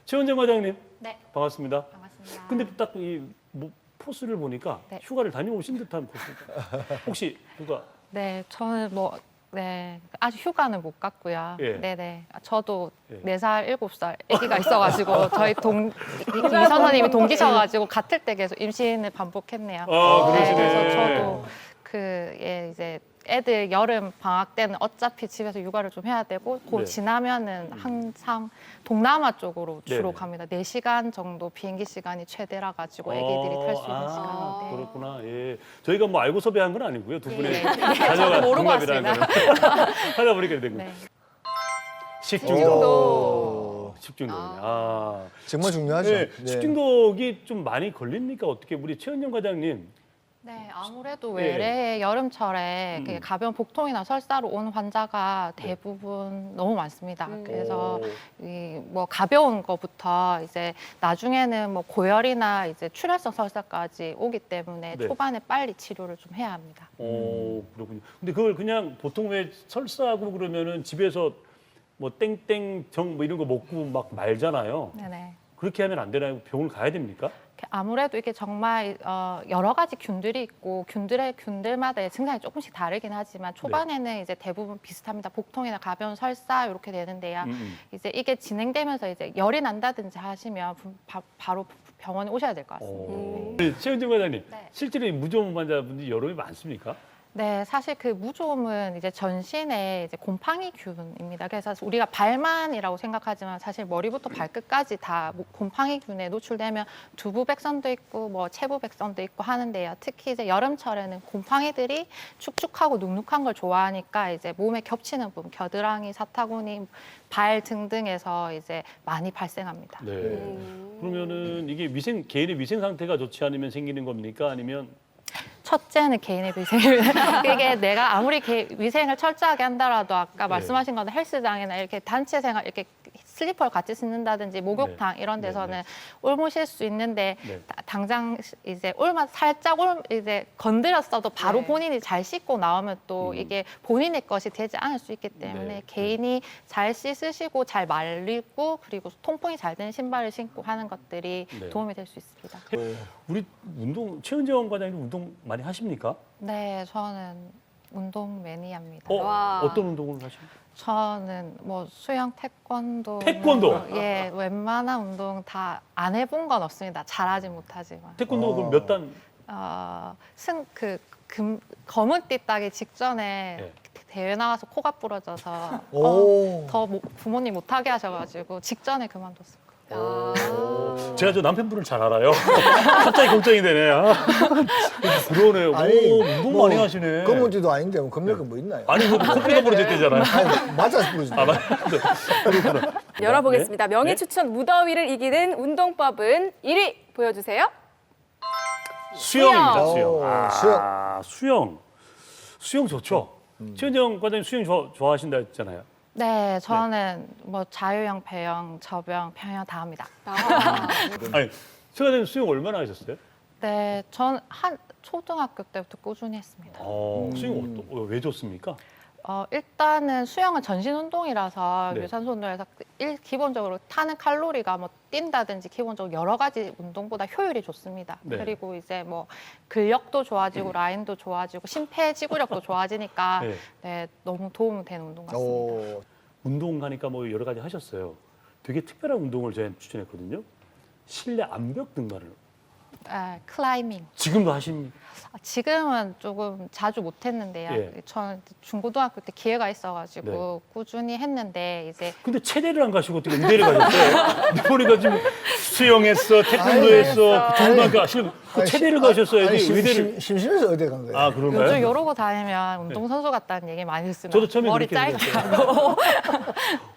최원정 과장님. 네. 반갑습니다. 반갑습니다. 근데 딱 이 포스를 보니까 네. 휴가를 다녀오신 듯한 포스입니다. 혹시 휴가? 네, 저는 아직 휴가는 못 갔고요. 예. 네네. 저도 예. 4살, 7살 아기가 있어가지고 저희 이 선생님이 동기셔가지고 같을 때 계속 임신을 반복했네요. 아, 네, 그러시네. 그래서 저도 이제 애들 여름 방학 때는 어차피 집에서 육아를 좀 해야 되고 그 네. 지나면은 항상 동남아 쪽으로 주로 네네. 갑니다. 4시간 정도 비행기 시간이 최대라 가지고 애기들이 탈 수 있는 시간인데. 그렇구나. 예. 저희가 뭐 알고 섭외한 건 아니고요. 두 분의 예. 자녀가 저도 모르고 동갑이라는 왔습니다. 걸 하다 보니까 된 거예요. 네. 식중독. 식중독이네. 정말 중요하죠. 네, 네. 식중독이 좀 많이 걸립니까? 어떻게 우리 최은정 과장님? 네, 아무래도 예. 외래 여름철에 음. 가벼운 복통이나 설사로 온 환자가 대부분 너무 많습니다. 그래서 뭐 가벼운 거부터 이제 나중에는 뭐 고열이나 이제 출혈성 설사까지 오기 때문에 네. 초반에 빨리 치료를 좀 해야 합니다. 그렇군요. 근데 그걸 그냥 보통 왜 설사하고 그러면은 집에서 뭐 땡땡정 뭐 이런 거 먹고 막 말잖아요. 네네. 그렇게 하면 안 되나요? 병원 가야 됩니까? 아무래도 이게 정말 여러 가지 균들이 있고 균들마다 증상이 조금씩 다르긴 하지만 초반에는 이제 대부분 비슷합니다. 복통이나 가벼운 설사 이렇게 되는데요. 이제 이게 진행되면서 이제 열이 난다든지 하시면 바로 병원에 오셔야 될 것 같습니다. 네, 최은정 과장님, 네. 실제로 이 무좀 환자분들이 여름이 많습니까? 네, 사실 그 무좀은 이제 전신에 이제 곰팡이균입니다. 그래서 우리가 발만이라고 생각하지만 사실 머리부터 발끝까지 다 곰팡이균에 노출되면 두부백선도 있고 뭐 체부백선도 있고 하는데요. 특히 이제 여름철에는 곰팡이들이 축축하고 눅눅한 걸 좋아하니까 이제 몸에 겹치는 부분, 겨드랑이, 사타구니, 발 등등에서 이제 많이 발생합니다. 네. 그러면은 이게 개인의 위생 상태가 좋지 않으면 생기는 겁니까? 아니면 첫째는 개인의 위생을 이게 내가 아무리 위생을 철저하게 한다라도 아까 말씀하신 것처럼 헬스장이나 이렇게 단체 생활 이렇게 슬리퍼를 같이 신는다든지 목욕탕 이런 데서는 옮으실 수 있는데 네. 당장 이제 살짝 이제 건드렸어도 바로 본인이 잘 씻고 나오면 또 이게 본인의 것이 되지 않을 수 있기 때문에 네. 개인이 잘 씻으시고 잘 말리고 그리고 통풍이 잘 되는 신발을 신고 하는 것들이 네. 도움이 될 수 있습니다. 우리 최은정 과장님 운동 많이 하십니까? 네, 저는 운동 매니아입니다. 어떤 운동을 하십니까? 저는 뭐 수영, 태권도, 태권도? 예, 웬만한 운동 다 안 해본 건 없습니다. 잘하지 못하지만. 태권도 그럼 몇 단? 검은 띠 따기 직전에 네. 대회 나가서 코가 부러져서 오. 부모님 못하게 하셔가지고 직전에 그만뒀습니다. 제가 저 남편분을 잘 알아요. 갑자기 걱정이 되네. 그러네요. 아니, 운동 뭐 많이 하시네. 검은띠도 아닌데 뭐 검력이 뭐 있나요? 아니, 커피가 부러졌대잖아요. 아니, 맞아서 부르지. 그렇구나. 열어보겠습니다. 네? 명예추천 무더위를 이기는 운동법은 1위 보여주세요. 수영입니다, 수영. 수영. 수영. 수영 좋죠. 최은정 과장님 수영 좋아하신다 했잖아요. 네, 저는 뭐 자유형, 배영, 접영, 평영 다 합니다. 아니, 최 과장님 수영 얼마나 하셨어요? 네, 전 초등학교 때부터 꾸준히 했습니다. 수영 왜 좋습니까? 일단은 수영은 전신 운동이라서 네. 유산소 운동에서 기본적으로 타는 칼로리가 뭐 뛴다든지 기본적으로 여러 가지 운동보다 효율이 좋습니다. 네. 그리고 이제 뭐 근력도 좋아지고 라인도 좋아지고 심폐지구력도 좋아지니까 네. 네, 너무 도움 되는 운동 같습니다. 오. 운동 가니까 뭐 여러 가지 하셨어요. 되게 특별한 운동을 제가 추천했거든요. 실내 암벽 등반을. 클라이밍. 지금도 하십니까? 지금은 조금 자주 못했는데요. 예. 저는 중고등학교 때 기회가 있어가지고 꾸준히 했는데 이제 근데 체대를 안 가시고 어떻게 의대를 가셨어요? 보니까 지금 수영했어, 태권도 했어, 중고등학교 체대를 가셨어요. 아니, 의대를. 심심해서 의대 간 거예요. 아, 요즘 그런가요? 이러고 다니면 운동선수 같다는 얘기 많이 듣습니다. 저도 처음에 머리 그렇게 짧다고.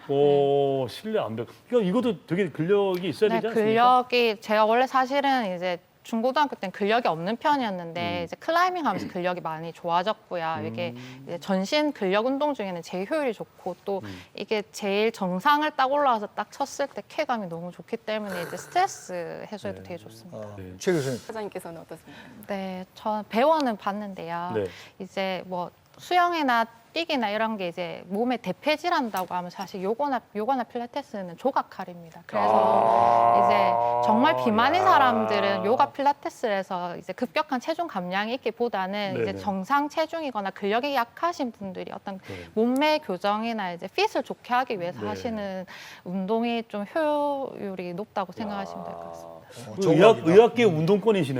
오, 실내 암벽. 그러니까 이것도 되게 근력이 있어야 네, 되지 않습니까? 근력이 제가 원래 사실은 이제 중고등학교 때는 근력이 없는 편이었는데 이제 클라이밍 하면서 근력이 많이 좋아졌고요. 이게 이제 전신 근력 운동 중에는 제일 효율이 좋고 또 이게 제일 정상을 딱 올라와서 딱 쳤을 때 쾌감이 너무 좋기 때문에 이제 스트레스 해소에도 되게 좋습니다. 네. 최 교수님. 사장님께서는 어떻습니까? 네, 저 배워는 봤는데요. 네. 이제 뭐 수영이나 뛰기나 이런 게 이제 몸에 대폐질한다고 하면 사실 요거나 필라테스는 조각칼입니다. 그래서 이제 정말 비만인 사람들은 요가 필라테스에서 이제 급격한 체중 감량이 있기보다는 네네. 이제 정상 체중이거나 근력이 약하신 분들이 어떤 네. 몸매 교정이나 이제 핏을 좋게 하기 위해서 네. 하시는 운동이 좀 효율이 높다고 생각하시면 될 것 같습니다. 의학계 운동권이시네.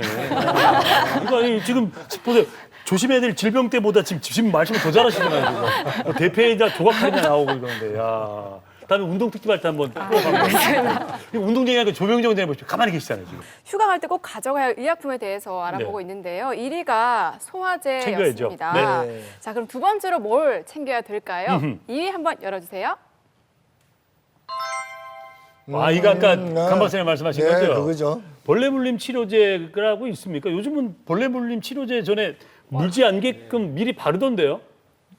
이거 아니 지금 보세요. 조심해야 될 질병 때보다 지금 말씀을 더 잘하시잖아요. 지금. 대패이자 조각칼이나 나오고 이러는데. 야. 다음에 운동 특집할 때 한번 운동 얘기하니까 조명정 대해 보시죠. 가만히 계시잖아요 지금. 휴가 갈 때 꼭 가져가야 할 의약품에 대해서 알아보고 네. 있는데요. 1위가 소화제였습니다. 챙겨야죠. 네. 자, 그럼 두 번째로 뭘 챙겨야 될까요? 2위 한번 열어주세요. 이거 아까 강 박사님 말씀하신 네, 거죠? 그거죠. 벌레물림 치료제라고 있습니까? 요즘은 벌레물림 치료제 전에 물지 않게끔 미리 바르던데요?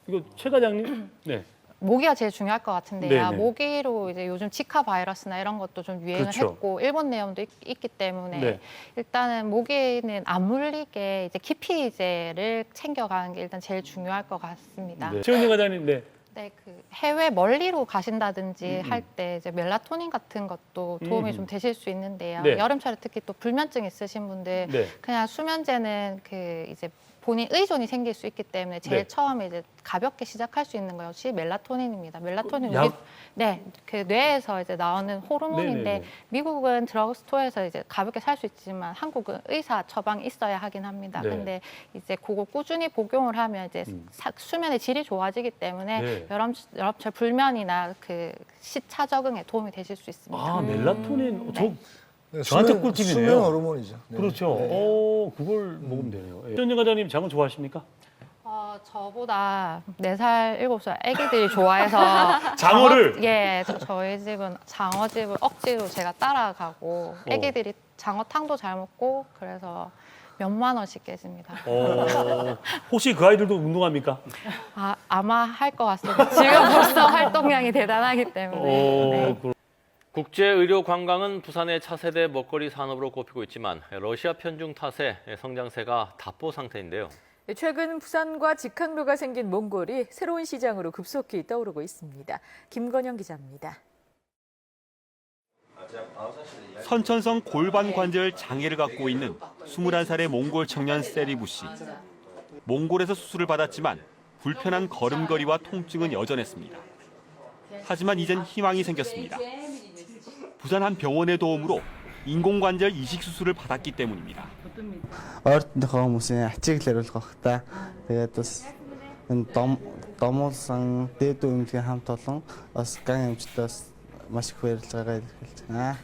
이거 최 과장님? 네. 모기가 제일 중요할 것 같은데요. 네네. 모기로 이제 요즘 지카 바이러스나 이런 것도 좀 유행을 그렇죠. 했고 일본 내염도 있기 때문에 네. 일단은 모기는 안 물리게 이제 기피제를 챙겨가는 게 일단 제일 중요할 것 같습니다. 네. 최은희 과장님, 네. 네, 그 해외 멀리로 가신다든지 할 때 이제 멜라토닌 같은 것도 도움이 좀 되실 수 있는데요. 네. 여름철에 특히 또 불면증 있으신 분들 네. 그냥 수면제는 그 이제 본인 의존이 생길 수 있기 때문에 제일 네. 처음에 이제 가볍게 시작할 수 있는 것이 멜라토닌입니다. 멜라토닌 약? 그 뇌에서 이제 나오는 호르몬인데 네네네. 미국은 드러그스토어에서 이제 가볍게 살 수 있지만 한국은 의사 처방이 있어야 하긴 합니다. 네. 근데 이제 그거 꾸준히 복용을 하면 이제 수면의 질이 좋아지기 때문에 네. 여름철 불면이나 그 시차 적응에 도움이 되실 수 있습니다. 멜라토닌. 네, 저한테 수면- 꿀팁이네요. 수면 호르몬이죠. 네. 그렇죠. 네. 그걸 먹으면 되네요. 최은희 과장님 장어 좋아하십니까? 저보다 4살, 7살 애기들이 좋아해서 장어를? 예, 저희 집은 장어집을 억지로 제가 따라가고 애기들이 장어탕도 잘 먹고 그래서 몇만 원씩 깨집니다. 혹시 그 아이들도 운동합니까? 아마 할 것 같습니다. 지금 벌써 활동량이 대단하기 때문에. 네. 국제 의료 관광은 부산의 차세대 먹거리 산업으로 꼽히고 있지만 러시아 편중 탓에 성장세가 답보 상태인데요. 최근 부산과 직항로가 생긴 몽골이 새로운 시장으로 급속히 떠오르고 있습니다. 김건영 기자입니다. 선천성 골반 관절 장애를 갖고 있는 21살의 몽골 청년 세리부 씨. 몽골에서 수술을 받았지만 불편한 걸음걸이와 통증은 여전했습니다. 하지만 이젠 희망이 생겼습니다. 부산 한 병원의 도움으로 인공관절 이식 수술을 받았기 때문입니다. ойртныхоо хүмүүсийн ачийг л хариулах та тэгээд бас энэ домуулсан дээд үнэлгээ хамт олон бас ган эмчтээс маш их баярлалаа илэрхийлж байна.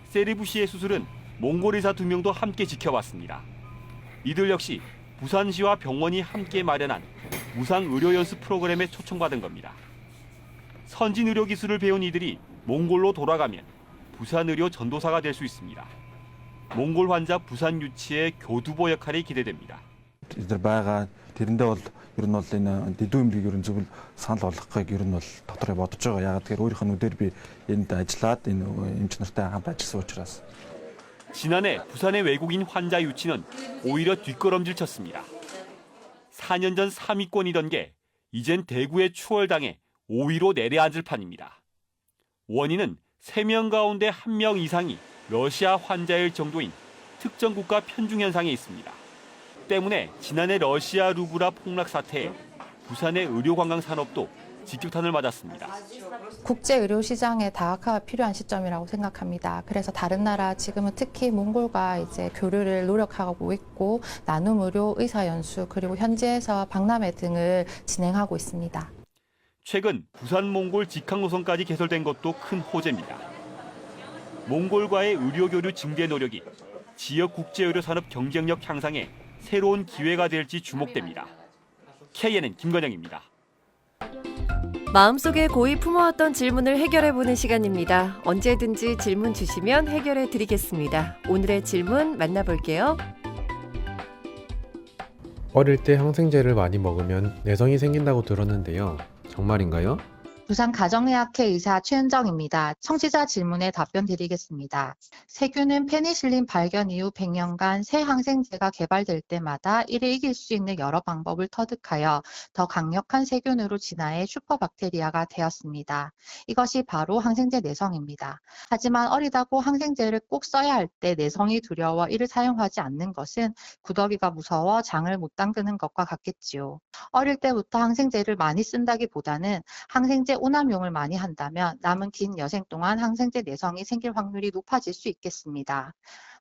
세리부 씨의 수술은 몽골 의사 2명도 함께 지켜봤습니다. 이들 역시 부산시와 병원이 함께 마련한 무상 의료 연수 프로그램에 초청받은 겁니다. 선진 의료 기술을 배운 이들이 몽골로 돌아가면 부산 의료 전도사가 될 수 있습니다. 몽골 환자 부산 유치의 교두보 역할이 기대됩니다. эдгээр байгаа тэрэндээ бол ер нь бол энэ дэдүү эмрийг ер нь зөвл санал болгохыг ер нь бол дотроо бодож байгаа. Ягаад гэхээр өөрийнх нь үдээр би энд ажиллаад энэ эмч нартай хамт ажилласан учраас. 지난해 부산의 외국인 환자 유치는 오히려 뒷걸음질 쳤습니다. 4년 전 3위권이던 게 이젠 대구의 추월당해 5위로 내려앉을 판입니다. 원인은 3명 가운데 1명 이상이 러시아 환자일 정도인 특정 국가 편중 현상에 있습니다. 때문에 지난해 러시아 루브라 폭락 사태에 부산의 의료관광 산업도 직격탄을 맞았습니다. 국제 의료 시장의 다각화가 필요한 시점이라고 생각합니다. 그래서 다른 나라 지금은 특히 몽골과 이제 교류를 노력하고 있고 나눔 의료 의사 연수 그리고 현지에서 박람회 등을 진행하고 있습니다. 최근 부산 몽골 직항 노선까지 개설된 것도 큰 호재입니다. 몽골과의 의료 교류 증대 노력이 지역 국제 의료 산업 경쟁력 향상에 새로운 기회가 될지 주목됩니다. KNN 김건영입니다. 마음속에 고이 품어왔던 질문을 해결해보는 시간입니다. 언제든지 질문 주시면 해결해 드리겠습니다. 오늘의 질문 만나볼게요. 어릴 때 항생제를 많이 먹으면 내성이 생긴다고 들었는데요. 정말인가요? 부산 가정의학회 의사 최은정입니다. 청취자 질문에 답변 드리겠습니다. 세균은 페니실린 발견 이후 100년간 새 항생제가 개발될 때마다 이를 이길 수 있는 여러 방법을 터득하여 더 강력한 세균으로 진화해 슈퍼박테리아가 되었습니다. 이것이 바로 항생제 내성입니다. 하지만 어리다고 항생제를 꼭 써야 할 때 내성이 두려워 이를 사용하지 않는 것은 구더기가 무서워 장을 못 담그는 것과 같겠지요. 어릴 때부터 항생제를 많이 쓴다기보다는 항생제 오남용을 많이 한다면 남은 긴 여생 동안 항생제 내성이 생길 확률이 높아질 수 있겠습니다.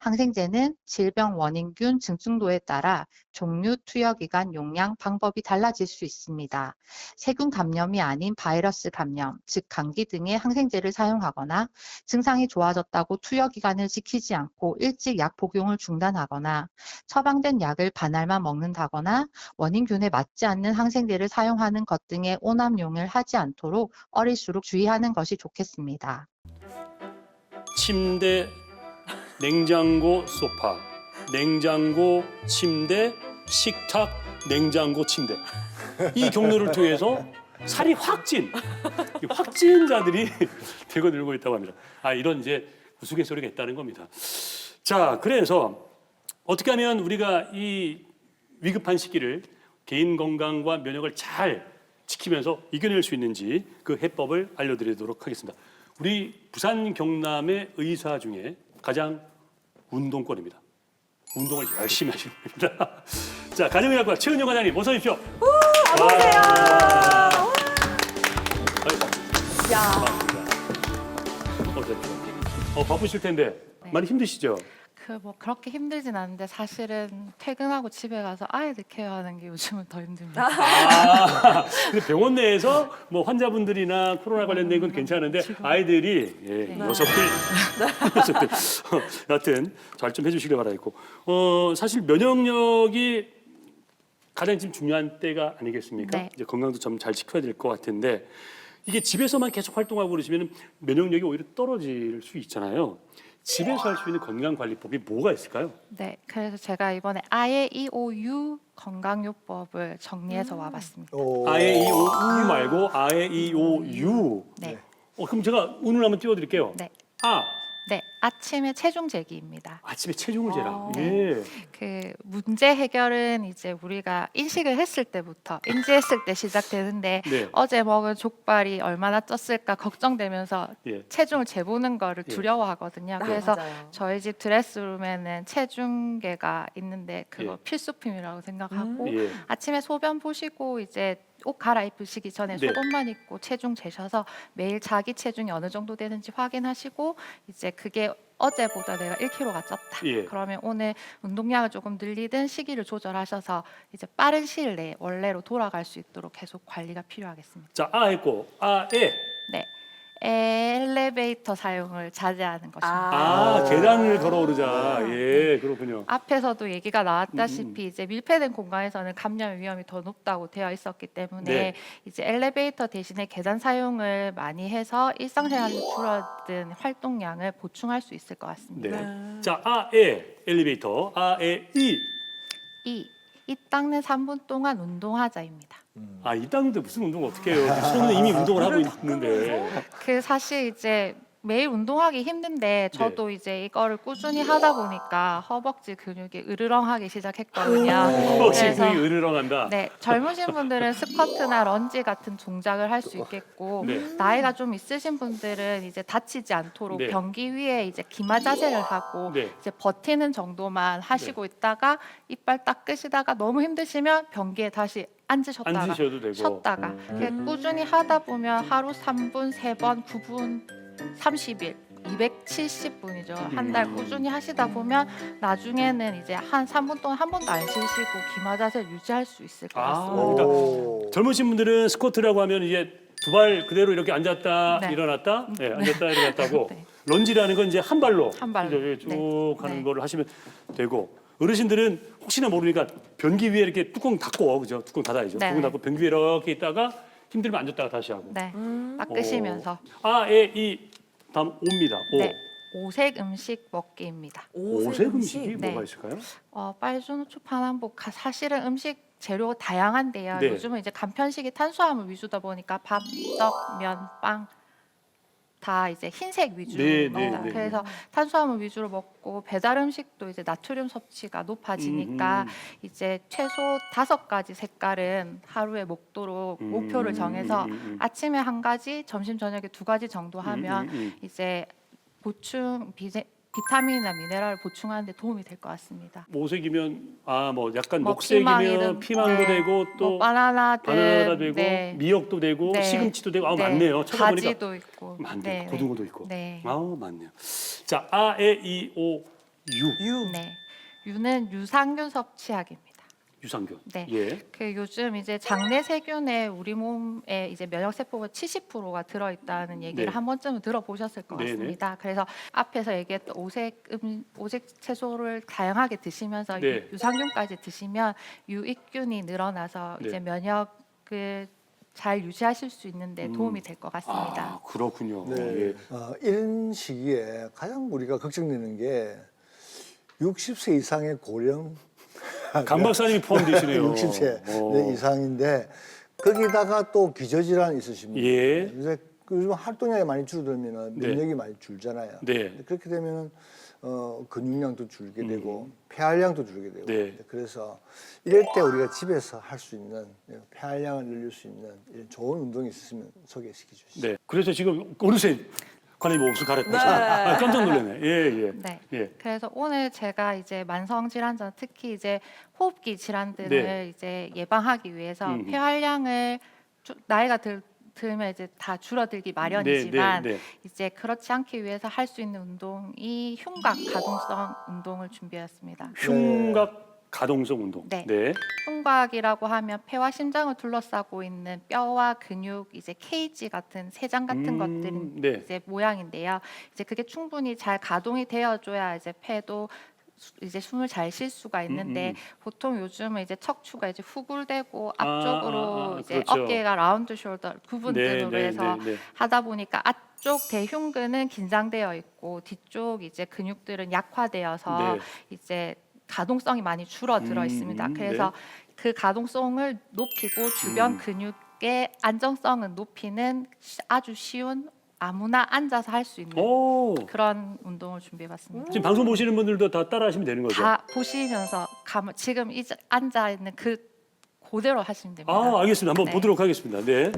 항생제는 질병 원인균 증증도에 따라 종류, 투여기간, 용량, 방법이 달라질 수 있습니다. 세균 감염이 아닌 바이러스 감염, 즉 감기 등의 항생제를 사용하거나 증상이 좋아졌다고 투여기간을 지키지 않고 일찍 약 복용을 중단하거나 처방된 약을 반알만 먹는다거나 원인균에 맞지 않는 항생제를 사용하는 것 등의 오남용을 하지 않도록 어릴수록 주의하는 것이 좋겠습니다. 침대, 냉장고, 소파, 냉장고, 침대, 식탁, 냉장고, 침대. 이 경로를 통해서 살이 확진자들이 되고 늘고 있다고 합니다. 이런 이제 우스갯소리가 있다는 겁니다. 자, 그래서 어떻게 하면 우리가 이 위급한 시기를 개인 건강과 면역을 잘 지키면서 이겨낼 수 있는지 그 해법을 알려드리도록 하겠습니다. 우리 부산 경남의 의사 중에 가장 운동권입니다. 운동을 열심히 하시는 분입니다. 자, 가정의학과 최은영 과장님 어서 오십시오. 어서오세요. 야. 어서 오십시오. 바쁘실 텐데 많이 힘드시죠? 그렇게 힘들진 않은데 사실은 퇴근하고 집에 가서 아이들 케어하는 게 요즘은 더 힘듭니다. 근데 병원 내에서 뭐 환자분들이나 코로나 관련된 건 괜찮은데 아이들이 녀석들 여하튼 잘 좀 해주시길 바라겠고 사실 면역력이 가장 지금 중요한 때가 아니겠습니까? 네. 이제 건강도 좀 잘 지켜야 될 것 같은데 이게 집에서만 계속 활동하고 그러시면 면역력이 오히려 떨어질 수 있잖아요. 집에서 할 수 있는 건강관리법이 뭐가 있을까요? 네, 그래서 제가 이번에 AEOU 건강요법을 정리해서 와봤습니다. AEOU 말고 AEOU. 네. 그럼 제가 오늘 한번 띄워드릴게요. 네. 네. 아침에 체중 재기입니다. 아침에 체중을 재라. 네. 예. 그 문제 해결은 이제 우리가 인식을 했을 때부터 인지했을 때 시작되는데 네. 어제 먹은 족발이 얼마나 쪘을까 걱정되면서 예. 체중을 재보는 거를 예. 두려워하거든요. 그래서 맞아요. 저희 집 드레스룸에는 체중계가 있는데 그거 예. 필수품이라고 생각하고 예. 아침에 소변 보시고 이제 옷 갈아입으시기 전에 네. 속옷만 입고 체중 재셔서 매일 자기 체중이 어느 정도 되는지 확인하시고 이제 그게 어제보다 내가 1kg가 쪘다. 예. 그러면 오늘 운동량을 조금 늘리든 시기를 조절하셔서 이제 빠른 시일 내에 원래로 돌아갈 수 있도록 계속 관리가 필요하겠습니다. 자, 했고 에. 네. 엘리베이터 사용을 자제하는 것입니다. 계단을 걸어오르자. 예, 그렇군요. 앞에서도 얘기가 나왔다시피 이제 밀폐된 공간에서는 감염 위험이 더 높다고 되어 있었기 때문에 네. 이제 엘리베이터 대신에 계단 사용을 많이 해서 일상생활에 줄어든 활동량을 보충할 수 있을 것 같습니다. 네. 자, 엘리베이터. 이 닦는 3분 동안 운동하자입니다. 이 닦는데 무슨 운동을 어떻게 해요? 손은 이미 운동을 하고 있는데. 그 사실 이제 매일 운동하기 힘든데 저도 이제 이거를 꾸준히 하다 보니까 허벅지 근육이 으르렁하기 시작했거든요. 혹시 그래서 근육이 으르렁한다? 네, 젊으신 분들은 스쿼트나 런지 같은 동작을 할 수 있겠고 네. 나이가 좀 있으신 분들은 이제 다치지 않도록 네. 변기 위에 이제 기마 자세를 하고 네. 이제 버티는 정도만 하시고 있다가 이빨 닦으시다가 너무 힘드시면 변기에 다시 앉으셨다가 앉으셔도 되고. 쉬었다가 이렇게 꾸준히 하다 보면 하루 3분, 3번, 9분, 30일 270분이죠. 한 달 꾸준히 하시다 보면 나중에는 이제 한 3분 동안 한 번도 안 쉬시고 기마 자세를 유지할 수 있을 것 같습니다. 그러니까 젊으신 분들은 스쿼트라고 하면 이제 두 발 그대로 이렇게 앉았다 네. 일어났다, 네, 앉았다 일어났다고. 네. 런지라는 건 이제 한 발로 쭉 네. 하는 네. 거를 하시면 되고 어르신들은 혹시나 모르니까 변기 위에 이렇게 뚜껑 닫고 그죠? 뚜껑 닫아야죠. 네. 뚜껑 닫고 변기 위에 이렇게 있다가 힘들면 앉았다가 다시 하고. 네, 닦으시면서 다음 오입니다. 네, 오색 음식 먹기입니다. 오색 음식이 네. 뭐가 있을까요? 빨주노초 파남보 사실은 음식 재료 다양한데요. 네. 요즘은 이제 간편식이 탄수화물 위주다 보니까 밥, 떡, 면, 빵 다 이제 흰색 위주입니다. 네, 네, 네. 그래서 탄수화물 위주로 먹고 배달 음식도 이제 나트륨 섭취가 높아지니까 이제 최소 5가지 색깔은 하루에 먹도록 목표를 정해서 아침에 1가지, 점심 저녁에 2가지 정도 하면 이제 보충 비타민이나 미네랄을 보충하는 데 도움이 될 것 같습니다. 모색이면 뭐 약간 뭐 녹색이면 피망도 네. 되고 또 뭐 바나나도 되고 네. 미역도 되고 네. 시금치도 되고 네. 많네요. 찾아보니까 가지도 있고 많네요. 네, 네. 고등어도 있고. 네. 많네요. 자, 아, 에, 이, 오, 유. 네. 유는 유산균 섭취약입니다. 유산균. 네. 예. 그 요즘 이제 장내 세균에 우리 몸에 이제 면역 세포가 70%가 들어 있다는 얘기를 네. 한 번쯤은 들어보셨을 것 네네. 같습니다. 그래서 앞에서 얘기했던 오색 채소를 다양하게 드시면서 네. 유산균까지 드시면 유익균이 늘어나서 네. 이제 면역을 잘 유지하실 수 있는데 도움이 될 것 같습니다. 아, 그렇군요. 네. 예. 이런 시기에 가장 우리가 걱정되는 게 60세 이상의 고령 강 박사님이 포함되시네요. 60세 이상인데 거기다가 또 기저질환 있으신 분. 예. 이제 요즘 활동량이 많이 줄어들면 네. 면역이 많이 줄잖아요. 네. 그렇게 되면은 근육량도 줄게 되고 폐활량도 줄게 되고. 네. 그래서 이럴 때 우리가 집에서 할 수 있는 폐활량을 늘릴 수 있는 이런 좋은 운동이 있으면 소개시켜 주시죠. 네. 그래서 지금 어느새 관장님 옷을 갈아입고 깜짝 놀랐네. 예. 네. 예. 그래서 오늘 제가 이제 만성 질환자 특히 이제 호흡기 질환 등을 네. 이제 예방하기 위해서 폐활량을 나이가 들면 이제 다 줄어들기 마련이지만 네. 이제 그렇지 않기 위해서 할 수 있는 운동이 흉곽 가동성 운동을 준비했습니다. 흉곽 가동성 운동. 네. 네. 흉곽이라고 하면 폐와 심장을 둘러싸고 있는 뼈와 근육 이제 케이지 같은 세장 같은 것들인 네. 이제 모양인데요. 이제 그게 충분히 잘 가동이 되어줘야 이제 폐도 이제 숨을 잘 쉴 수가 있는데 보통 요즘은 이제 척추가 이제 후굴되고 앞쪽으로 이제 그렇죠. 어깨가 라운드 숄더 구분등으로 해서 네. 하다 보니까 앞쪽 대흉근은 긴장되어 있고 뒤쪽 이제 근육들은 약화되어서 네. 이제 가동성이 많이 줄어들어 있습니다. 그래서 그 가동성을 높이고 주변 근육의 안정성을 높이는 아주 쉬운 아무나 앉아서 할 수 있는 오. 그런 운동을 준비해봤습니다. 지금 방송 보시는 분들도 다 따라하시면 되는 거죠? 다 보시면서 지금 앉아 있는 그 그대로 하시면 됩니다. 아, 알겠습니다. 한번 네. 보도록 하겠습니다. 네.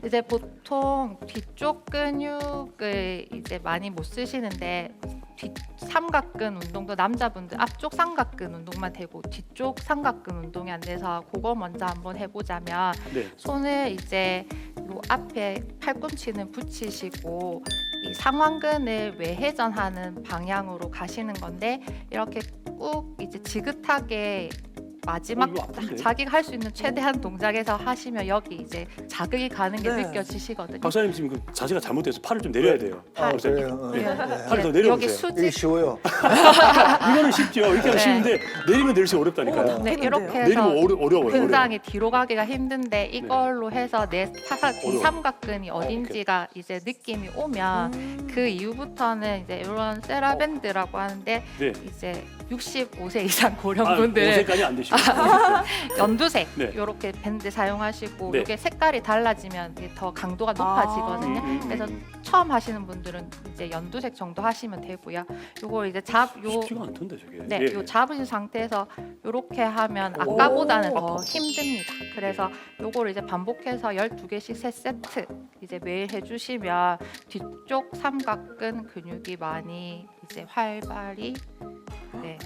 이제 보통 뒤쪽 근육을 이제 많이 못 쓰시는데 삼각근 운동도 남자분들 앞쪽 삼각근 운동만 되고 뒤쪽 삼각근 운동이 안 돼서 그거 먼저 한번 해보자면 네. 손을 이제 요 앞에 팔꿈치는 붙이시고 이 상완근을 외회전하는 방향으로 가시는 건데 이렇게 꾹 이제 지긋하게 마지막 이거 아픈데? 자기가 할 수 있는 최대한 동작에서 하시면 여기 이제 자극이 가는 게 느껴지시거든요. 박사님 지금 그 자세가 잘못돼서 팔을 좀 내려야 돼요. 그래요. 팔을 더 여기 내려보세요. 수직 이게 쉬워요. 이거는 쉽죠. 이렇게 하면 네. 쉬운데 내리면 내릴수록 어렵다니까요. 네, 이렇게 해서 내리면 어려워요. 굉장히 뒤로 가기가 힘든데 이걸로 해서 내 어려워. 뒤삼각근이 어딘지가 이제 느낌이 오면 그 이후부터는 이제 이런 세라밴드라고 하는데 네. 이제 65세 이상 아, 고령분들 5세까지 안 되시고. 연두색 네. 이렇게 밴드 사용하시고 네. 이게 색깔이 달라지면 이게 더 강도가 높아지거든요. 그래서 처음 하시는 분들은 이제 연두색 정도 하시면 되고요. 요걸 이제 쉽지가 않던데 저게. 네, 예. 요 잡으신 상태에서 이렇게 하면 아까보다는 더 힘듭니다. 그래서 요걸 이제 반복해서 12개씩 3세트 이제 매일 해주시면 뒤쪽 삼각근 근육이 많이 이제 활발히 네.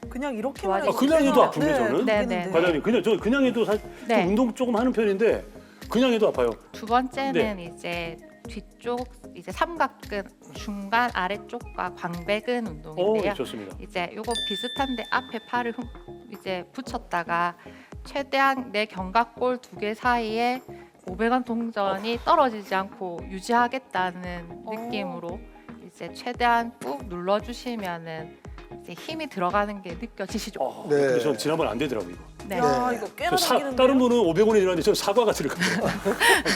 그냥 이렇게 좋아지죠. 그냥 해도 아픈데 저는. 네. 과장님 그냥 해도 사실 네. 좀 운동 조금 하는 편인데 그냥 해도 아파요. 두 번째는 네. 이제 뒤쪽 이제 삼각근 중간 아래쪽과 광배근 운동인데요. 좋습니다. 이제 요거 비슷한데 앞에 팔을 이제 붙였다가 최대한 내 견갑골 2개 사이에 500원 동전이 떨어지지 않고 유지하겠다는 느낌으로 이제 최대한 꾹 눌러주시면은 이제 힘이 들어가는 게 느껴지시죠? 네. 근데 저 지난번 안 되더라고요. 이거. 네. 야, 이거 꽤나 당기는데요. 다른 분은 500원이 들어갔는데 저는 사과가 들어가요.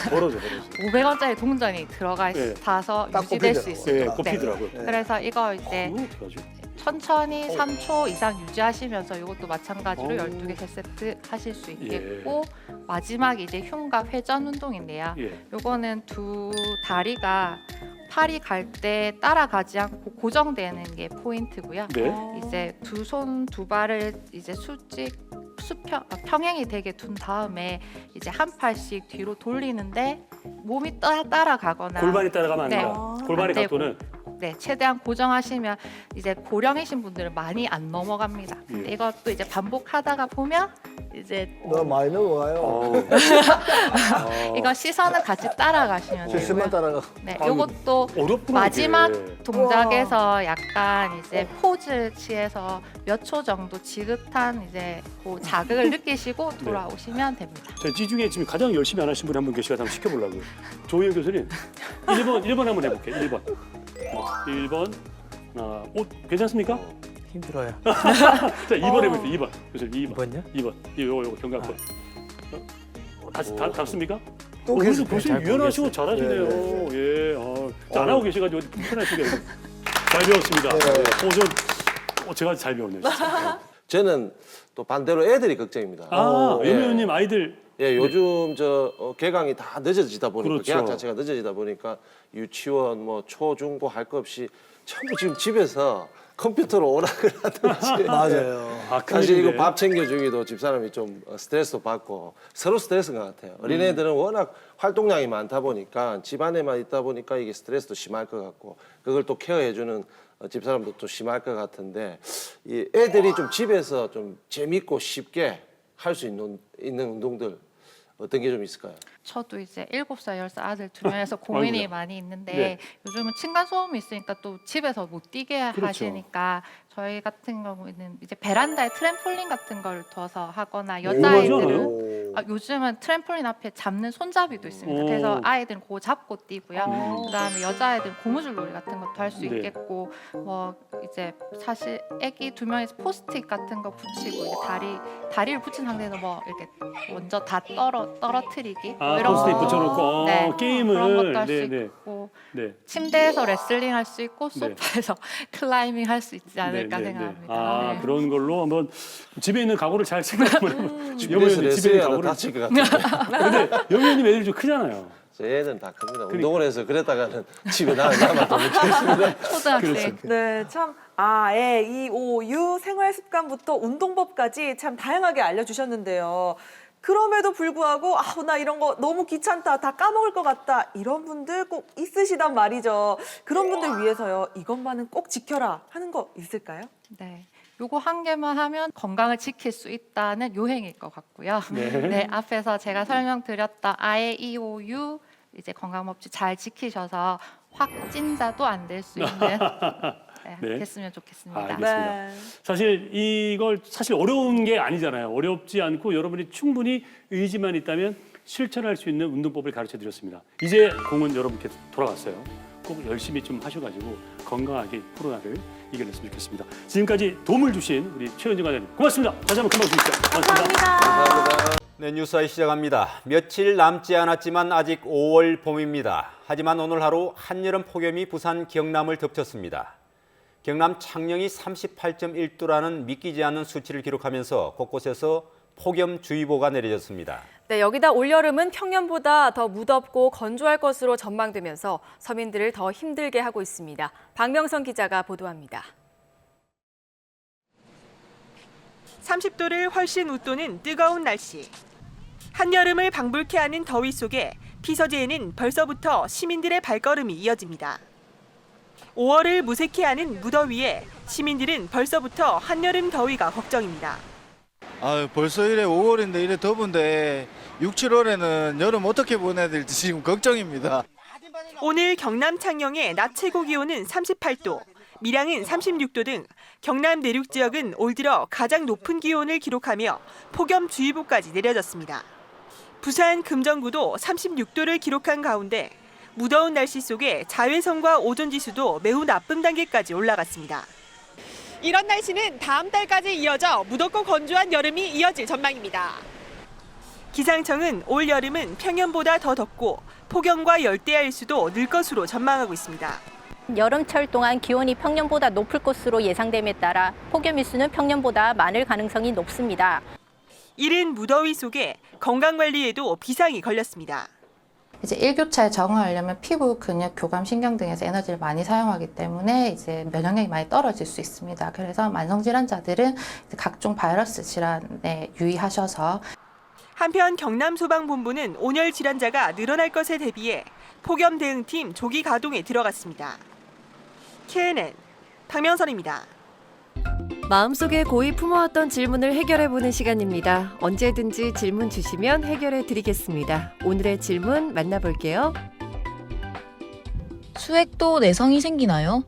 벌어져. 500원짜리 동전이 들어가 네. 있어서 딱 유지될 수 꼽히더라고요. 있어요. 예, 꼽히더라고요. 네. 그래서 이거 이제 그거 어떡하지? 천천히 3초 이상 유지하시면서 이것도 마찬가지로 12개 세트 하실 수 있겠고 마지막이 이제 흉곽 회전 운동인데요. 요거는 두 다리가 팔이 갈 때 따라가지 않고 고정되는 게 포인트고요. 이제 두 손 두 발을 이제 평행이 되게 둔 다음에 이제 한 팔씩 뒤로 돌리는데 몸이 따라가거나 골반이 따라가면 안 돼요. 골반의 안 되고. 각도는 네, 최대한 고정하시면 이제 고령이신 분들은 많이 안 넘어갑니다. 근데 이것도 이제 반복하다가 보면 이제 너무 많이 넘어가요. 이거 시선을 같이 따라가시면 실수만 되고요. 따라가. 네, 이것도 어렵구나, 마지막 이게. 동작에서 약간 이제 포즈 취해서 몇 초 정도 지긋한 이제 그 자극을 느끼시고 돌아오시면 됩니다. 자, 이 중에 지금 가장 열심히 안 하신 분이 한 분 계시가 한번 시켜보려고요. 조희연 교수님, 1번 한번 해볼게요. 1번. 괜찮습니까? 힘들어요. 자, 2번 해볼게요. 2번. 교수님, 2번. 2번요? 2번. 요거 경각권. 다시 답습니까? 또 그래서 계속 교수님 유연하시고 잘하시네요. 예. 안 하고 계셔가지고 불편하시게. 잘 배웠습니다. 제가 잘 배웠네요. 진짜. 저는 또 반대로 애들이 걱정입니다. 임 의원님 아이들. 예, 요즘 개강이 다 늦어지다 보니까 그렇죠. 개학 자체가 늦어지다 보니까 유치원 뭐 초중고 할 거 없이 전부 지금 집에서 컴퓨터로 오락을 하든지 맞아요. 사실 이거 밥 챙겨주기도 집사람이 좀 스트레스도 받고 서로 스트레스인 것 같아요. 어린애들은 워낙 활동량이 많다 보니까 집안에만 있다 보니까 이게 스트레스도 심할 것 같고 그걸 또 케어해주는 집사람도 또 심할 것 같은데 이 애들이 좀 집에서 좀 재밌고 쉽게 할 수 있는 운동들 어떤 게 좀 있을까요? 저도 이제 7살, 10살 아들 두 명에서 고민이 아이고야. 많이 있는데 네. 요즘은 층간소음이 있으니까 또 집에서 못 뛰게 하시니까 저희 같은 경우에는 이제 베란다에 트램폴린 같은 걸 둬서 하거나 여자아이들은 요즘은 트램폴린 앞에 잡는 손잡이도 있습니다. 그래서 아이들은 그거 잡고 뛰고요. 그다음에 여자아이들은 고무줄놀이 같은 것도 할 수 있겠고 뭐 이제 사실 애기 두 명이서 포스트잇 같은 거 붙이고 이제 다리를 붙인 상태에서 뭐 이렇게 먼저 다 떨어뜨리기 뭐 이런 포스트잇 거. 붙여놓고 네, 게임을 그런 것도 할 수 있고 침대에서 레슬링 할 수 있고 소파에서 클라이밍 할 수 있지 않을까 생각합니다. 그런 걸로 한번 집에 있는 가구를 잘 생각해보면 집에서 레슬링하다 다칠 것 같은데. 근데 영희님 애들이 좀 크잖아요. 애는 다 큽니다. 운동을 해서 그랬다가는 집에 남아도 못했습니다. 초등학생. 네, 참 애, 이, 오, 유 생활 습관부터 운동법까지 참 다양하게 알려주셨는데요. 그럼에도 불구하고 나 이런 거 너무 귀찮다, 다 까먹을 것 같다 이런 분들 꼭 있으시단 말이죠. 그런 분들 위해서요. 이것만은 꼭 지켜라 하는 거 있을까요? 네. 요거 한 개만 하면 건강을 지킬 수 있다는 요행일 것 같고요. 네, 앞에서 제가 설명드렸던 아예 EOU 이제 건강법칙 잘 지키셔서 확진자도 안 될 수 있는 됐으면 좋겠습니다. 알겠습니다. 사실 이걸 어려운 게 아니잖아요. 어렵지 않고 여러분이 충분히 의지만 있다면 실천할 수 있는 운동법을 가르쳐 드렸습니다. 이제 공은 여러분께 돌아갔어요. 꼭 열심히 좀 하셔가지고 건강하게 코로나를 이겨냈으면 좋겠습니다. 지금까지 도움을 주신 우리 최현정 과장님 고맙습니다. 다시 한번 고맙습니다. 감사합니다. 네, 뉴스아이 시작합니다. 며칠 남지 않았지만 아직 5월 봄입니다. 하지만 오늘 하루 한여름 폭염이 부산 경남을 덮쳤습니다. 경남 창녕이 38.1도라는 믿기지 않는 수치를 기록하면서 곳곳에서 폭염주의보가 내려졌습니다. 네, 여기다 올여름은 평년보다 더 무덥고 건조할 것으로 전망되면서 서민들을 더 힘들게 하고 있습니다. 박명선 기자가 보도합니다. 30도를 훨씬 웃도는 뜨거운 날씨. 한여름을 방불케 하는 더위 속에 피서지에는 벌써부터 시민들의 발걸음이 이어집니다. 5월을 무색해 하는 무더위에 시민들은 벌써부터 한여름 더위가 걱정입니다. 벌써 이래 5월인데 이래 더운데 6, 7월에는 여름 어떻게 보내야 될지 지금 걱정입니다. 오늘 경남 창녕의 낮 최고 기온은 38도, 밀양은 36도 등 경남 내륙 지역은 올 들어 가장 높은 기온을 기록하며 폭염주의보까지 내려졌습니다. 부산 금정구도 36도를 기록한 가운데 무더운 날씨 속에 자외선과 오존지수도 매우 나쁨 단계까지 올라갔습니다. 이런 날씨는 다음 달까지 이어져 무덥고 건조한 여름이 이어질 전망입니다. 기상청은 올 여름은 평년보다 더 덥고 폭염과 열대야일 수도 늘 것으로 전망하고 있습니다. 여름철 동안 기온이 평년보다 높을 것으로 예상됨에 따라 폭염 일수는 평년보다 많을 가능성이 높습니다. 이른 무더위 속에 건강관리에도 비상이 걸렸습니다. 이제 일교차에 적응하려면 피부, 근육, 교감, 신경 등에서 에너지를 많이 사용하기 때문에 이제 면역력이 많이 떨어질 수 있습니다. 그래서 만성질환자들은 각종 바이러스 질환에 유의하셔서. 한편 경남소방본부는 온열 질환자가 늘어날 것에 대비해 폭염 대응팀 조기 가동에 들어갔습니다. KNN 박명선입니다. 마음속에 고이 품어왔던 질문을 해결해보는 시간입니다. 언제든지 질문 주시면 해결해드리겠습니다. 오늘의 질문 만나볼게요. 수액도 내성이 생기나요?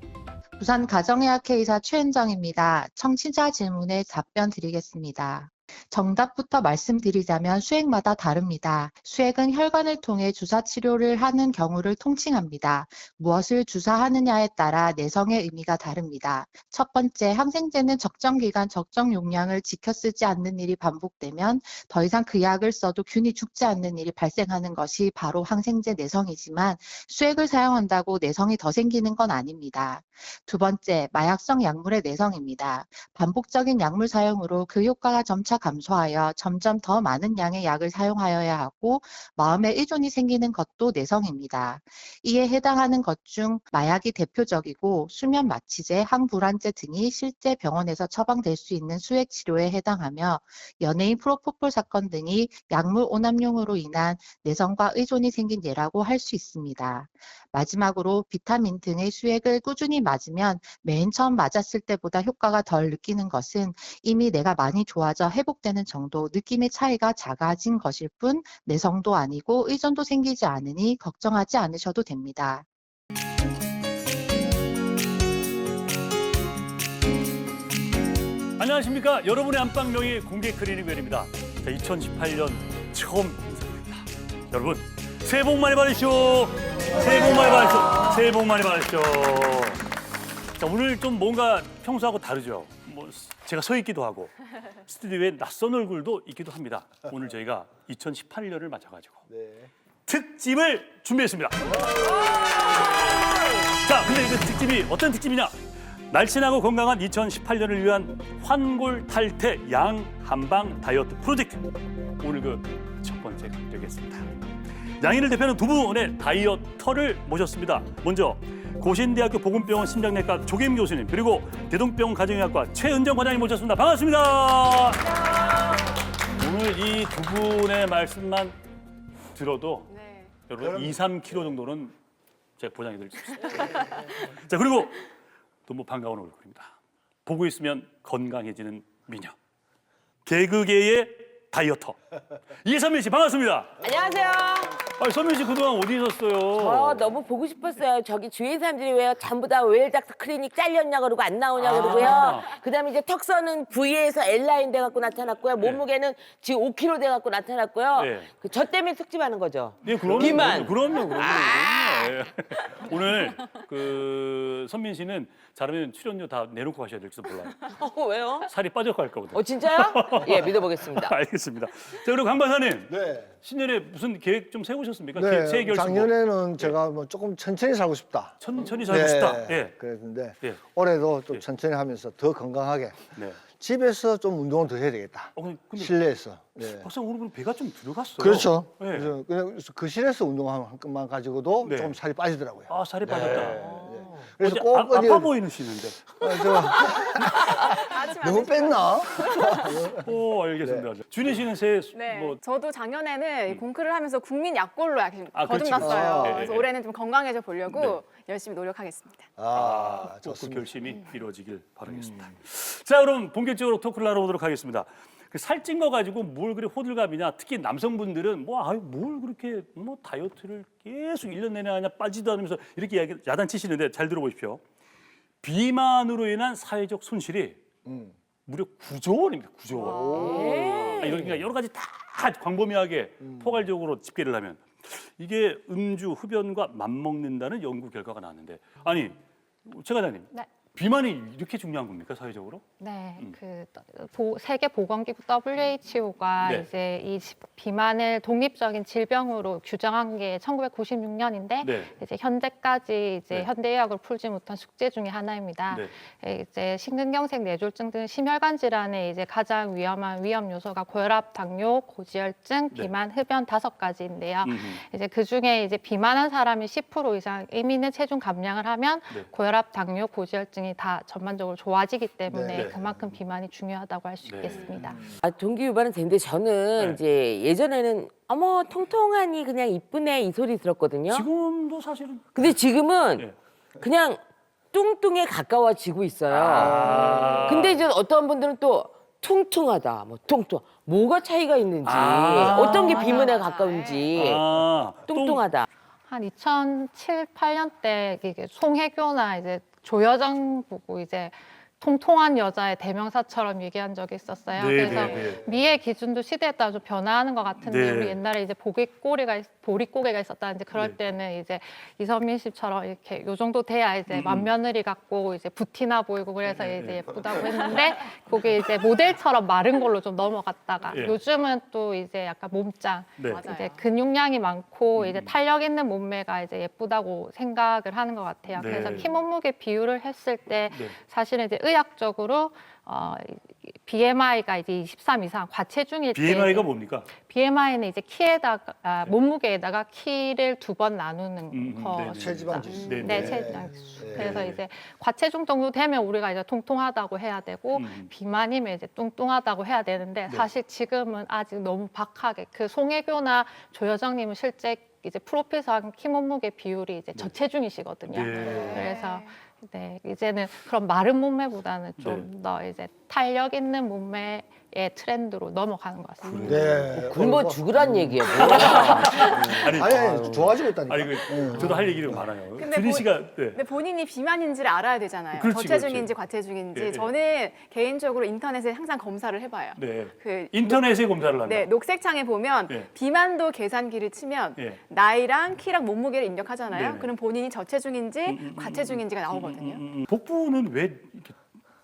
부산 가정의학회 의사 최은정입니다. 청취자 질문에 답변 드리겠습니다. 정답부터 말씀드리자면 수액마다 다릅니다. 수액은 혈관을 통해 주사 치료를 하는 경우를 통칭합니다. 무엇을 주사하느냐에 따라 내성의 의미가 다릅니다. 첫 번째, 항생제는 적정 기간, 적정 용량을 지켜 쓰지 않는 일이 반복되면 더 이상 그 약을 써도 균이 죽지 않는 일이 발생하는 것이 바로 항생제 내성이지만 수액을 사용한다고 내성이 더 생기는 건 아닙니다. 두 번째, 마약성 약물의 내성입니다. 반복적인 약물 사용으로 그 효과가 점차 감소하여 점점 더 많은 양의 약을 사용하여야 하고 마음에 의존이 생기는 것도 내성입니다. 이에 해당하는 것 중 마약이 대표적이고 수면 마취제, 항불안제 등이 실제 병원에서 처방될 수 있는 수액 치료에 해당하며 연예인 프로포폴 사건 등이 약물 오남용으로 인한 내성과 의존이 생긴 예라고 할 수 있습니다. 마지막으로 비타민 등의 수액을 꾸준히 맞으면 맨 처음 맞았을 때보다 효과가 덜 느끼는 것은 이미 내가 많이 좋아져 회복되는 정도, 느낌의 차이가 작아진 것일 뿐 내성도 아니고 의존도 생기지 않으니 걱정하지 않으셔도 됩니다. 안녕하십니까. 여러분의 안방명의 공개 클리닉 웰입니다. 2018년 처음 인사드립니다. 여러분 새해 복 많이 받으시오. 새해 복 많이 받으시오. 새해 복 많이 받으시오. 자, 오늘 좀 뭔가 평소하고 다르죠. 뭐 제가 서 있기도 하고 스튜디오에 낯선 얼굴도 있기도 합니다. 오늘 저희가 2018년을 맞아가지고 특집을 준비했습니다. 자, 근데 그 특집이 어떤 특집이냐? 날씬하고 건강한 2018년을 위한 환골 탈태 양 한방 다이어트 프로젝트. 오늘 그 첫 번째가 되겠습니다. 양인을 대표하는 두 분의 다이어터를 모셨습니다. 먼저 고신대학교 보건병원 심장내과 조계임 교수님, 그리고 대동병원 가정의학과 최은정 과장님 모셨습니다. 반갑습니다. 오늘 이 두 분의 말씀만 들어도 여러분 2, 3kg 정도는 제가 보장해 드릴 수 있습니다. 자, 그리고 또 뭐 반가운 얼굴입니다. 보고 있으면 건강해지는 미녀. 개그계의 다이어터. 이선민 씨 반갑습니다. 안녕하세요. 아니, 선민 씨 그동안 어디 있었어요? 너무 보고 싶었어요. 저기 주위 사람들이 왜 전부 다 웰닥터 클리닉 잘렸냐 그러고 안 나오냐 그러고요. 그다음에 이제 턱선은 V에서 L라인 돼갖고 나타났고요. 몸무게는 지금 5kg 돼갖고 나타났고요. 저 때문에 특집하는 거죠. 네, 그럼요. 비만. 그럼요. 예. 오늘 그 선민 씨는 잘하면 출연료 다 내놓고 가셔야 될지도 몰라요. 왜요? 살이 빠져갈 거거든요. 진짜요? 예, 믿어보겠습니다. 알겠습니다. 자, 그리고 강 박사님. 신년에 무슨 계획 좀 세우셨습니까? 네, 새해 결심. 작년에는 제가 뭐 조금 천천히 살고 싶다. 천천히 살고 싶다. 예. 그랬는데 올해도 좀 천천히 하면서 더 건강하게 집에서 좀 운동을 더 해야 되겠다. 근데 실내에서. 박사 오늘 배가 좀 들어갔어요. 그렇죠. 그래서 그냥 그 실내에서 운동하는 것만 가지고도 조금 살이 빠지더라고요. 아, 살이 빠졌다. 그래서 꼭 아파 보이시는데. 너무 뺐나? 알겠습니다. 준희 씨는 새해 뭐 저도 작년에는 공크를 하면서 국민 약골로 그렇지. 거듭났어요. 그래서 올해는 좀 건강해져 보려고 열심히 노력하겠습니다. 그 결심이 이루어지길 바라겠습니다. 자, 그럼 본격적으로 토크를 나눠보도록 하겠습니다. 그 살찐 거 가지고 뭘 그리 호들갑이냐? 특히 남성분들은 뭘 그렇게 다이어트를 계속 1년 내내 하냐, 빠지도 않으면서 이렇게 야단치시는데 잘 들어보십시오. 비만으로 인한 사회적 손실이 무려 9조 원입니다. 9조 원. 그러니까 여러 가지 다 광범위하게 포괄적으로 집계를 하면 이게 음주, 흡연과 맞먹는다는 연구 결과가 나왔는데, 아니 최 과장님, 비만이 이렇게 중요한 겁니까 사회적으로? 네, 세계 보건기구 WHO가 네. 이제 이 비만을 독립적인 질병으로 규정한 게 1996년인데 네. 이제 현재까지 이제 네. 현대의학으로 풀지 못한 숙제 중에 하나입니다. 네. 이제 심근경색 뇌졸중 등 심혈관 질환의 이제 가장 위험한 위험 요소가 고혈압, 당뇨, 고지혈증, 비만, 흡연 5가지인데요. 이제 그 중에 이제 비만한 사람이 10% 이상 의미 있는 체중 감량을 하면 네. 고혈압, 당뇨, 고지혈증이 다 전반적으로 좋아지기 때문에 네. 그만큼 비만이 중요하다고 할 수 있겠습니다. 동기 유발은 되는데 저는 네. 이제 예전에는 어머 통통하니 그냥 이쁘네 이 소리 들었거든요. 지금도 사실은. 근데 지금은 네. 그냥 뚱뚱에 가까워지고 있어요. 근데 이제 어떤 분들은 또 퉁퉁하다, 뭐 퉁퉁, 뭐가 차이가 있는지, 어떤 게 비만에 가까운지, 뚱뚱하다. 한 2007, 8년 때 이게 송혜교나 이제 조여정 보고 이제 통통한 여자의 대명사처럼 얘기한 적이 있었어요. 네, 그래서 네, 네. 미의 기준도 시대에 따라 좀 변화하는 것 같은데 네. 우리 옛날에 이제 보릿고개가 있었다는데 그럴 때는 이제 이선민 씨처럼 이렇게 요 정도 돼야 이제 맏며느리 같고 이제 부티나 보이고 그래서 이제 예쁘다고 했는데 그게 이제 모델처럼 마른 걸로 좀 넘어갔다가 예. 요즘은 또 이제 약간 몸짱 네. 이제 근육량이 많고 이제 탄력 있는 몸매가 이제 예쁘다고 생각을 하는 것 같아요. 네. 그래서 키 몸무게 비율을 했을 때 네. 사실은 이제 의학적으로 BMI가 이제 23 이상 과체중일 때 BMI가 뭡니까? BMI는 이제 키에다가 몸무게에다가 키를 2번 나누는 거. 네네. 체지방 지수. 네, 네, 네. 체지방 지수. 네. 그래서 이제 과체중 정도 되면 우리가 이제 통통하다고 해야 되고 비만이면 이제 뚱뚱하다고 해야 되는데 네. 사실 지금은 아직 너무 박하게 그 송혜교나 조여정님은 실제 이제 프로필상 키 몸무게 비율이 이제 저체중이시거든요. 네. 그래서 네, 이제는 그런 마른 몸매보다는 좀 더 이제 탄력 있는 몸매의 트렌드로 넘어가는 것 같습니다. 네. 굶어 죽으란 얘기예요. 아니, 좋아지고 있다니까. 아니 저도 할 얘기가 많아요. 근데 준희 씨가 근데 본인이 비만인지를 알아야 되잖아요. 그렇지, 저체중인지 그렇지. 과체중인지. 예, 예. 저는 개인적으로 인터넷에 항상 검사를 해봐요. 네. 그 인터넷에 검사를 한다. 네, 녹색창에 보면 예. 비만도 계산기를 치면 예. 나이랑 키랑 몸무게를 입력하잖아요. 네네. 그럼 본인이 저체중인지 과체중인지가 나오거든요. 복부는 왜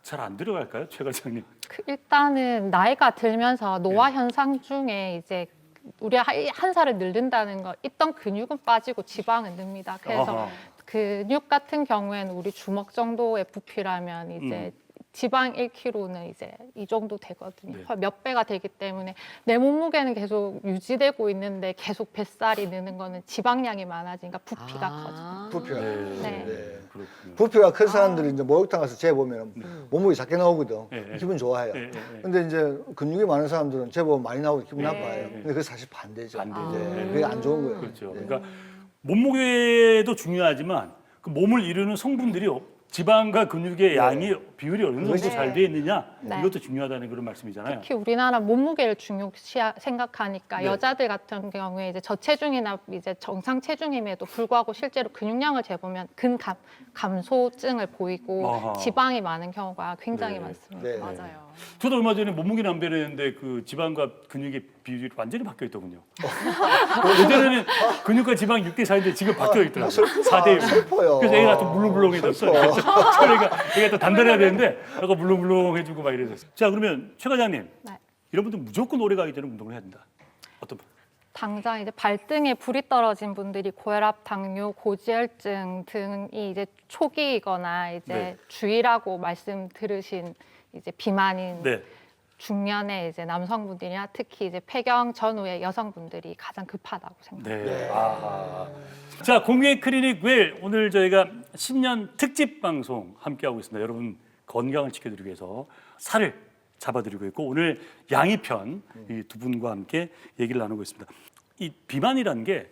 잘 안 들어갈까요, 최 과장님? 일단은 나이가 들면서 노화 현상 중에 이제 우리가 한 살을 늙는다는 거 있던 근육은 빠지고 지방은 늡니다. 그래서 아하. 근육 같은 경우에는 우리 주먹 정도의 부피라면 이제 지방 1kg는 이제 이 정도 되거든요. 네. 거의 몇 배가 되기 때문에 내 몸무게는 계속 유지되고 있는데 계속 뱃살이 느는 거는 지방량이 많아지니까 부피가 커져. 부피가. 네. 그렇군요. 부피가 큰 사람들이 이제 목욕탕 가서 재보면 몸무게 작게 나오거든. 네. 기분 좋아해요. 네. 근데 이제 근육이 많은 사람들은 재보면 많이 나오고 기분 나빠요. 근데 그게 사실 반대죠. 반대죠. 그게 안 좋은 거예요. 그렇죠. 네. 그러니까 몸무게도 중요하지만 그 몸을 이루는 성분들이 지방과 근육의 양이 비율이 어느 정도 그렇죠. 잘 돼 있느냐 네. 이것도 중요하다는 그런 말씀이잖아요. 특히 우리나라 몸무게를 중요시 생각하니까 네. 여자들 같은 경우에 이제 저체중이나 이제 정상 체중임에도 불구하고 실제로 근육량을 재보면 감소증을 보이고 아하. 지방이 많은 경우가 굉장히 네. 많습니다. 네. 맞아요. 저도 얼마 전에 몸무게 남배했는데 그 지방과 근육의 비율이 완전히 바뀌어 있더군요. 예전에는 근육과 지방 6대 4인데 지금 바뀌어 있더라고요. 4대 1. 슬퍼요. 그래서 애가 좀 물렁물렁해졌어요. 그러니까 애가 또 단단해야 되는데 애가 물렁물렁해지고 막 이래졌어요. 자, 그러면 최 과장님. 네. 이런 분들 무조건 오래 가기 전에 운동을 해야 된다. 어떤 분? 당장 이제 발등에 불이 떨어진 분들이 고혈압, 당뇨, 고지혈증 등이 이제 초기이거나 이제 네. 주의라고 말씀 들으신 이제 비만인 네. 중년의 이제 남성분들이나 특히 이제 폐경 전후의 여성분들이 가장 급하다고 생각합니다. 네. 자, 공유의 클리닉 웰 오늘 저희가 신년 특집 방송 함께하고 있습니다. 여러분 건강을 지켜드리기 위해서 살을 잡아드리고 있고 오늘 양이편 이 두 분과 함께 얘기를 나누고 있습니다. 이 비만이라는 게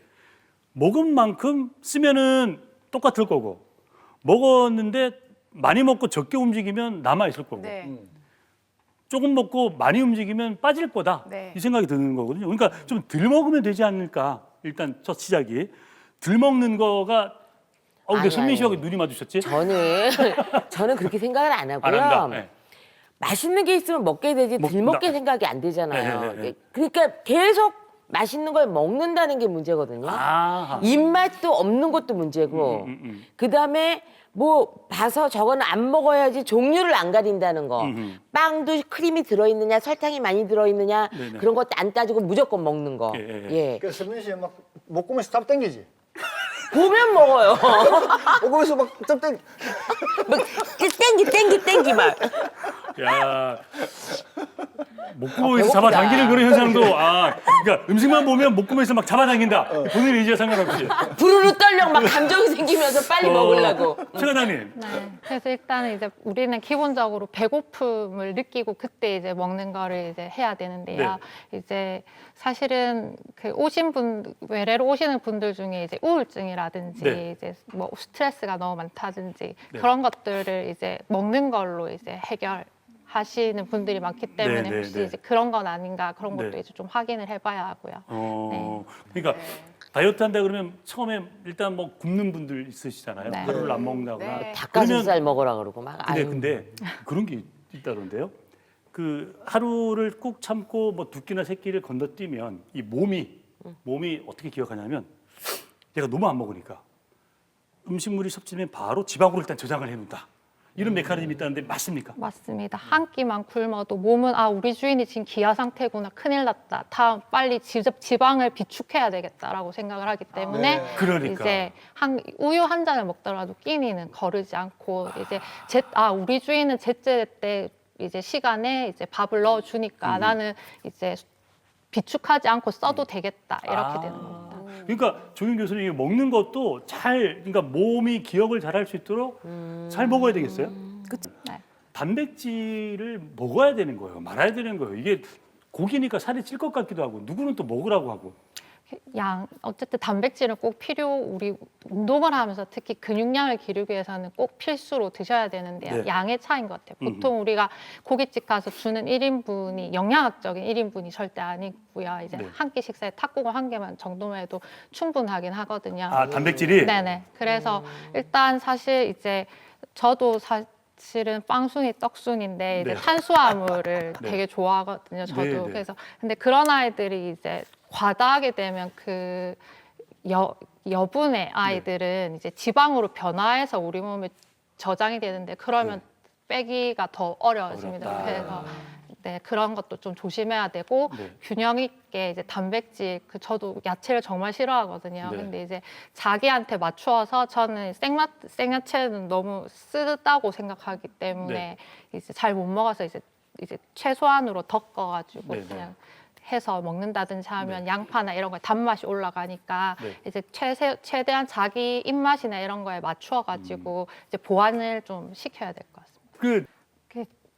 먹은 만큼 쓰면은 똑같을 거고 먹었는데 많이 먹고 적게 움직이면 남아 있을 거고 네. 조금 먹고 많이 움직이면 빠질 거다 네. 이 생각이 드는 거거든요. 그러니까 좀 덜 먹으면 되지 않을까. 일단 첫 시작이 덜 먹는 거가 근데 선민 씨하고 눈이 마주쳤지? 저는 그렇게 생각을 안 하고요. 안 한다. 네. 맛있는 게 있으면 먹게 되지 덜 먹는다. 먹게 생각이 안 되잖아요. 네. 그러니까 계속 맛있는 걸 먹는다는 게 문제거든요. 아. 입맛도 없는 것도 문제고 그다음에 뭐 봐서 저거는 안 먹어야지 종류를 안 가린다는 거. 빵도 크림이 들어있느냐 설탕이 많이 들어있느냐 네네. 그런 것도 안 따지고 무조건 먹는 거. 예. 그래서 선민 씨막 목구멍에서 땀 땡기지? 보면 먹어요. 목구멍에서 막땀 땡기. 땡기 막. 야. 목구멍에서 잡아당기는 그런 현상도 그러니까 음식만 보면 목구멍에서 막 잡아당긴다. 본인 의지와 상관없이. 부르르 떨려 막 감정이 생기면서 빨리 먹으려고. 최 과장님. 네. 그래서 일단은 이제 우리는 기본적으로 배고픔을 느끼고 그때 이제 먹는 거를 이제 해야 되는데요. 이제 사실은 그 외래로 오시는 분들 중에 이제 우울증이라든지 이제 뭐 스트레스가 너무 많다든지 그런 것들을 이제 먹는 걸로 이제 해결하시는 분들이 많기 때문에 혹시 이제 그런 건 아닌가 그런 것도 이제 좀 확인을 해봐야 하고요. 그러니까 다이어트 한다 그러면 처음에 일단 뭐 굶는 분들 있으시잖아요. 하루를 안 먹는다거나. 닭가슴살 먹으라 그러고 막. 근데 그런 게 있다던데요. 그 하루를 꾹 참고 뭐 두 끼나 세 끼를 건너뛰면 이 몸이 어떻게 기억하냐면 내가 너무 안 먹으니까 음식물이 섭취되면 바로 지방으로 일단 저장을 해놓는다. 이런 메커니즘이 있다는데 맞습니까? 맞습니다. 한 끼만 굶어도 몸은 우리 주인이 지금 기아 상태구나, 큰일 났다. 다음 빨리 지방을 비축해야 되겠다라고 생각을 하기 때문에 그러니까. 이제 우유 한 잔을 먹더라도 끼니는 거르지 않고 이제 우리 주인은 제때 때 이제 시간에 이제 밥을 넣어 주니까 나는 이제 비축하지 않고 써도 되겠다 이렇게 되는 겁니다. 그러니까 조윤 교수님 먹는 것도 그러니까 몸이 기억을 잘할 수 있도록 잘 먹어야 되겠어요? 그렇죠. 네. 단백질을 먹어야 되는 거예요. 말아야 되는 거예요. 이게 고기니까 살이 찔 것 같기도 하고 누구는 또 먹으라고 하고. 어쨌든 단백질은 꼭 우리 운동을 하면서 특히 근육량을 기르기 위해서는 꼭 필수로 드셔야 되는데요. 양의 차이인 것 같아요. 보통 우리가 고깃집 가서 주는 1인분이 영양학적인 1인분이 절대 아니고요. 이제 한 끼 식사에 탁구공 한 개만 정도만 해도 충분하긴 하거든요. 단백질이? 네네. 그래서 일단 사실 이제 저도 사실은 빵순이 떡순인데 이제 탄수화물을 되게 좋아하거든요. 저도. 그래서 근데 그런 아이들이 이제 과다하게 되면 그 여분의 아이들은 이제 지방으로 변화해서 우리 몸에 저장이 되는데 그러면 빼기가 더 어려워집니다. 그래서 그런 것도 좀 조심해야 되고 균형 있게 이제 단백질 저도 야채를 정말 싫어하거든요. 근데 이제 자기한테 맞추어서 저는 생야채는 너무 쓰다고 생각하기 때문에 이제 잘 못 먹어서 이제 최소한으로 덮어가지고 그냥 해서 먹는다든지 하면 양파나 이런 거에 단맛이 올라가니까 이제 최대한 자기 입맛이나 이런 거에 맞추어 가지고 이제 보완을 좀 시켜야 될 것 같습니다.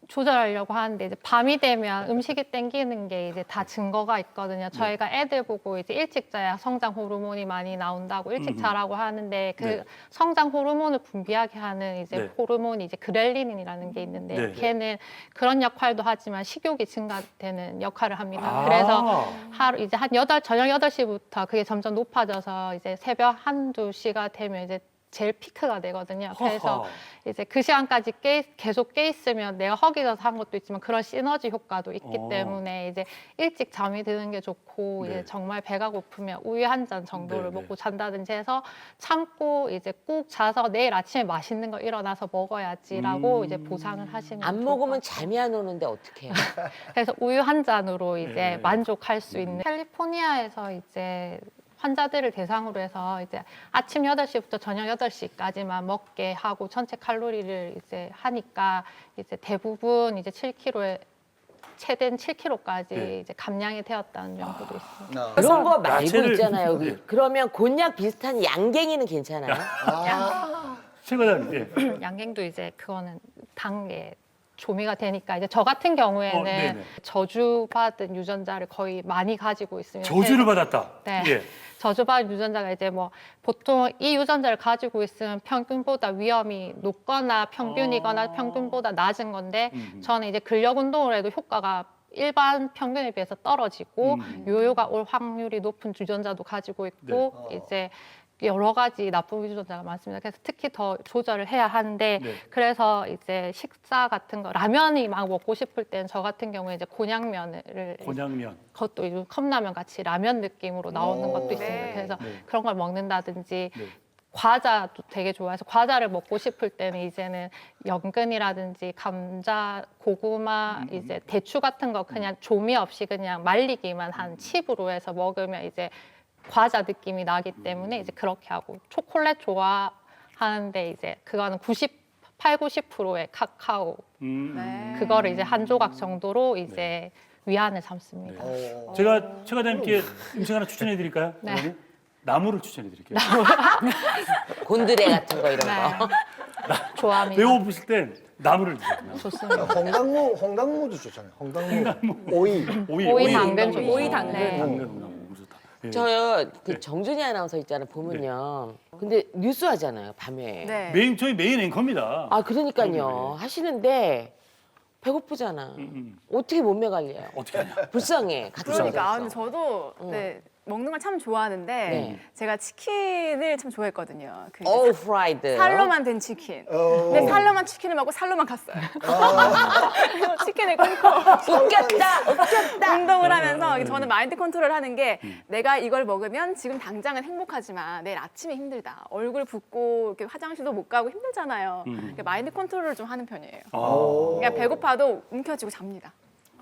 조절하려고 하는데 이제 밤이 되면 음식이 땡기는 게 이제 다 증거가 있거든요. 저희가 애들 보고 이제 일찍 자야 성장 호르몬이 많이 나온다고 일찍 자라고 하는데 그 성장 호르몬을 분비하게 하는 이제 호르몬이 이제 그렐린이라는 게 있는데 걔는 그런 역할도 하지만 식욕이 증가되는 역할을 합니다. 그래서 이제 저녁 8시부터 그게 점점 높아져서 이제 새벽 1~2시가 되면 이제 제일 피크가 되거든요. 그래서 이제 그 시간까지 계속 깨 있으면 내가 허기져서 한 것도 있지만 그런 시너지 효과도 있기 때문에 이제 일찍 잠이 드는 게 좋고 이제 정말 배가 고프면 우유 한 잔 정도를 먹고 잔다든지 해서 참고 이제 꾹 자서 내일 아침에 맛있는 거 일어나서 먹어야지라고 이제 보상을 하시면 안 먹으면 잠이 안 오는데 어떡해요? 그래서 우유 한 잔으로 이제 만족할 수 있는 캘리포니아에서 이제 환자들을 대상으로 해서 이제 아침 8시부터 저녁 8시까지만 먹게 하고 전체 칼로리를 이제 하니까 이제 대부분 이제 7kg에 최대한 7kg까지 이제 감량이 되었다는 연구도 있습니다. 그런 거 말고 있잖아요. 그러면 곤약 비슷한 양갱이는 괜찮아요? 최 과장님. 양갱도 이제 그거는 당에 조미가 되니까 이제 저 같은 경우에는 저주받은 유전자를 거의 많이 가지고 있습니다. 저주를 받았다. 네. 저주받은 유전자가 이제 뭐 보통 이 유전자를 가지고 있으면 평균보다 위험이 높거나 평균이거나 평균보다 낮은 건데 저는 이제 근력 운동을 해도 효과가 일반 평균에 비해서 떨어지고 요요가 올 확률이 높은 유전자도 가지고 있고 이제 여러 가지 나쁜 유전자가 많습니다. 그래서 특히 더 조절을 해야 하는데 네. 그래서 이제 식사 같은 거 라면이 막 먹고 싶을 땐 저 같은 경우에 이제 곤약면을 곤약면. 그것도 이제 컵라면 같이 라면 느낌으로 나오는 것도 있습니다. 네. 그래서 네. 그런 걸 먹는다든지 네. 과자도 되게 좋아해서 과자를 먹고 싶을 때는 이제는 연근이라든지 감자, 고구마, 이제 대추 같은 거 그냥 조미 없이 그냥 말리기만 한 칩으로 해서 먹으면 이제 과자 느낌이 나기 때문에 이제 그렇게 하고 초콜릿 좋아하는데 이제 그거는 90%의 카카오 그거를 이제 한 조각 정도로 이제 위안을 삼습니다. 제가 최과장님께 음식 하나 추천해 드릴까요? 네. 나물을 추천해 드릴게요. 곤드레 같은 거 이런 네. 거. 좋아합니다. 배고프실 땐 나물을 드세요. 좋습니다. 홍당무도 좋잖아요. 홍당무. 오이. 오이 당근 좋죠. 오이 당근. 네. 너무 좋다. 예. 저요 그 정준희 아나운서 있잖아요 보면요. 근데 뉴스 하잖아요 밤에. 네. 저희 메인 앵커입니다. 아 그러니까요 하시는데 배고프잖아. 어떻게 몸매 관리해요? 어떻게 하냐? 불쌍해. 같이 그러니까 살면서. 저도 네, 먹는 걸 참 좋아하는데 네. 제가 치킨을 참 좋아했거든요. 그 올 프라이드. 살로만 된 치킨. 근데 살로만 치킨을 먹고 살로만 갔어요. 그래서 치킨을 끊고 웃겼다. 운동을 하면서 저는 마인드 컨트롤 하는 게 내가 이걸 먹으면 지금 당장은 행복하지만 내일 아침에 힘들다. 얼굴 붓고 이렇게 화장실도 못 가고 힘들잖아요. 그러니까 마인드 컨트롤을 좀 하는 편이에요. 그러니까 배고파도 움켜쥐고 잡니다.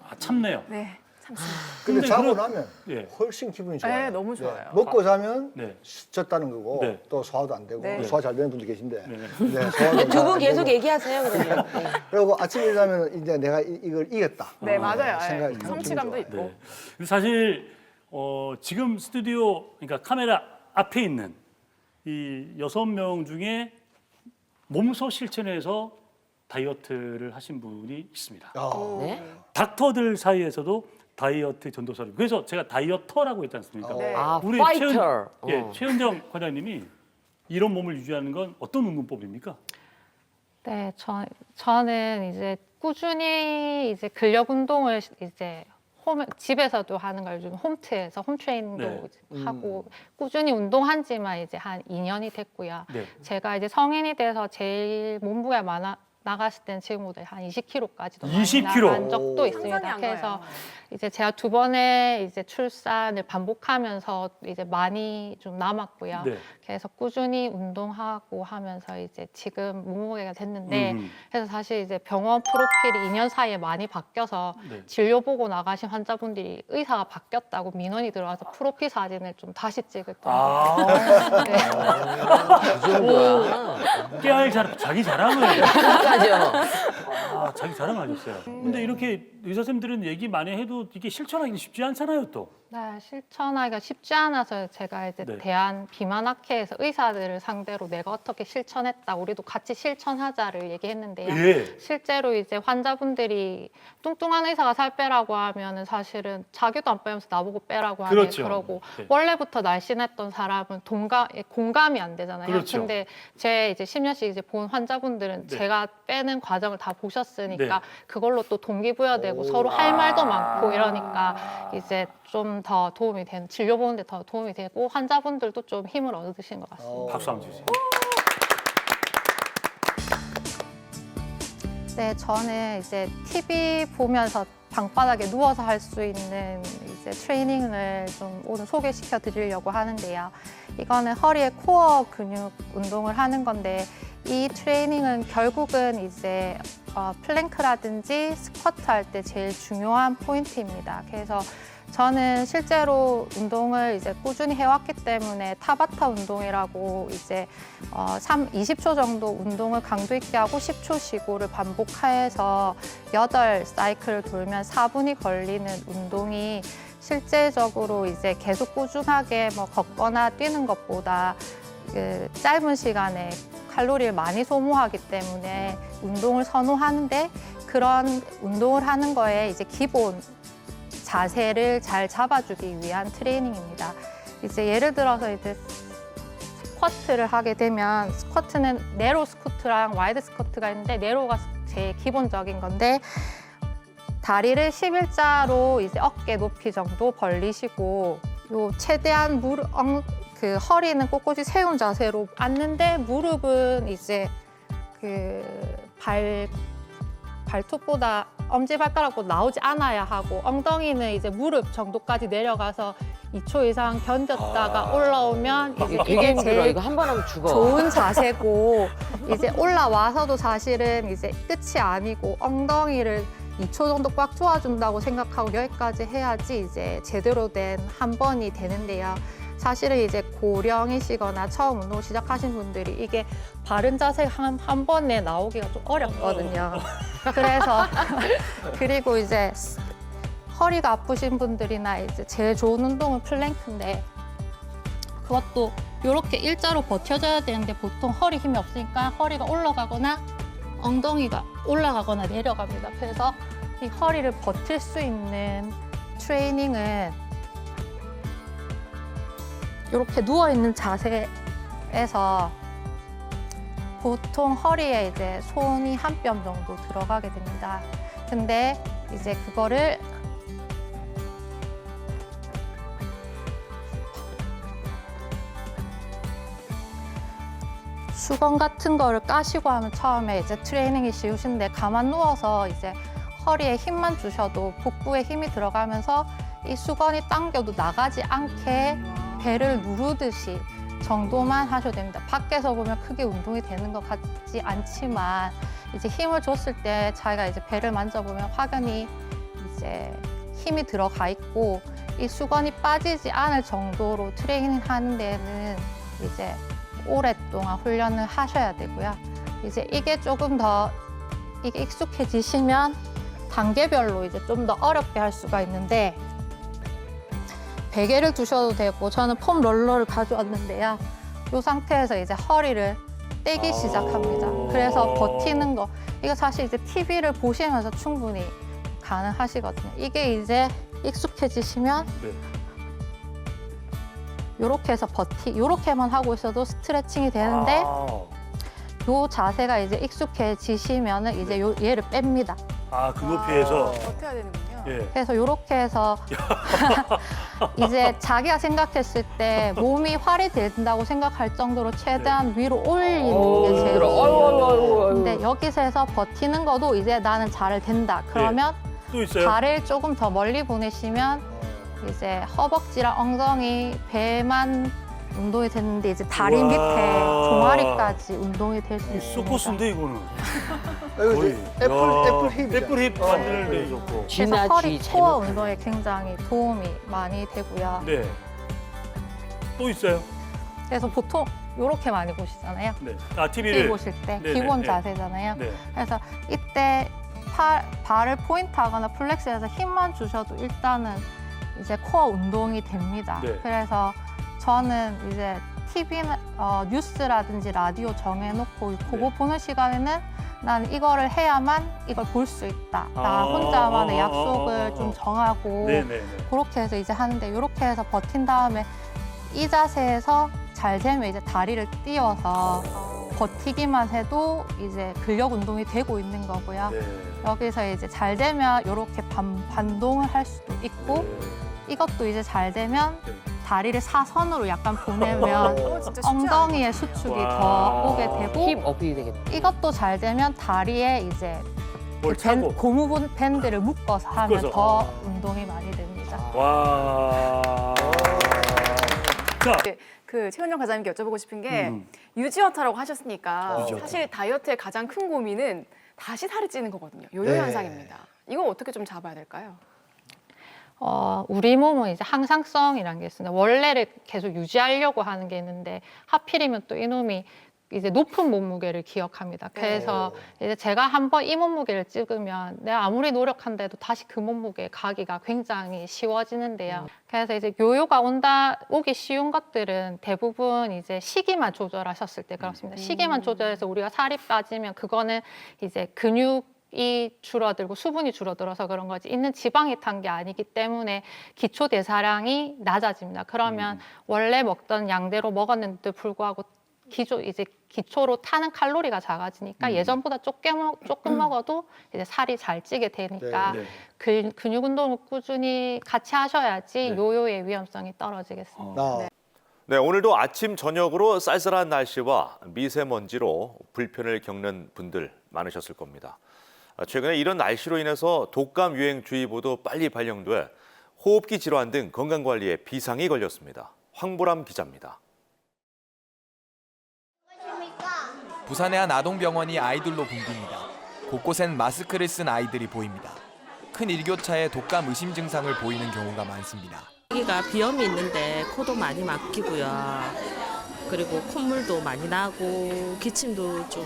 아, 참네요. 네, 참습니다. 근데 자고 나면 예. 훨씬 기분이 좋아요. 네, 너무 좋아요. 먹고 자면 네. 졌다는 거고 네. 또 소화도 안 되고 네. 소화 잘 되는 분도 계신데 네. 소화도 두 분 계속 얘기하세요 그러면. 네. 그리고 아침에 일어나면 이제 내가 이걸 이겼다. 네, 맞아요. 생각이 네. 참 성취감도 기분 있고. 네. 근데 사실 지금 스튜디오 그러니까 카메라 앞에 있는 이 6명 중에 몸소 실천해서 다이어트를 하신 분이 있습니다. 좋아요. 네? 닥터들 사이에서도 다이어트 전도사를 그래서 제가 다이어터라고 했지 않습니까? 네. 아 우리 파이터. 최은정 과장님이 이런 몸을 유지하는 건 어떤 운동법입니까? 네, 저는 이제 꾸준히 이제 근력 운동을 이제 집에서도 하는 걸 요즘 홈트에서 홈트레이닝도 네. 이제 하고 꾸준히 운동한 지만 이제 한 2년이 됐고요. 네. 제가 이제 성인이 돼서 제일 몸무게 나갔을 때는 지금보다 한 20kg까지도 많이 20kg? 나간 적도 있습니다. 상상이 안 그래서 가요. 이제 제가 2번의 이제 출산을 반복하면서 이제 많이 좀 남았고요. 네. 그래서 꾸준히 운동하고 하면서 이제 지금 몸무게가 됐는데 그래서 사실 이제 병원 프로필이 2년 사이에 많이 바뀌어서 네. 진료 보고 나가신 환자분들이 의사가 바뀌었다고 민원이 들어와서 프로필 사진을 좀 다시 찍을 정도로 네. 그 정도야. 깨알 자기 자랑을 맞아. 아, 자기 자랑하셨어요. 근데 이렇게 의사 선생님들은 얘기 많이 해도 이게 실천하기는 쉽지 않잖아요, 또. 네, 실천하기가 쉽지 않아서 제가 이제 네. 대한 비만학회에서 의사들을 상대로 내가 어떻게 실천했다, 우리도 같이 실천하자를 얘기했는데요. 예. 실제로 이제 환자분들이 뚱뚱한 의사가 살 빼라고 하면은 사실은 자기도 안 빼면서 나보고 빼라고 하는 그렇죠. 그러고 네. 원래부터 날씬했던 사람은 공감이 안 되잖아요. 그렇죠. 근데 제 이제 10년씩 이제 본 환자분들은 네. 제가 빼는 과정을 다 보셨으니까 네. 그걸로 또 동기부여되고 서로 할 말도 많고 이러니까 이제 좀 더 도움이 되는 진료 보는데 더 도움이 되고 환자분들도 좀 힘을 얻으신 것 같습니다. 박수 한번 주세요. 네, 저는 이제 TV 보면서 방바닥에 누워서 할 수 있는 이제 트레이닝을 좀 오늘 소개시켜 드리려고 하는데요. 이거는 허리의 코어 근육 운동을 하는 건데 이 트레이닝은 결국은 이제 플랭크라든지 스쿼트 할 때 제일 중요한 포인트입니다. 그래서 저는 실제로 운동을 이제 꾸준히 해왔기 때문에 타바타 운동이라고 이제 20초 정도 운동을 강도 있게 하고 10초 쉬고를 반복해서 8사이클을 돌면 4분이 걸리는 운동이 실제적으로 이제 계속 꾸준하게 뭐 걷거나 뛰는 것보다 그 짧은 시간에 칼로리를 많이 소모하기 때문에 운동을 선호하는데 그런 운동을 하는 거에 이제 기본 자세를 잘 잡아주기 위한 트레이닝입니다. 이제 예를 들어서 이제 스쿼트를 하게 되면 스쿼트는 네로 스쿼트랑 와이드 스쿼트가 있는데 네로가 제일 기본적인 건데 다리를 11자로 이제 어깨 높이 정도 벌리시고 요 최대한 그 허리는 꼿꼿이 세운 자세로 앉는데 무릎은 이제 그 발톱보다 엄지발가락보다 나오지 않아야 하고 엉덩이는 이제 무릎 정도까지 내려가서 2초 이상 견뎠다가 올라오면 이제 되게 힘들어. 제일 이거 한 번 하면 죽어. 좋은 자세고 이제 올라와서도 사실은 이제 끝이 아니고 엉덩이를 2초 정도 꽉 조아준다고 생각하고 여기까지 해야지 이제 제대로 된 한 번이 되는데요. 사실은 이제 고령이시거나 처음 운동 시작하신 분들이 이게 바른 자세 한 번에 나오기가 좀 어렵거든요. 그래서 그리고 이제 허리가 아프신 분들이나 이제 제일 좋은 운동은 플랭크인데 그것도 이렇게 일자로 버텨줘야 되는데 보통 허리 힘이 없으니까 허리가 올라가거나 엉덩이가 올라가거나 내려갑니다. 그래서 이 허리를 버틸 수 있는 트레이닝은 이렇게 누워있는 자세에서 보통 허리에 이제 손이 한 뼘 정도 들어가게 됩니다. 근데 이제 그거를 수건 같은 거를 까시고 하면 처음에 이제 트레이닝이 쉬우신데 가만 누워서 이제 허리에 힘만 주셔도 복부에 힘이 들어가면서 이 수건이 당겨도 나가지 않게 배를 누르듯이 정도만 하셔도 됩니다. 밖에서 보면 크게 운동이 되는 것 같지 않지만 이제 힘을 줬을 때 자기가 이제 배를 만져보면 확연히 이제 힘이 들어가 있고 이 수건이 빠지지 않을 정도로 트레이닝 하는 데는 이제 오랫동안 훈련을 하셔야 되고요. 이제 이게 조금 더 이게 익숙해지시면 단계별로 이제 좀 더 어렵게 할 수가 있는데 베개를 두셔도 되고 저는 폼 롤러를 가져왔는데요. 이 상태에서 이제 허리를 떼기 시작합니다. 그래서 버티는 거 이거 사실 이제 TV를 보시면서 충분히 가능하시거든요. 이게 이제 익숙해지시면 이렇게 해서 이렇게만 하고 있어도 스트레칭이 되는데 이 자세가 이제 익숙해지시면은 이제 얘를 뺍니다. 그 높이에서 버텨야 되는군요. 예. 그래서 이렇게 해서 이제 자기가 생각했을 때 몸이 활이 된다고 생각할 정도로 최대한 위로 올리는 게 제일 중요해요. 근데 여기서 해서 버티는 것도 이제 나는 잘 된다. 그러면 또 있어요? 발을 조금 더 멀리 보내시면 이제 허벅지랑 ong덩이, 배만 운동이 됐는데 이제 다리 밑에 종아리까지 운동이 될 수 있습니다. 서커스인데 이거는. 거의 애플 힙이죠. 애플 힙 만드는 데 좋고. 그래서 허리 코어 운동에 굉장히 도움이 많이 되고요. 네. 또 있어요? 그래서 보통 이렇게 많이 보시잖아요. 네. TV TV를 보실 때 네네, 기본 네. 자세잖아요. 네. 그래서 이때 발을 포인트하거나 플렉스해서 힘만 주셔도 일단은 이제 코어 운동이 됩니다. 네. 그래서 저는 이제 TV는 뉴스라든지 라디오 정해놓고 그거 보는 시간에는 난 이거를 해야만 이걸 볼 수 있다. 나 혼자만의 약속을 좀 정하고 네네네. 그렇게 해서 이제 하는데 이렇게 해서 버틴 다음에 이 자세에서 잘 되면 이제 다리를 띄워서 버티기만 해도 이제 근력 운동이 되고 있는 거고요. 네. 여기서 이제 잘 되면 이렇게 반동을 할 수도 있고 이것도 이제 잘 되면 다리를 사선으로 약간 보내면 엉덩이의 수축이 더 오게 되고 힙 어필이 되겠다. 이것도 잘 되면 다리에 이제 고무 밴드를 묶어서 하면 묶어서. 더 운동이 많이 됩니다. 와. 자, 그 최은영 과장님께 여쭤보고 싶은 게 유지어터라고 하셨으니까 유지어터. 사실 다이어트의 가장 큰 고민은 다시 살이 찌는 거거든요. 요요 네. 현상입니다. 이거 어떻게 좀 잡아야 될까요? 우리 몸은 이제 항상성이라는 게 있습니다. 원래를 계속 유지하려고 하는 게 있는데 하필이면 또 이놈이 이제 높은 몸무게를 기억합니다. 그래서 이제 제가 한번 이 몸무게를 찍으면 내가 아무리 노력한데도 다시 그 몸무게에 가기가 굉장히 쉬워지는데요. 그래서 이제 요요가 오기 쉬운 것들은 대부분 이제 시기만 조절하셨을 때 그렇습니다. 시기만 조절해서 우리가 살이 빠지면 그거는 이제 이 줄어들고 수분이 줄어들어서 그런 거지 있는 지방이 탄 게 아니기 때문에 기초 대사량이 낮아집니다. 그러면 원래 먹던 양대로 먹었는데도 불구하고 기초로 타는 칼로리가 작아지니까 예전보다 조금 먹어도 이제 살이 잘 찌게 되니까 근육 운동을 꾸준히 같이 하셔야지 요요의 위험성이 떨어지겠습니다. 네, 오늘도 아침 저녁으로 쌀쌀한 날씨와 미세먼지로 불편을 겪는 분들 많으셨을 겁니다. 최근에 이런 날씨로 인해서 독감 유행주의보도 빨리 발령돼 호흡기 질환 등 건강관리에 비상이 걸렸습니다. 황보람 기자입니다. 부산의 한 아동병원이 아이들로 붐빕니다. 곳곳엔 마스크를 쓴 아이들이 보입니다. 큰 일교차에 독감 의심 증상을 보이는 경우가 많습니다. 여기가 비염이 있는데 코도 많이 막히고요. 그리고 콧물도 많이 나고 기침도 좀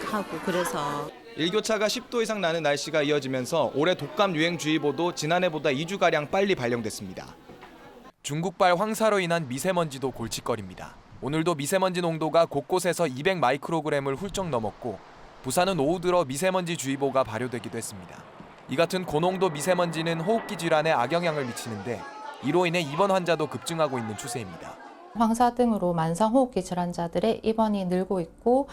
하고 그래서 일교차가 10도 이상 나는 날씨가 이어지면서 올해 독감 유행주의보도 지난해보다 2주가량 빨리 발령됐습니다. 중국발 황사로 인한 미세먼지도 골칫거리입니다. 오늘도 미세먼지 농도가 곳곳에서 200 마이크로그램을 훌쩍 넘었고 부산은 오후 들어 미세먼지 주의보가 발효되기도 했습니다. 이 같은 고농도 미세먼지는 호흡기 질환에 악영향을 미치는데 이로 인해 입원 환자도 급증하고 있는 추세입니다. 황사 등으로 만성호흡기 질환자들의 입원이 늘고 있고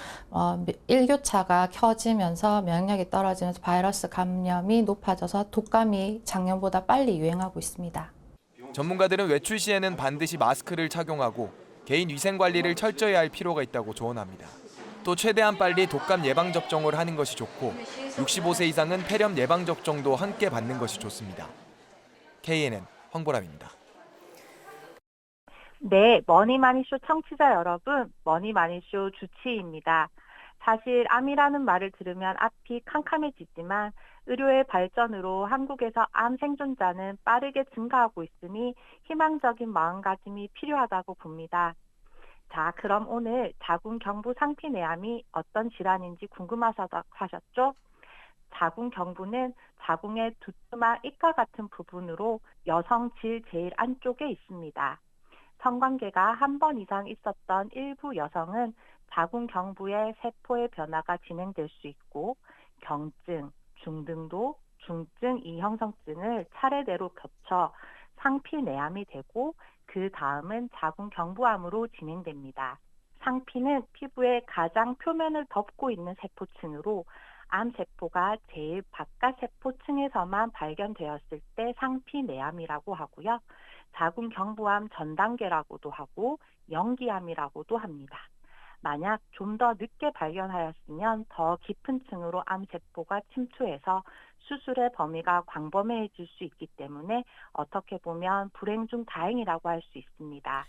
일교차가 켜지면서 면역력이 떨어지면서 바이러스 감염이 높아져서 독감이 작년보다 빨리 유행하고 있습니다. 전문가들은 외출 시에는 반드시 마스크를 착용하고 개인 위생 관리를 철저히 할 필요가 있다고 조언합니다. 또 최대한 빨리 독감 예방 접종을 하는 것이 좋고 65세 이상은 폐렴 예방 접종도 함께 받는 것이 좋습니다. KNN 황보람입니다. 네, 머니마니쇼 청취자 여러분, 머니마니쇼 주치입니다. 사실 암이라는 말을 들으면 앞이 캄캄해지지만 의료의 발전으로 한국에서 암 생존자는 빠르게 증가하고 있으니 희망적인 마음가짐이 필요하다고 봅니다. 자, 그럼 오늘 자궁경부 상피내암이 어떤 질환인지 궁금하셨죠? 자궁경부는 자궁의 두툼한 입과 같은 부분으로 여성 질 제일 안쪽에 있습니다. 성관계가 한 번 이상 있었던 일부 여성은 자궁경부의 세포의 변화가 진행될 수 있고 경증, 중등도, 중증 이형성증을 차례대로 겹쳐 상피내암이 되고 그 다음은 자궁경부암으로 진행됩니다. 상피는 피부의 가장 표면을 덮고 있는 세포층으로 암세포가 제일 바깥 세포층에서만 발견되었을 때 상피내암이라고 하고요. 자궁경부암 전 단계라고도 하고 영기암이라고도 합니다. 만약 좀 더 늦게 발견하였으면 더 깊은 층으로 암세포가 침투해서 수술의 범위가 광범해질 수 있기 때문에 어떻게 보면 불행 중 다행이라고 할 수 있습니다.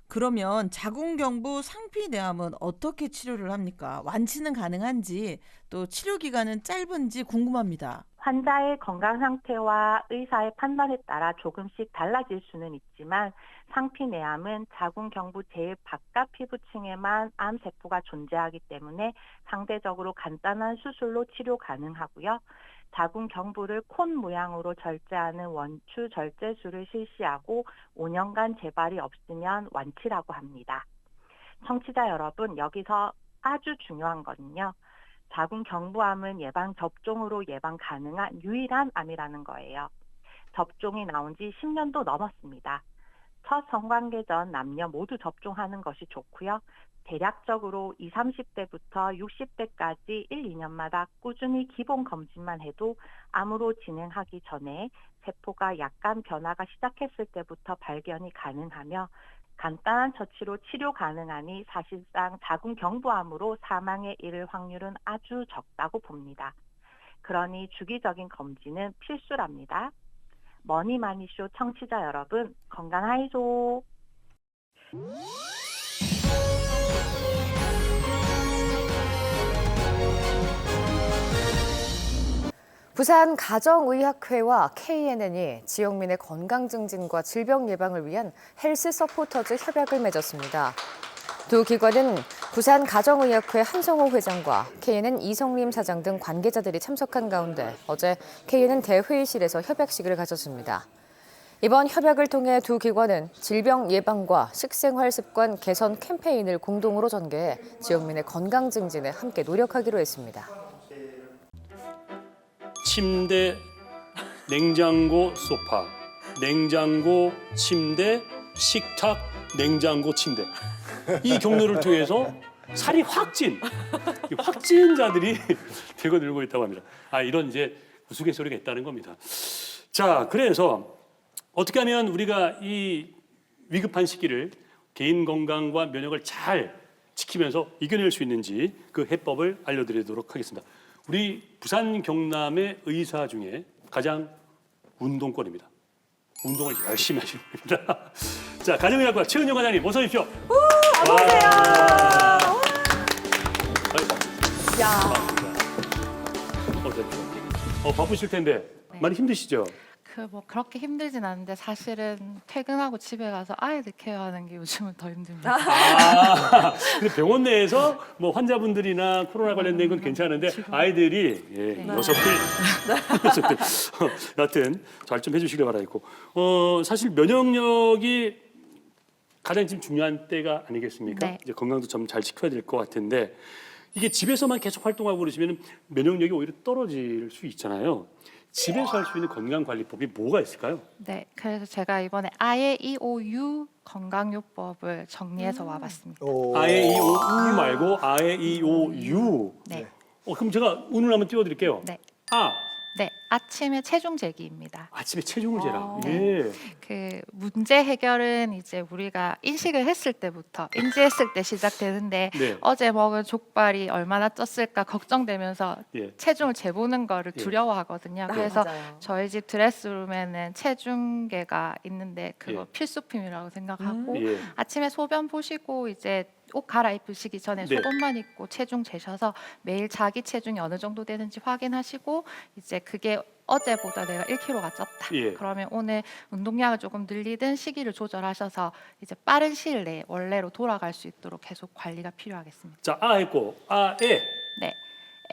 그러면 자궁경부 상피내암은 어떻게 치료를 합니까? 완치는 가능한지 또 치료 기간은 짧은지 궁금합니다. 환자의 건강 상태와 의사의 판단에 따라 조금씩 달라질 수는 있지만 상피내암은 자궁경부 제일 바깥 피부층에만 암세포가 존재하기 때문에 상대적으로 간단한 수술로 치료 가능하고요. 자궁경부를 콘 모양으로 절제하는 원추 절제술을 실시하고 5년간 재발이 없으면 완치라고 합니다. 청취자 여러분, 여기서 아주 중요한 거는요. 자궁경부암은 예방 접종으로 예방 가능한 유일한 암이라는 거예요. 접종이 나온 지 10년도 넘었습니다. 첫 성관계 전 남녀 모두 접종하는 것이 좋고요. 대략적으로 20, 30대부터 60대까지 1, 2년마다 꾸준히 기본 검진만 해도 암으로 진행하기 전에 세포가 약간 변화가 시작했을 때부터 발견이 가능하며 간단한 처치로 치료 가능하니 사실상 자궁경부암으로 사망에 이를 확률은 아주 적다고 봅니다. 그러니 주기적인 검진은 필수랍니다. 머니마니쇼 청취자 여러분, 건강하이소. 부산 가정의학회와 KNN이 지역민의 건강 증진과 질병 예방을 위한 헬스 서포터즈 협약을 맺었습니다. 두 기관은 부산 가정의학회 한성호 회장과 KNN 이성림 사장 등 관계자들이 참석한 가운데 어제 KNN 대회의실에서 협약식을 가졌습니다. 이번 협약을 통해 두 기관은 질병 예방과 식생활 습관 개선 캠페인을 공동으로 전개해 지역민의 건강 증진에 함께 노력하기로 했습니다. 침대, 냉장고, 소파, 냉장고, 침대, 식탁, 냉장고, 침대. 이 경로를 통해서 살이 확진자들이 되고 늘고 있다고 합니다. 이런 이제 우스갯소리가 있다는 겁니다. 자, 그래서 어떻게 하면 우리가 이 위급한 시기를 개인 건강과 면역을 잘 지키면서 이겨낼 수 있는지 그 해법을 알려드리도록 하겠습니다. 우리 부산 경남의 의사 중에 가장 운동권입니다. 운동을 열심히 하시는 분입니다. 자, 가정의학과 최은영 과장님 어서 오십시오. 어서오세요. 야. 바쁘실 텐데 많이 힘드시죠? 뭐 그렇게 힘들진 않은데 사실은 퇴근하고 집에 가서 아이들 케어하는 게 요즘은 더 힘듭니다. 근데 병원 내에서 뭐 환자분들이나 코로나 관련된 건 괜찮은데 아이들이 녀석들 여하튼 잘 좀 해주시길 바라겠고 사실 면역력이 가장 지금 중요한 때가 아니겠습니까? 네. 이제 건강도 좀 잘 지켜야 될 것 같은데 이게 집에서만 계속 활동하고 그러시면 면역력이 오히려 떨어질 수 있잖아요. 집에서 할 수 있는 건강관리법이 뭐가 있을까요? 네, 그래서 제가 이번에 아에이오유 건강요법을 정리해서 와봤습니다. 아에이오유 말고 아에이오유. 네. 그럼 제가 운을 한번 띄워드릴게요. 네. 네, 아침에 체중 재기입니다. 아침에 체중을 재라. 네. 그 문제 해결은 이제 우리가 인식을 했을 때부터 인지했을 때 시작되는데 네. 어제 먹은 족발이 얼마나 쪘을까 걱정되면서 체중을 재보는 거를 두려워하거든요. 그래서 맞아요. 저희 집 드레스룸에는 체중계가 있는데 그거 예. 필수품이라고 생각하고 예. 아침에 소변 보시고 이제 옷 갈아입으시기 전에 네. 속옷만 입고 체중 재셔서 매일 자기 체중이 어느 정도 되는지 확인하시고 이제 그게 어제보다 내가 1kg가 쪘다. 예. 그러면 오늘 운동량을 조금 늘리든 시기를 조절하셔서 이제 빠른 시일 내에 원래로 돌아갈 수 있도록 계속 관리가 필요하겠습니다. 자, 했고 에. 네.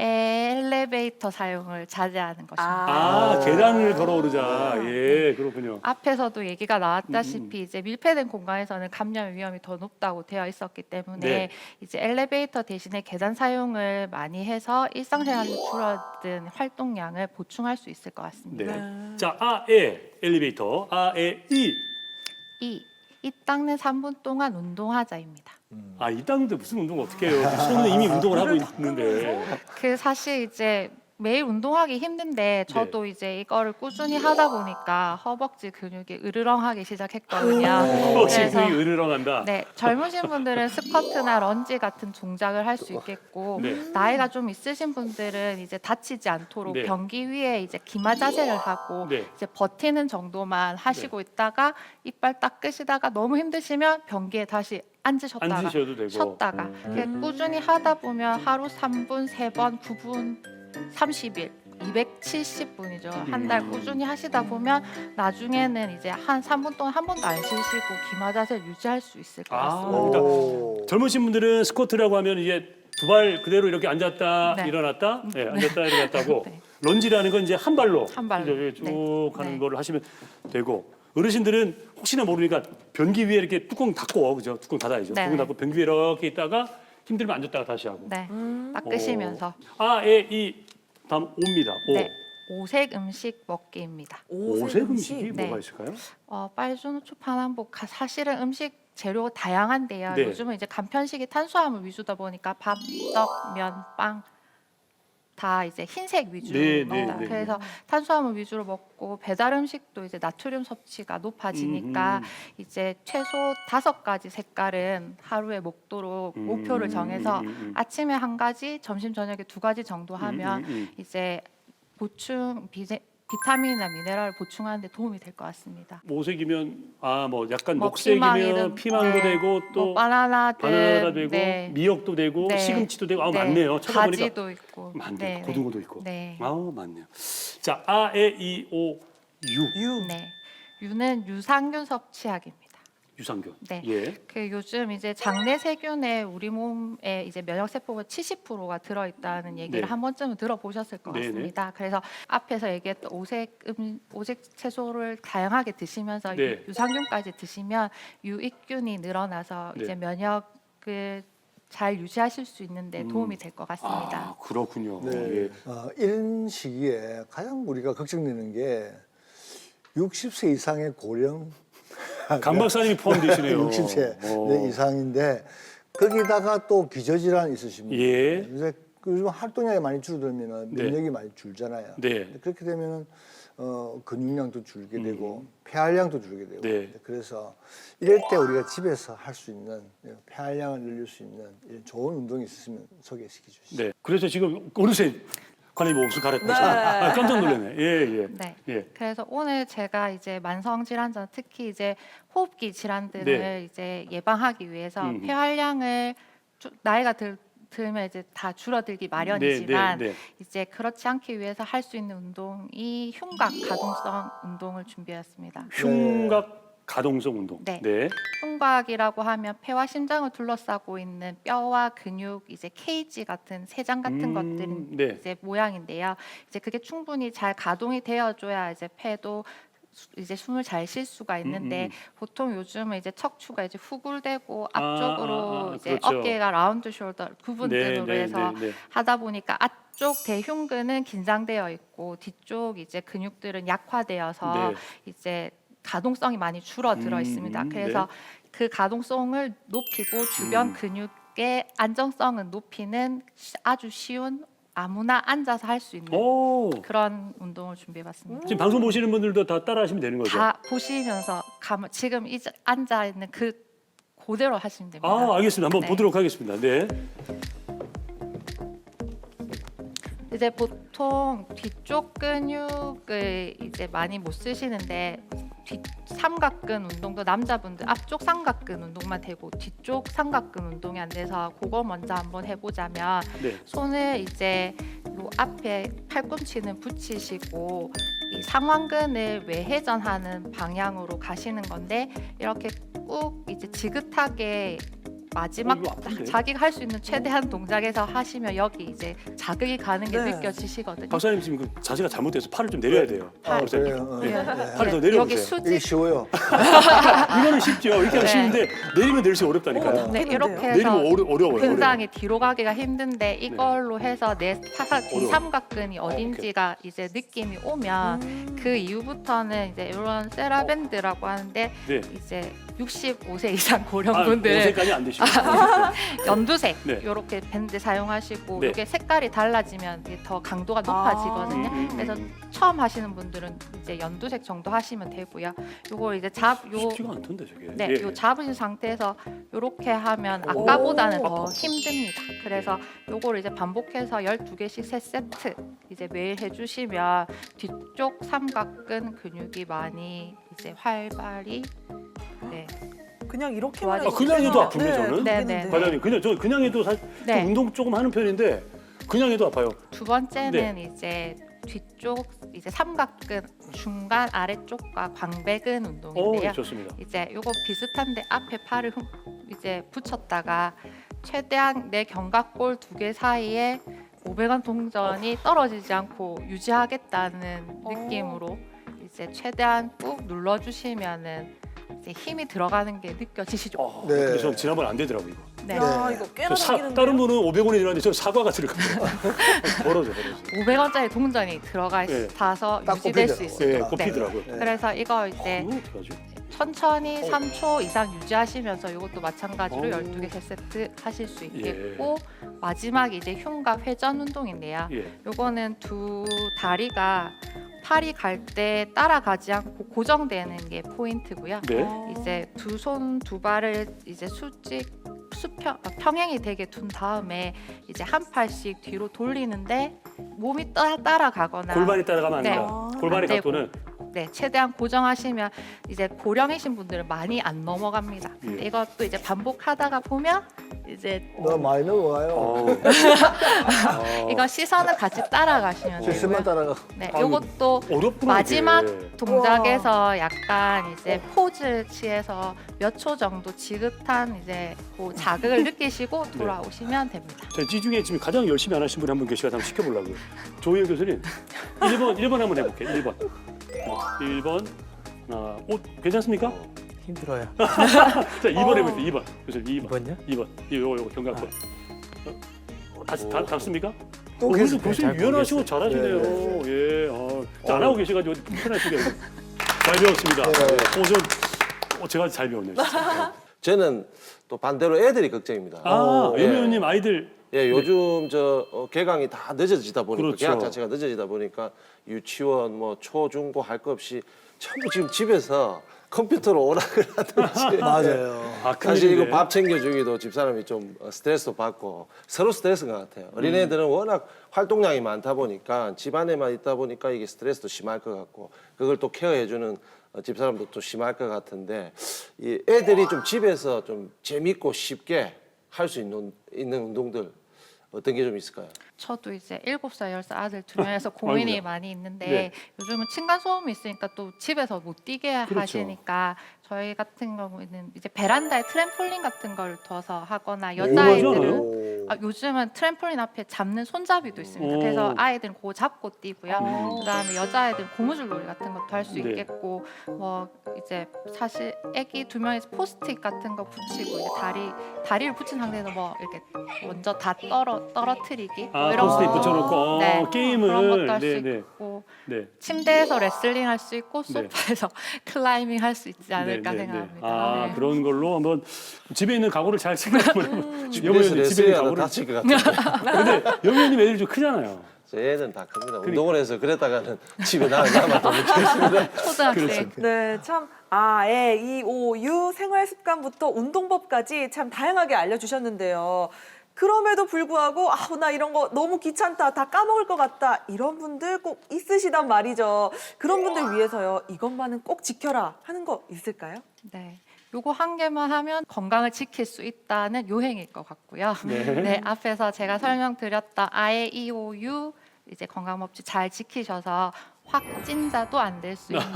엘리베이터 사용을 자제하는 것입니다. 계단을 걸어오르자. 예, 그렇군요. 앞에서도 얘기가 나왔다시피 이제 밀폐된 공간에서는 감염 위험이 더 높다고 되어 있었기 때문에 네. 이제 엘리베이터 대신에 계단 사용을 많이 해서 일상생활에 줄어든 활동량을 보충할 수 있을 것 같습니다. 네. 자, 에 엘리베이터. 이 닦는 3분 동안 운동하자입니다. 이 닦는데 무슨 운동을 어떻게 해요? 손은 이미 운동을 하고 있는데. 그 사실 이제 매일 운동하기 힘든데 저도 이제 이거를 꾸준히 하다 보니까 허벅지 근육이 으르렁하기 시작했거든요. 허벅지 근육이 으르렁한다. 네, 젊으신 분들은 스쿼트나 런지 같은 동작을 할 수 있겠고 나이가 좀 있으신 분들은 이제 다치지 않도록 네. 변기 위에 이제 기마 자세를 하고 네. 이제 버티는 정도만 하시고 있다가 이빨 닦으시다가 너무 힘드시면 변기에 다시 앉으셨다가 앉으셔도 되고. 쉬었다가 이렇게 꾸준히 하다 보면 하루 3분, 3번, 9분, 30일 270분이죠. 한 달 꾸준히 하시다 보면 나중에는 이제 한 3분 동안 한 번도 안 쉬시고 기마 자세를 유지할 수 있을 것 같습니다. 그러니까 젊으신 분들은 스쿼트라고 하면 이제 두 발 그대로 이렇게 앉았다 네. 일어났다, 앉았다 일어났다고. 런지라는 건 이제 한 발로 이제 쭉 하는 거를 하시면 되고. 어르신들은 혹시나 모르니까 변기 위에 이렇게 뚜껑 닫고, 그죠? 뚜껑 닫아야죠. 네. 뚜껑 닫고 변기 위에 이렇게 있다가 힘들면 앉았다가 다시 하고. 네, 닦으시면서. 다음 오입니다. 오. 네, 오색 음식 먹기입니다. 오색 음식이 네. 뭐가 있을까요? 빨주노초 파남복 사실은 음식 재료 다양한데요. 네. 요즘은 이제 간편식이 탄수화물 위주다 보니까 밥, 떡, 면, 빵 다 이제 흰색 위주입니다. 네. 그래서 탄수화물 위주로 먹고 배달 음식도 이제 나트륨 섭취가 높아지니까 이제 최소 5가지 색깔은 하루에 먹도록 목표를 정해서 아침에 1가지, 점심 저녁에 2가지 정도 하면 이제 비타민이나 미네랄을 보충하는 데 도움이 될 것 같습니다. 오색이면 뭐 약간 뭐 녹색이면 피망도 되고 또 뭐 바나나도 되고 미역도 되고 시금치도 되고 많네요. 찾아보니까 가지도 있고 많네요. 고등어도 있고. 네. 많네요. 자, 아에이오유. 네. 유는 유산균 섭취하기입니다. 유산균. 네. 예. 그 요즘 이제 장내 세균에 우리 몸에 이제 면역 세포가 70%가 들어 있다는 얘기를 네. 한 번쯤은 들어보셨을 것 네네. 같습니다. 그래서 앞에서 얘기했던 오색 채소를 다양하게 드시면서 네. 유산균까지 드시면 유익균이 늘어나서 네. 이제 면역을 잘 유지하실 수 있는데 도움이 될 것 같습니다. 그렇군요. 네. 예. 이런 시기에 가장 우리가 걱정되는 게 60세 이상의 고령 강 박사님이 포함되시네요. 60세 이상인데 거기다가 또 기저질환 있으신 분들. 예. 이제 요즘 활동량이 많이 줄어들면 네. 면역이 많이 줄잖아요. 네. 그렇게 되면 근육량도 줄게 되고 폐활량도 줄게 되고 네. 그래서 이럴 때 우리가 집에서 할 수 있는 폐활량을 늘릴 수 있는 이런 좋은 운동이 있으면 소개시켜 주시죠. 네. 그래서 지금 어느새 관장님 옷을 갈아입고 네. 아, 깜짝 놀랐네. 예. 네. 예. 그래서 오늘 제가 이제 만성 질환자, 특히 이제 호흡기 질환들을 네. 이제 예방하기 위해서 폐활량을 나이가 들면 이제 다 줄어들기 마련이지만 네. 이제 그렇지 않기 위해서 할 수 있는 운동이 흉곽 가동성 운동을 준비했습니다. 흉곽 가동성 운동. 네. 흉곽이라고 하면 폐와 심장을 둘러싸고 있는 뼈와 근육, 이제 케이지 같은 세장 같은 것들은 네. 이제 모양인데요. 이제 그게 충분히 잘 가동이 되어줘야 이제 폐도 이제 숨을 잘 쉴 수가 있는데 보통 요즘은 이제 척추가 이제 후굴되고 앞쪽으로 이제 그렇죠. 어깨가 라운드 숄더 구분등으로 해서 하다 보니까 앞쪽 대흉근은 긴장되어 있고 뒤쪽 이제 근육들은 약화되어서 이제 가동성이 많이 줄어들어 있습니다. 그래서 그 가동성을 높이고 주변 근육의 안정성을 높이는 아주 쉬운 아무나 앉아서 할 수 있는 그런 운동을 준비해봤습니다. 지금 방송 보시는 분들도 다 따라하시면 되는 거죠? 다 보시면서 지금 앉아 있는 그대로 하시면 됩니다. 아, 알겠습니다. 한번 네. 보도록 하겠습니다. 네. 이제 보통 뒤쪽 근육을 이제 많이 못 쓰시는데 삼각근 운동도 남자분들 앞쪽 삼각근 운동만 되고 뒤쪽 삼각근 운동이 안 돼서 그거 먼저 한번 해보자면 손을 이제 요 앞에 팔꿈치는 붙이시고 이 상완근을 외회전하는 방향으로 가시는 건데 이렇게 꾹 이제 지긋하게 마지막 자기가 할 수 있는 최대한 동작에서 하시면 여기 이제 자극이 가는 게 느껴지시거든요. 박사님 지금 그 자세가 잘못돼서 팔을 좀 내려야 돼요. 그래요. 팔을 더 내려보세요. 여기 수직. 이게 쉬워요. 이거는 쉽죠. 이렇게 하면 쉬운데 내리면 내릴수록 어렵다니까요. 네, 이렇게 해서 내리면 어려워요. 굉장히 뒤로 가기가 힘든데 이걸로 해서 내 뒤삼각근이 어딘지가 이제 느낌이 오면 그 이후부터는 이제 이런 세라밴드라고 하는데 이제 65세 이상 고령분들 5세까지 안 되시고 연두색 이렇게 밴드 사용하시고 이게 색깔이 달라지면 이게 더 강도가 높아지거든요. 그래서 처음 하시는 분들은 이제 연두색 정도 하시면 되고요. 요거 이제 쉽지가 않던데 저게. 네, 요 잡으신 상태에서 이렇게 하면 아까보다는 더 힘듭니다. 그래서 요거를 이제 반복해서 12개씩 3세트 이제 매일 해주시면 뒤쪽 삼각근 근육이 많이 이제 활발히 그냥 이렇게만 그냥 해도 아픈데 저는. 네네. 과장님 그냥 해도 사실 좀 운동 조금 하는 편인데 그냥 해도 아파요. 두 번째는 이제 뒤쪽 이제 삼각근 중간 아래쪽과 광배근 운동인데요. 좋습니다. 이제 요거 비슷한데 앞에 팔을 이제 붙였다가 최대한 내 견갑골 2개 사이에 500원 동전이 떨어지지 않고 유지하겠다는 느낌으로 이제 최대한 꾹 눌러주시면은 이제 힘이 들어가는 게 느껴지시죠? 근데 전 지난번 안 되더라고요 이거. 네. 야, 이거 꽤나 당기는데요. 다른 분은 500원이 들어가는데 저는 사과가 들어가요. 벌어져. 500원짜리 동전이 들어가 있어서 유지될 수 있어요. 꼽히더라고요. 그래서 이거 이제 천천히 3초 이상 유지하시면서 이것도 마찬가지로 12개 3세트 하실 수 있겠고 마지막 이제 흉곽 회전 운동인데요. 요거는 두 다리가 팔이 갈 때 따라가지 않고 고정되는 게 포인트고요. 이제 두 손 두 발을 이제 평행이 되게 둔 다음에 이제 한 팔씩 뒤로 돌리는데 몸이 따라가거나 골반이 따라가면 안 된다. 골반의 안 되고. 각도는 최대한 고정하시면 이제 고령이신 분들은 많이 안 넘어갑니다. 근데 이것도 이제 반복하다가 보면 이제 많이 넘어가요. 이거 시선을 같이 따라가시면 되고요. 시선만 따라가. 네, 이것도 어렵구나, 마지막 이게. 동작에서 약간 이제 포즈 취해서 몇 초 정도 지긋한 이제 그 자극을 느끼시고 돌아오시면 됩니다. 이 중에 지금 가장 열심히 안 하신 분이 한 분 계시가 한번 시켜보려고요. 조희영 교수님 1번 한번 해볼게요. 1번 괜찮습니까? 힘들어요. 자 2번 해볼게요. 2번 교수님 2번요? 2번 요거 견갑골. 다시 답습니까? 그래도 교수님 유연하시고 잘하시네요. 자, 안 하고 계셔가지고 편하시게 잘 배웠습니다. 제가 잘 배웠네요. 진짜. 저는 또 반대로 애들이 걱정입니다. 아, 예. 연 의원님 아이들. 예, 요즘 개강이 다 늦어지다 보니까 그렇죠. 개학 자체가 늦어지다 보니까 유치원 뭐 초, 중, 고 할 거 없이 전부 지금 집에서 컴퓨터로 오락을 하든지. 맞아요. 사실 이거 큰일인데. 밥 챙겨주기도 집사람이 좀 스트레스도 받고 서로 스트레스인 것 같아요. 어린애들은 워낙 활동량이 많다 보니까 집안에만 있다 보니까 이게 스트레스도 심할 것 같고 그걸 또 케어해주는 집사람도 또 심할 것 같은데 이 애들이 좀 집에서 좀 재밌고 쉽게 할 수 있는 운동들 어떤 게 좀 있을까요? 저도 이제 7살, 10살 아들 2명에서 고민이 아이고야. 많이 있는데 네. 요즘은 층간소음이 있으니까 또 집에서 못 뛰게 그렇죠. 하시니까 저희 같은 경우에는 이제 베란다에 트램폴린 같은 걸 둬서 하거나 맞아요. 여자아이들은 요즘은 트램폴린 앞에 잡는 손잡이도 있습니다. 오. 그래서 아이들은 그거 잡고 뛰고요. 음. 그다음에 여자아이들은 고무줄 놀이 같은 것도 할 수 네. 있겠고 뭐 이제 사실 애기 2명에서 포스트잇 같은 거 붙이고 이제 다리를 붙인 상태에서 뭐 이렇게 먼저 다 떨어뜨리기 뭐 이런 포스트잇 거. 붙여놓고 네. 게임을. 그런 것도 할 수 네, 네. 있고 네. 침대에서 레슬링 할 수 있고 네. 소파에서 클라이밍 할 수 있지 않을까 생각합니다. 아, 네. 그런 걸로 한번 집에 있는 가구를 잘 생각해보면 집에서 레슬링하다 다칠 것 같아요. 근데 영현님 애들이 좀 크잖아요. 제 애는 다 큽니다. 운동을 해서 그랬다가는 집에 나가면 더 못하겠습니다. 초등학생. 네, 참 애, 이, 오, 유 생활 습관부터 운동법까지 참 다양하게 알려주셨는데요. 그럼에도 불구하고 나 이런 거 너무 귀찮다, 다 까먹을 것 같다 이런 분들 꼭 있으시단 말이죠. 그런 분들 위해서요. 이것만은 꼭 지켜라 하는 거 있을까요? 네. 요거 한 개만 하면 건강을 지킬 수 있다는 요행일 것 같고요. 네. 앞에서 제가 설명드렸던 아예 EOU 이제 건강법칙 잘 지키셔서 확진자도 안 될 수 있는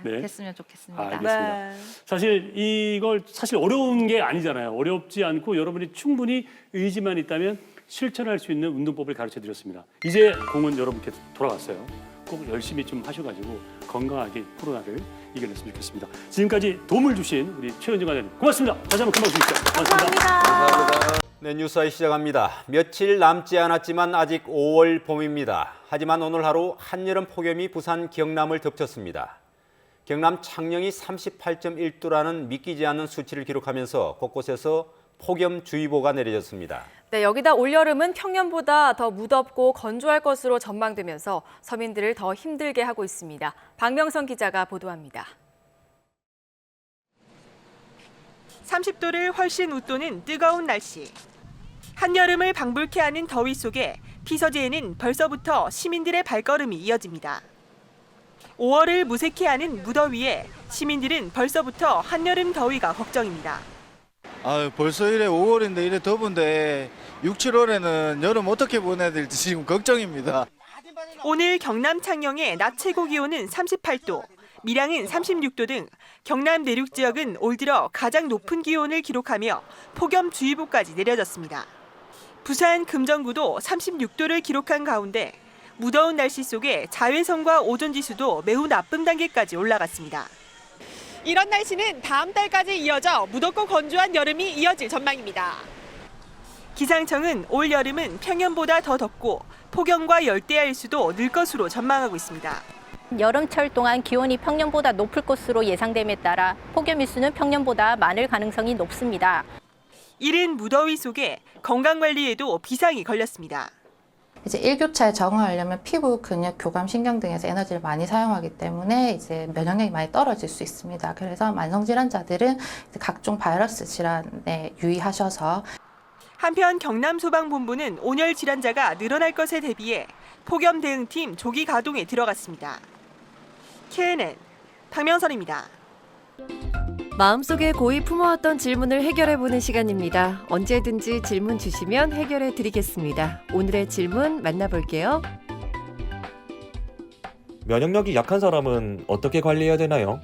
네. 됐으면 좋겠습니다. 알겠습니다. 사실 이걸 사실 어려운 게 아니잖아요. 어렵지 않고 여러분이 충분히 의지만 있다면 실천할 수 있는 운동법을 가르쳐 드렸습니다. 이제 공은 여러분께 돌아갔어요. 꼭 열심히 좀 하셔가지고 건강하게 코로나를 이겨냈으면 좋겠습니다. 지금까지 도움을 주신 우리 최현정 과장님 고맙습니다. 다시 한번 금방 주십시오. 고맙습니다. 네, 뉴스아이 시작합니다. 며칠 남지 않았지만 아직 5월 봄입니다. 하지만 오늘 하루 한여름 폭염이 부산 경남을 덮쳤습니다. 경남 창녕이 38.1도라는 믿기지 않는 수치를 기록하면서 곳곳에서 폭염주의보가 내려졌습니다. 네, 여기다 올여름은 평년보다 더 무덥고 건조할 것으로 전망되면서 서민들을 더 힘들게 하고 있습니다. 박명선 기자가 보도합니다. 30도를 훨씬 웃도는 뜨거운 날씨. 한여름을 방불케 하는 더위 속에 피서지에는 벌써부터 시민들의 발걸음이 이어집니다. 5월을 무색해 하는 무더위에 시민들은 벌써부터 한여름 더위가 걱정입니다. 벌써 이래 5월인데 이래 더운데 6, 7월에는 여름 어떻게 보내야 될지 지금 걱정입니다. 오늘 경남 창녕의 낮 최고 기온은 38도, 밀양은 36도 등 경남 내륙 지역은 올 들어 가장 높은 기온을 기록하며 폭염주의보까지 내려졌습니다. 부산 금정구도 36도를 기록한 가운데 무더운 날씨 속에 자외선과 오존지수도 매우 나쁨 단계까지 올라갔습니다. 이런 날씨는 다음 달까지 이어져 무덥고 건조한 여름이 이어질 전망입니다. 기상청은 올 여름은 평년보다 더 덥고 폭염과 열대야일 수도 늘 것으로 전망하고 있습니다. 여름철 동안 기온이 평년보다 높을 것으로 예상됨에 따라 폭염 일수는 평년보다 많을 가능성이 높습니다. 이른 무더위 속에 건강관리에도 비상이 걸렸습니다. 이제 일교차에 적응하려면 피부, 근육, 교감, 신경 등에서 에너지를 많이 사용하기 때문에 이제 면역력이 많이 떨어질 수 있습니다. 그래서 만성질환자들은 각종 바이러스 질환에 유의하셔서 한편 경남소방본부는 온열 질환자가 늘어날 것에 대비해 폭염 대응팀 조기 가동에 들어갔습니다. KNN 박명선입니다. 마음속에 고이 품어왔던 질문을 해결해보는 시간입니다. 언제든지 질문 주시면 해결해 드리겠습니다. 오늘의 질문 만나볼게요. 면역력이 약한 사람은 어떻게 관리해야 되나요?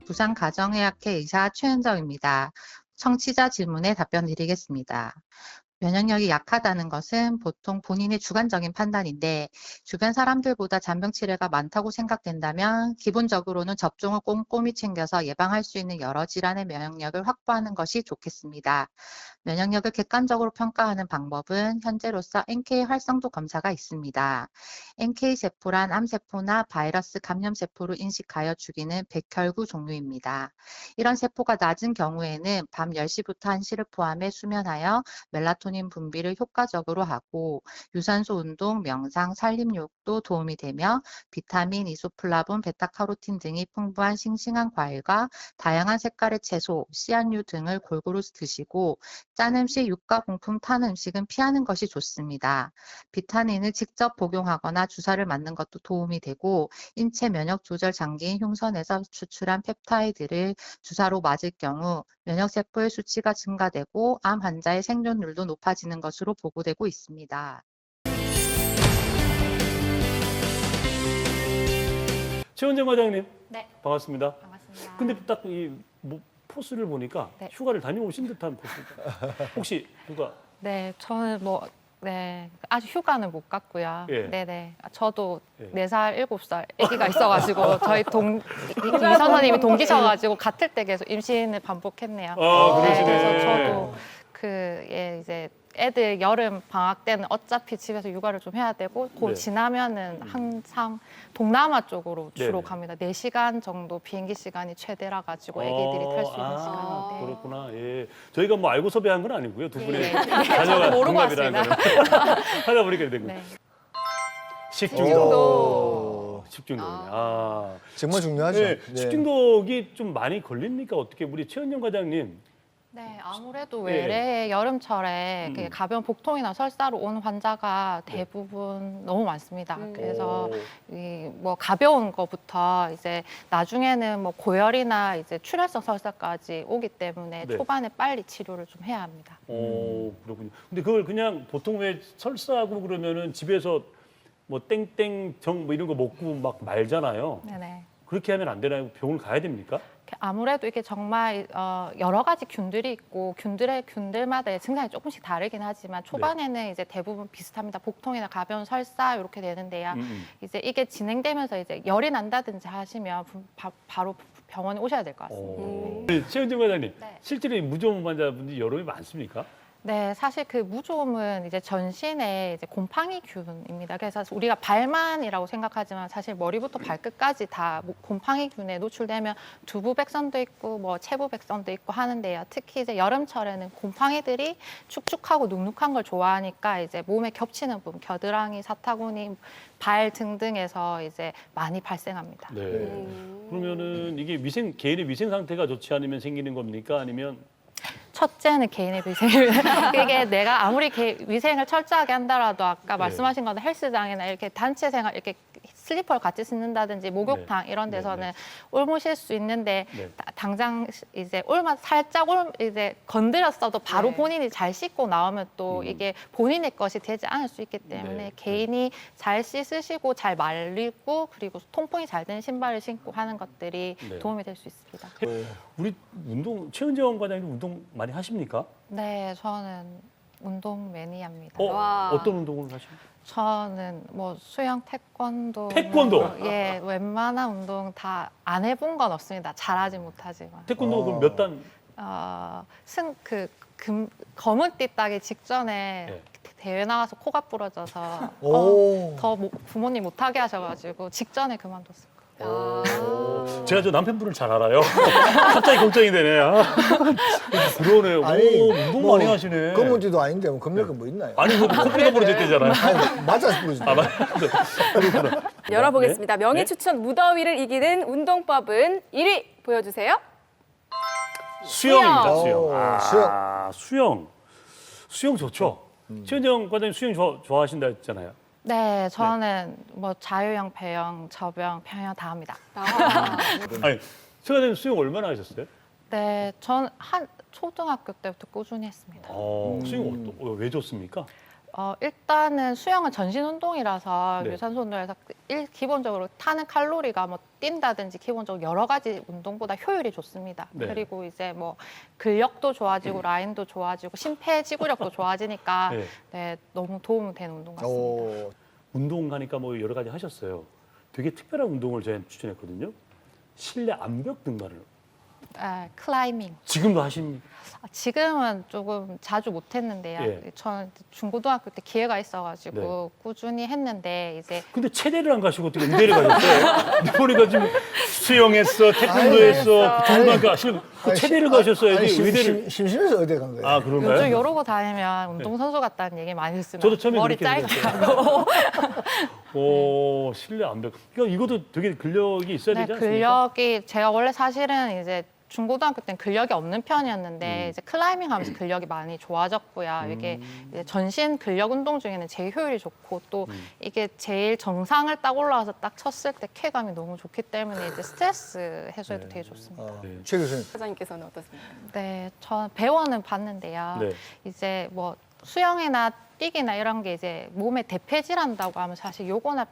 부산 가정의학회 의사 최은정입니다. 청취자 질문에 답변 드리겠습니다. 면역력이 약하다는 것은 보통 본인의 주관적인 판단인데 주변 사람들보다 잔병 치레가 많다고 생각된다면 기본적으로는 접종을 꼼꼼히 챙겨서 예방할 수 있는 여러 질환의 면역력을 확보하는 것이 좋겠습니다. 면역력을 객관적으로 평가하는 방법은 현재로서 NK 활성도 검사가 있습니다. NK 세포란 암세포나 바이러스 감염 세포로 인식하여 죽이는 백혈구 종류입니다. 이런 세포가 낮은 경우에는 밤 10시부터 1시를 포함해 수면하여 멜라토닌 분비를 효과적으로 하고 유산소 운동, 명상, 산림욕도 도움이 되며 비타민, 이소플라본, 베타카로틴 등이 풍부한 싱싱한 과일과 다양한 색깔의 채소, 씨앗류 등을 골고루 드시고 짠 음식, 유가 공품, 탄 음식은 피하는 것이 좋습니다. 비타민을 직접 복용하거나 주사를 맞는 것도 도움이 되고 인체 면역 조절 장기인 흉선에서 추출한 펩타이드를 주사로 맞을 경우 면역세포의 수치가 증가되고 암 환자의 생존율도 높아지는 것으로 보고되고 있습니다. 최은정 과장님. 네. 반갑습니다. 반갑습니다. 근데 딱 이 포스를 보니까 네. 휴가를 다녀오신 듯한 포스입니다. 혹시 휴가? 네, 저는 아직 휴가는 못 갔고요. 예. 네네. 저도 예. 4살, 7살 아기가 있어가지고 저희 이 선생님이 동기셔가지고 같을 때 계속 임신을 반복했네요. 그러시네. 그래서 저도 이제 애들 여름 방학 때는 어차피 집에서 육아를 좀 해야 되고 곧 네. 지나면은 항상 동남아 쪽으로 주로 네네. 갑니다. 4시간 정도 비행기 시간이 최대라 가지고 애기들이 탈 수 있는 시간인데. 그렇구나. 예. 저희가 뭐 알고 섭외한 건 아니고요. 두 분의 예. 자녀가 저도 모르고 동갑이라는 거는 하다 보니까 된 거예요. 네. 식중독. 식중독. 정말 중요하죠. 네. 네. 식중독이 좀 많이 걸립니까? 어떻게 우리 최은정 과장님? 네, 아무래도 외래의 여름철에 가벼운 복통이나 설사로 온 환자가 대부분 너무 많습니다. 그래서 뭐 가벼운 거부터 이제 나중에는 뭐 고열이나 이제 출혈성 설사까지 오기 때문에 네. 초반에 빨리 치료를 좀 해야 합니다. 그렇군요. 근데 그걸 그냥 보통 왜 설사하고 그러면은 집에서 뭐 땡땡정 뭐 이런 거 먹고 막 말잖아요. 네네. 그렇게 하면 안 되나요? 병원을 가야 됩니까? 아무래도 이게 정말 여러 가지 균들이 있고 균들마다 증상이 조금씩 다르긴 하지만 초반에는 이제 대부분 비슷합니다. 복통이나 가벼운 설사 이렇게 되는데요. 이제 이게 진행되면서 이제 열이 난다든지 하시면 바로 병원에 오셔야 될 것 같습니다. 네. 최은정 과장님, 네. 실제로 이 무좀 환자분들이 여름에 많습니까? 네, 사실 그 무좀은 이제 전신의 이제 곰팡이균입니다. 그래서 우리가 발만이라고 생각하지만 사실 머리부터 발끝까지 다 곰팡이균에 노출되면 두부백선도 있고 뭐 체부백선도 있고 하는데요. 특히 이제 여름철에는 곰팡이들이 축축하고 눅눅한 걸 좋아하니까 이제 몸에 겹치는 부분, 겨드랑이, 사타구니, 발 등등에서 이제 많이 발생합니다. 네. 그러면은 이게 개인의 위생 상태가 좋지 않으면 생기는 겁니까? 아니면 첫째는 개인의 위생을 이게 내가 아무리 위생을 철저하게 한다라도 아까 말씀하신 것처럼 헬스장이나 이렇게 단체 생활 이렇게 슬리퍼를 같이 신는다든지 목욕탕 이런 데서는 올무실 수 있는데 당장 이제 살짝 이제 건드렸어도 바로 본인이 잘 씻고 나오면 또 이게 본인의 것이 되지 않을 수 있기 때문에 개인이 잘 씻으시고 잘 말리고 그리고 통풍이 잘 되는 신발을 신고 하는 것들이 도움이 될 수 있습니다. 우리 최은정 과장님 운동 많이 하십니까? 네, 저는 운동 매니아입니다. 어떤 운동을 하십니까? 저는 뭐 수영, 태권도. 태권도? 예, 웬만한 운동 다 안 해본 건 없습니다. 잘하지 못하지만. 태권도 그럼 몇 단? 검은띠 따기 직전에 대회 나가서 코가 부러져서 더 부모님 못하게 하셔가지고 직전에 그만뒀어요. 제가 저 남편분을 잘 알아요. 갑자기 걱정이 되네. 그러네요. 운동 많이 하시네. 검은띠도 아닌데 뭐 검역은 뭐 있나요? 아니 뭐 코피가 부러졌대잖아요. 아니, 맞아 부러졌대. 그렇구나. 열어보겠습니다. 명예 추천 무더위를 이기는 운동법은 1위 보여주세요. 수영입니다. 수영. 수영 좋죠. 최은정 과장님 수영 좋아하신다 했잖아요. 네, 저는 뭐 자유형, 배영, 저병, 평영 다 합니다. 아니, 최 과장님 수영 얼마나 하셨어요? 네, 전 초등학교 때부터 꾸준히 했습니다. 수영 왜 좋습니까? 일단은 수영은 전신 운동이라서 네. 유산소 운동에서 기본적으로 타는 칼로리가 뭐 뛴다든지 기본적으로 여러 가지 운동보다 효율이 좋습니다. 네. 그리고 이제 뭐 근력도 좋아지고 라인도 좋아지고 심폐지구력도 좋아지니까 네. 네, 너무 도움 되는 운동 같습니다. 운동 가니까 뭐 여러 가지 하셨어요. 되게 특별한 운동을 제가 추천했거든요. 실내 암벽 등반을. 클라이밍. 지금도 하십니까? 지금은 조금 자주 못했는데요. 예. 저는 중고등학교 때 기회가 있어가지고 꾸준히 했는데 이제 근데 체대를 안 가시고 어떻게 의대를 가셨어요? 보니까 지금 수영했어, 태권도했어, 중고등학교 체대를 가셨어야지 의대를. 심심해서 의대 간 거예요. 아 그런가요? 요즘 이러고 다니면 운동선수 같다는 얘기 많이 듣습니다. 저도 처음에 머리 그렇게 짧다고. 오, 실내 암벽. 그러니까 이것도 되게 근력이 있어야 되지 않습니까? 근력이 제가 원래 사실은 이제 중고등학교 때는 근력이 없는 편이었는데 이제 클라이밍 하면서 근력이 많이 좋아졌고요. 이게 이제 전신 근력 운동 중에는 제일 효율이 좋고 또 이게 제일 정상을 딱 올라와서 딱 쳤을 때 쾌감이 너무 좋기 때문에 이제 스트레스 해소에도 되게 좋습니다. 최 교수님. 사장님께서는 어떻습니까? 네, 저 배워는 봤는데요. 네. 이제 뭐 수영이나 뛰기나 이런 게 이제 몸에 대폐질한다고 하면 사실 요거나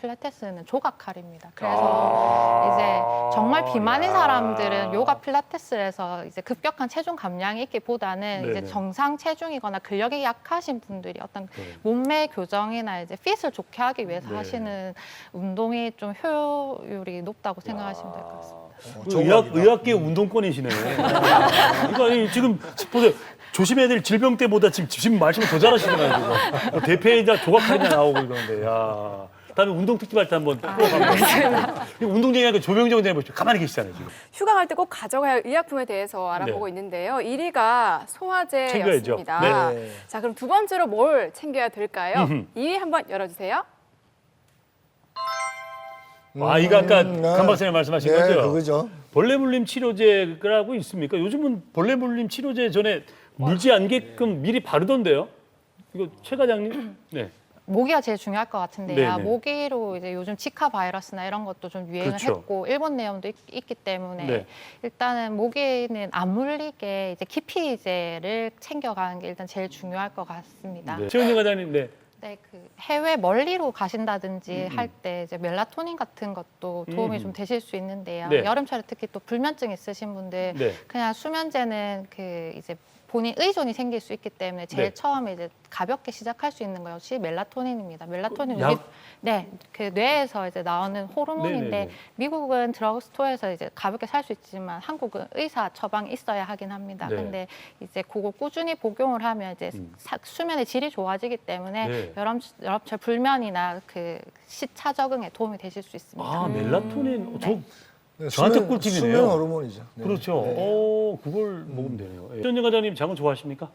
필라테스는 조각칼입니다. 그래서 이제 정말 비만인 사람들은 요가 필라테스를 해서 이제 급격한 체중 감량이 있기보다는 네네. 이제 정상 체중이거나 근력이 약하신 분들이 어떤 몸매 교정이나 이제 핏을 좋게 하기 위해서 네. 하시는 운동이 좀 효율이 높다고 생각하시면 될 것 같습니다. 의학계 운동권이시네. 이거 아니 지금 보세요. 조심해야 될 질병 때보다 지금 말씀을 더 잘하시잖아요. 지금. 대패이자 조각칼이나 나오고 이러는데, 야. 다음에 운동 특집할 때 한번 운동쟁이니까 조병정 대표 가만히 계시잖아요 지금. 휴가 갈 때 꼭 가져가야 할 의약품에 대해서 알아보고 네. 있는데요. 1위가 소화제였습니다. 챙겨야죠. 네. 자, 그럼 두 번째로 뭘 챙겨야 될까요? 2위 한번 열어주세요. 이거 아까 강 박사님 말씀하신 네, 거죠? 그거죠. 벌레 물림 치료제라고 있습니까? 요즘은 벌레 물림 치료제 전에 물지 않게끔 미리 바르던데요? 이거 최 과장님? 네. 모기가 제일 중요할 것 같은데요. 네네. 모기로 이제 요즘 지카 바이러스나 이런 것도 좀 유행을 그렇죠. 했고 일본 내염도 있기 때문에 네. 일단은 모기는 안 물리게 이제 기피제를 챙겨가는 게 일단 제일 중요할 것 같습니다. 네. 최은희 과장님, 네. 네, 그 해외 멀리로 가신다든지 할 때 이제 멜라토닌 같은 것도 도움이 좀 되실 수 있는데요. 네. 여름철에 특히 또 불면증 있으신 분들 네. 그냥 수면제는 그 이제 본인 의존이 생길 수 있기 때문에 제일 네. 처음에 이제 가볍게 시작할 수 있는 것이 멜라토닌입니다. 멜라토닌 약? 그 뇌에서 이제 나오는 호르몬인데 네네네. 미국은 드러그스토어에서 이제 가볍게 살 수 있지만 한국은 의사 처방이 있어야 하긴 합니다. 네. 근데 이제 그거 꾸준히 복용을 하면 이제 수면의 질이 좋아지기 때문에 네. 여름철 불면이나 그 시차 적응에 도움이 되실 수 있습니다. 멜라토닌 네, 저한테 수면- 꿀팁이네요. 수면 호르몬이죠. 네. 그렇죠. 네. 그걸 먹으면 되네요. 최은희 과장님 장어 좋아하십니까?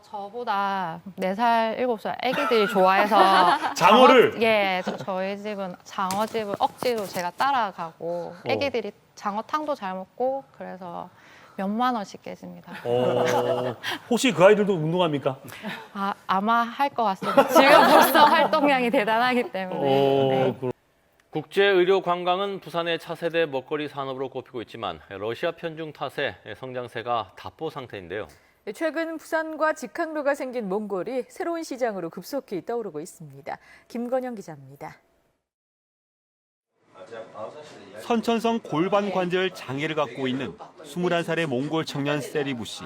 저보다 4살, 7살 애기들이 좋아해서 장어를? 예, 저희 집은 장어집을 억지로 제가 따라가고 애기들이 장어탕도 잘 먹고 그래서 몇만 원씩 깨집니다. 혹시 그 아이들도 운동합니까? 아마 할 것 같습니다. 지금 벌써 활동량이 대단하기 때문에. 네. 국제 의료 관광은 부산의 차세대 먹거리 산업으로 꼽히고 있지만 러시아 편중 탓에 성장세가 답보 상태인데요. 최근 부산과 직항로가 생긴 몽골이 새로운 시장으로 급속히 떠오르고 있습니다. 김건영 기자입니다. 선천성 골반 관절 장애를 갖고 있는 21살의 몽골 청년 세리부 씨.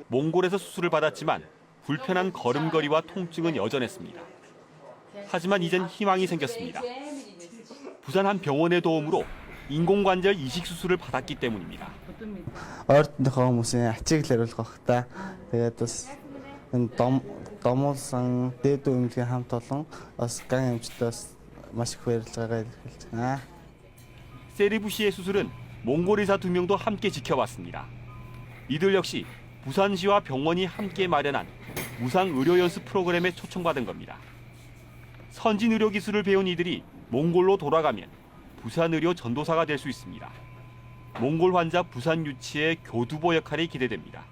몽골에서 수술을 받았지만 불편한 걸음걸이와 통증은 여전했습니다. 하지만 이젠 희망이 생겼습니다. 부산 한 병원의 도움으로 인공관절 이식 수술을 받았기 때문입니다. ойртныхоо хүмүүсийн ачийг л хариулах багтаа. Тэгээд бас энэ домуулсан дээд өмнөгийн хамт олон бас ган эмчдээс маш их баярлалаа илэрхийлж байна. 세리부 씨의 수술은 몽골 의사 2명도 함께 지켜봤습니다. 이들 역시 부산시와 병원이 함께 마련한 무상 의료 연수 프로그램에 초청받은 겁니다. 선진 의료 기술을 배운 이들이 몽골로 돌아가면 부산 의료 전도사가 될 수 있습니다. 몽골 환자 부산 유치의 교두보 역할이 기대됩니다.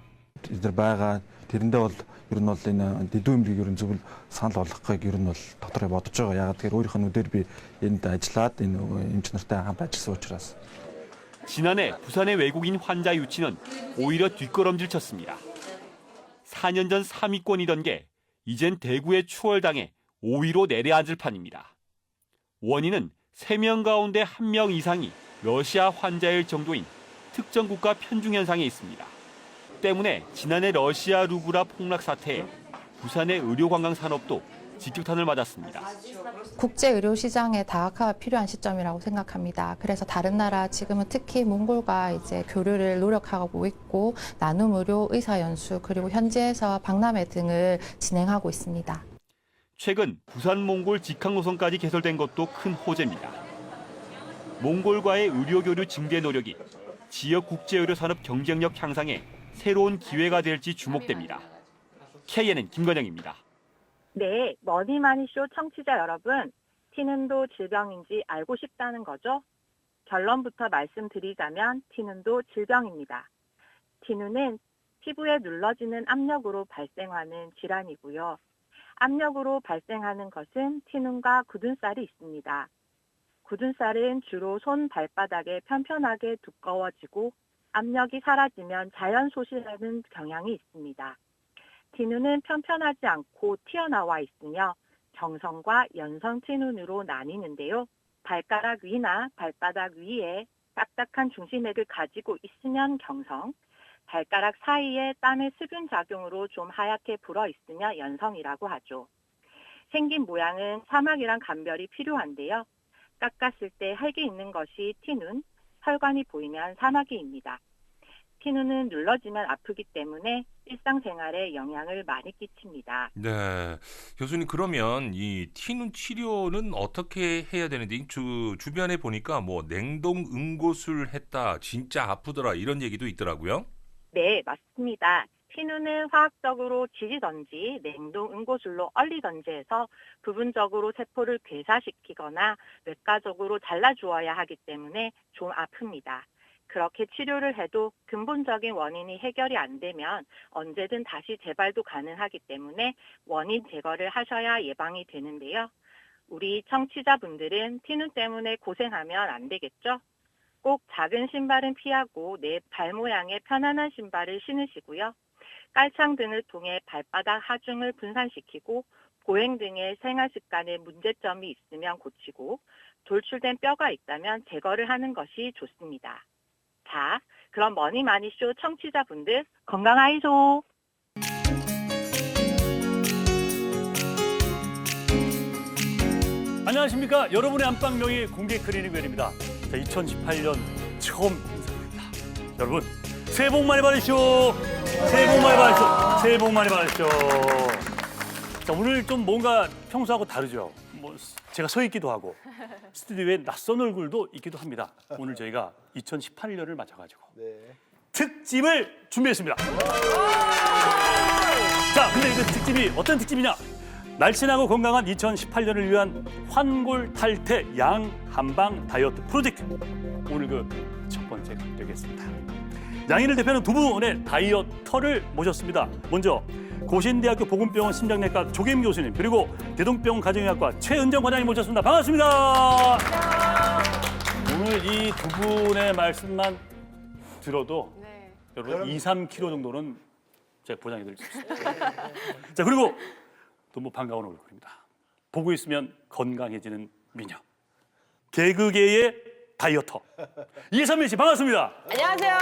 이들 байгаа тэрэндээ бол ер нь бол энэ дэдүү эмрийг ер нь зөвл санал болгохыг ер нь бол дотороо бодож байгаа. Яагаад тэгэхээр өөрийнхөө нүдээр би энд ажиллаад энэ эмч нартай хамт ажилласан учраас. 지난해 부산의 외국인 환자 유치는 오히려 뒷걸음질 쳤습니다. 4년 전 3위권이던 게 이젠 대구의 추월당해 5위로 내려앉을 판입니다. 원인은 3명 가운데 1명 이상이 러시아 환자일 정도인 특정 국가 편중 현상에 있습니다. 때문에 지난해 러시아 루브라 폭락 사태에 부산의 의료관광 산업도 직격탄을 맞았습니다. 국제 의료 시장의 다각화가 필요한 시점이라고 생각합니다. 그래서 다른 나라 지금은 특히 몽골과 이제 교류를 노력하고 있고 나눔 의료 의사 연수 그리고 현지에서 박람회 등을 진행하고 있습니다. 최근 부산 몽골 직항 노선까지 개설된 것도 큰 호재입니다. 몽골과의 의료 교류 증대 노력이 지역 국제 의료 산업 경쟁력 향상에 새로운 기회가 될지 주목됩니다. KNN 김건영입니다. 네, 머니마니쇼 청취자 여러분, 티눈도 질병인지 알고 싶다는 거죠? 결론부터 말씀드리자면 티눈도 질병입니다. 티눈은 피부에 눌러지는 압력으로 발생하는 질환이고요. 압력으로 발생하는 것은 티눈과 굳은살이 있습니다. 굳은살은 주로 손 발바닥에 편편하게 두꺼워지고 압력이 사라지면 자연 소실하는 경향이 있습니다. 티눈은 편편하지 않고 튀어나와 있으며 경성과 연성 티눈으로 나뉘는데요. 발가락 위나 발바닥 위에 딱딱한 중심액을 가지고 있으면 경성, 발가락 사이에 땀의 수분 작용으로 좀 하얗게 불어 있으며 연성이라고 하죠. 생긴 모양은 사막이랑 감별이 필요한데요. 깎았을 때 흙이 있는 것이 티눈, 혈관이 보이면 사마귀입니다. 티눈은 눌러지면 아프기 때문에 일상생활에 영향을 많이 끼칩니다. 네. 교수님, 그러면 이 티눈 치료는 어떻게 해야 되는데, 주변에 보니까 뭐 냉동 응고술 했다, 진짜 아프더라 이런 얘기도 있더라고요. 네, 맞습니다. 티눈은 화학적으로 지지던지 냉동 응고술로 얼리던지 해서 부분적으로 세포를 괴사시키거나 외과적으로 잘라주어야 하기 때문에 좀 아픕니다. 그렇게 치료를 해도 근본적인 원인이 해결이 안 되면 언제든 다시 재발도 가능하기 때문에 원인 제거를 하셔야 예방이 되는데요. 우리 청취자분들은 티눈 때문에 고생하면 안 되겠죠? 꼭 작은 신발은 피하고 내 발 모양의 편안한 신발을 신으시고요. 깔창 등을 통해 발바닥 하중을 분산시키고 보행 등의 생활 습관에 문제점이 있으면 고치고 돌출된 뼈가 있다면 제거를 하는 것이 좋습니다. 자, 그럼 머니마니쇼 청취자분들 건강하이소. 안녕하십니까. 여러분의 안방명의 공개 클리닉 웰입니다. 자, 2018년 처음 인사드립니다. 여러분, 새해 복 많이 받으시오. 새해 복 많이 받으시오. 새해 복 많이 받으시오. 자, 오늘 좀 뭔가 평소하고 다르죠. 뭐 제가 서 있기도 하고 스튜디오에 낯선 얼굴도 있기도 합니다. 오늘 저희가 2018년을 맞춰가지고 특집을 준비했습니다. 자, 근데 그 특집이 어떤 특집이냐? 날씬하고 건강한 2018년을 위한 환골 탈태 양 한방 다이어트 프로젝트. 오늘 그 첫 번째가 되겠습니다. 양인을 대표하는 두 분의 다이어터를 모셨습니다. 먼저 고신대학교 보건병원 심장내과 조계임 교수님, 그리고 대동병원 가정의학과 최은정 과장님 모셨습니다. 반갑습니다. 오늘 이 두 분의 말씀만 들어도 여러분 2, 3kg 정도는 제가 보장해 드릴 수 있습니다. 자, 그리고 또 뭐 반가운 얼굴입니다. 보고 있으면 건강해지는 미녀. 개그계의 다이어터. 이선민 씨 반갑습니다. 안녕하세요.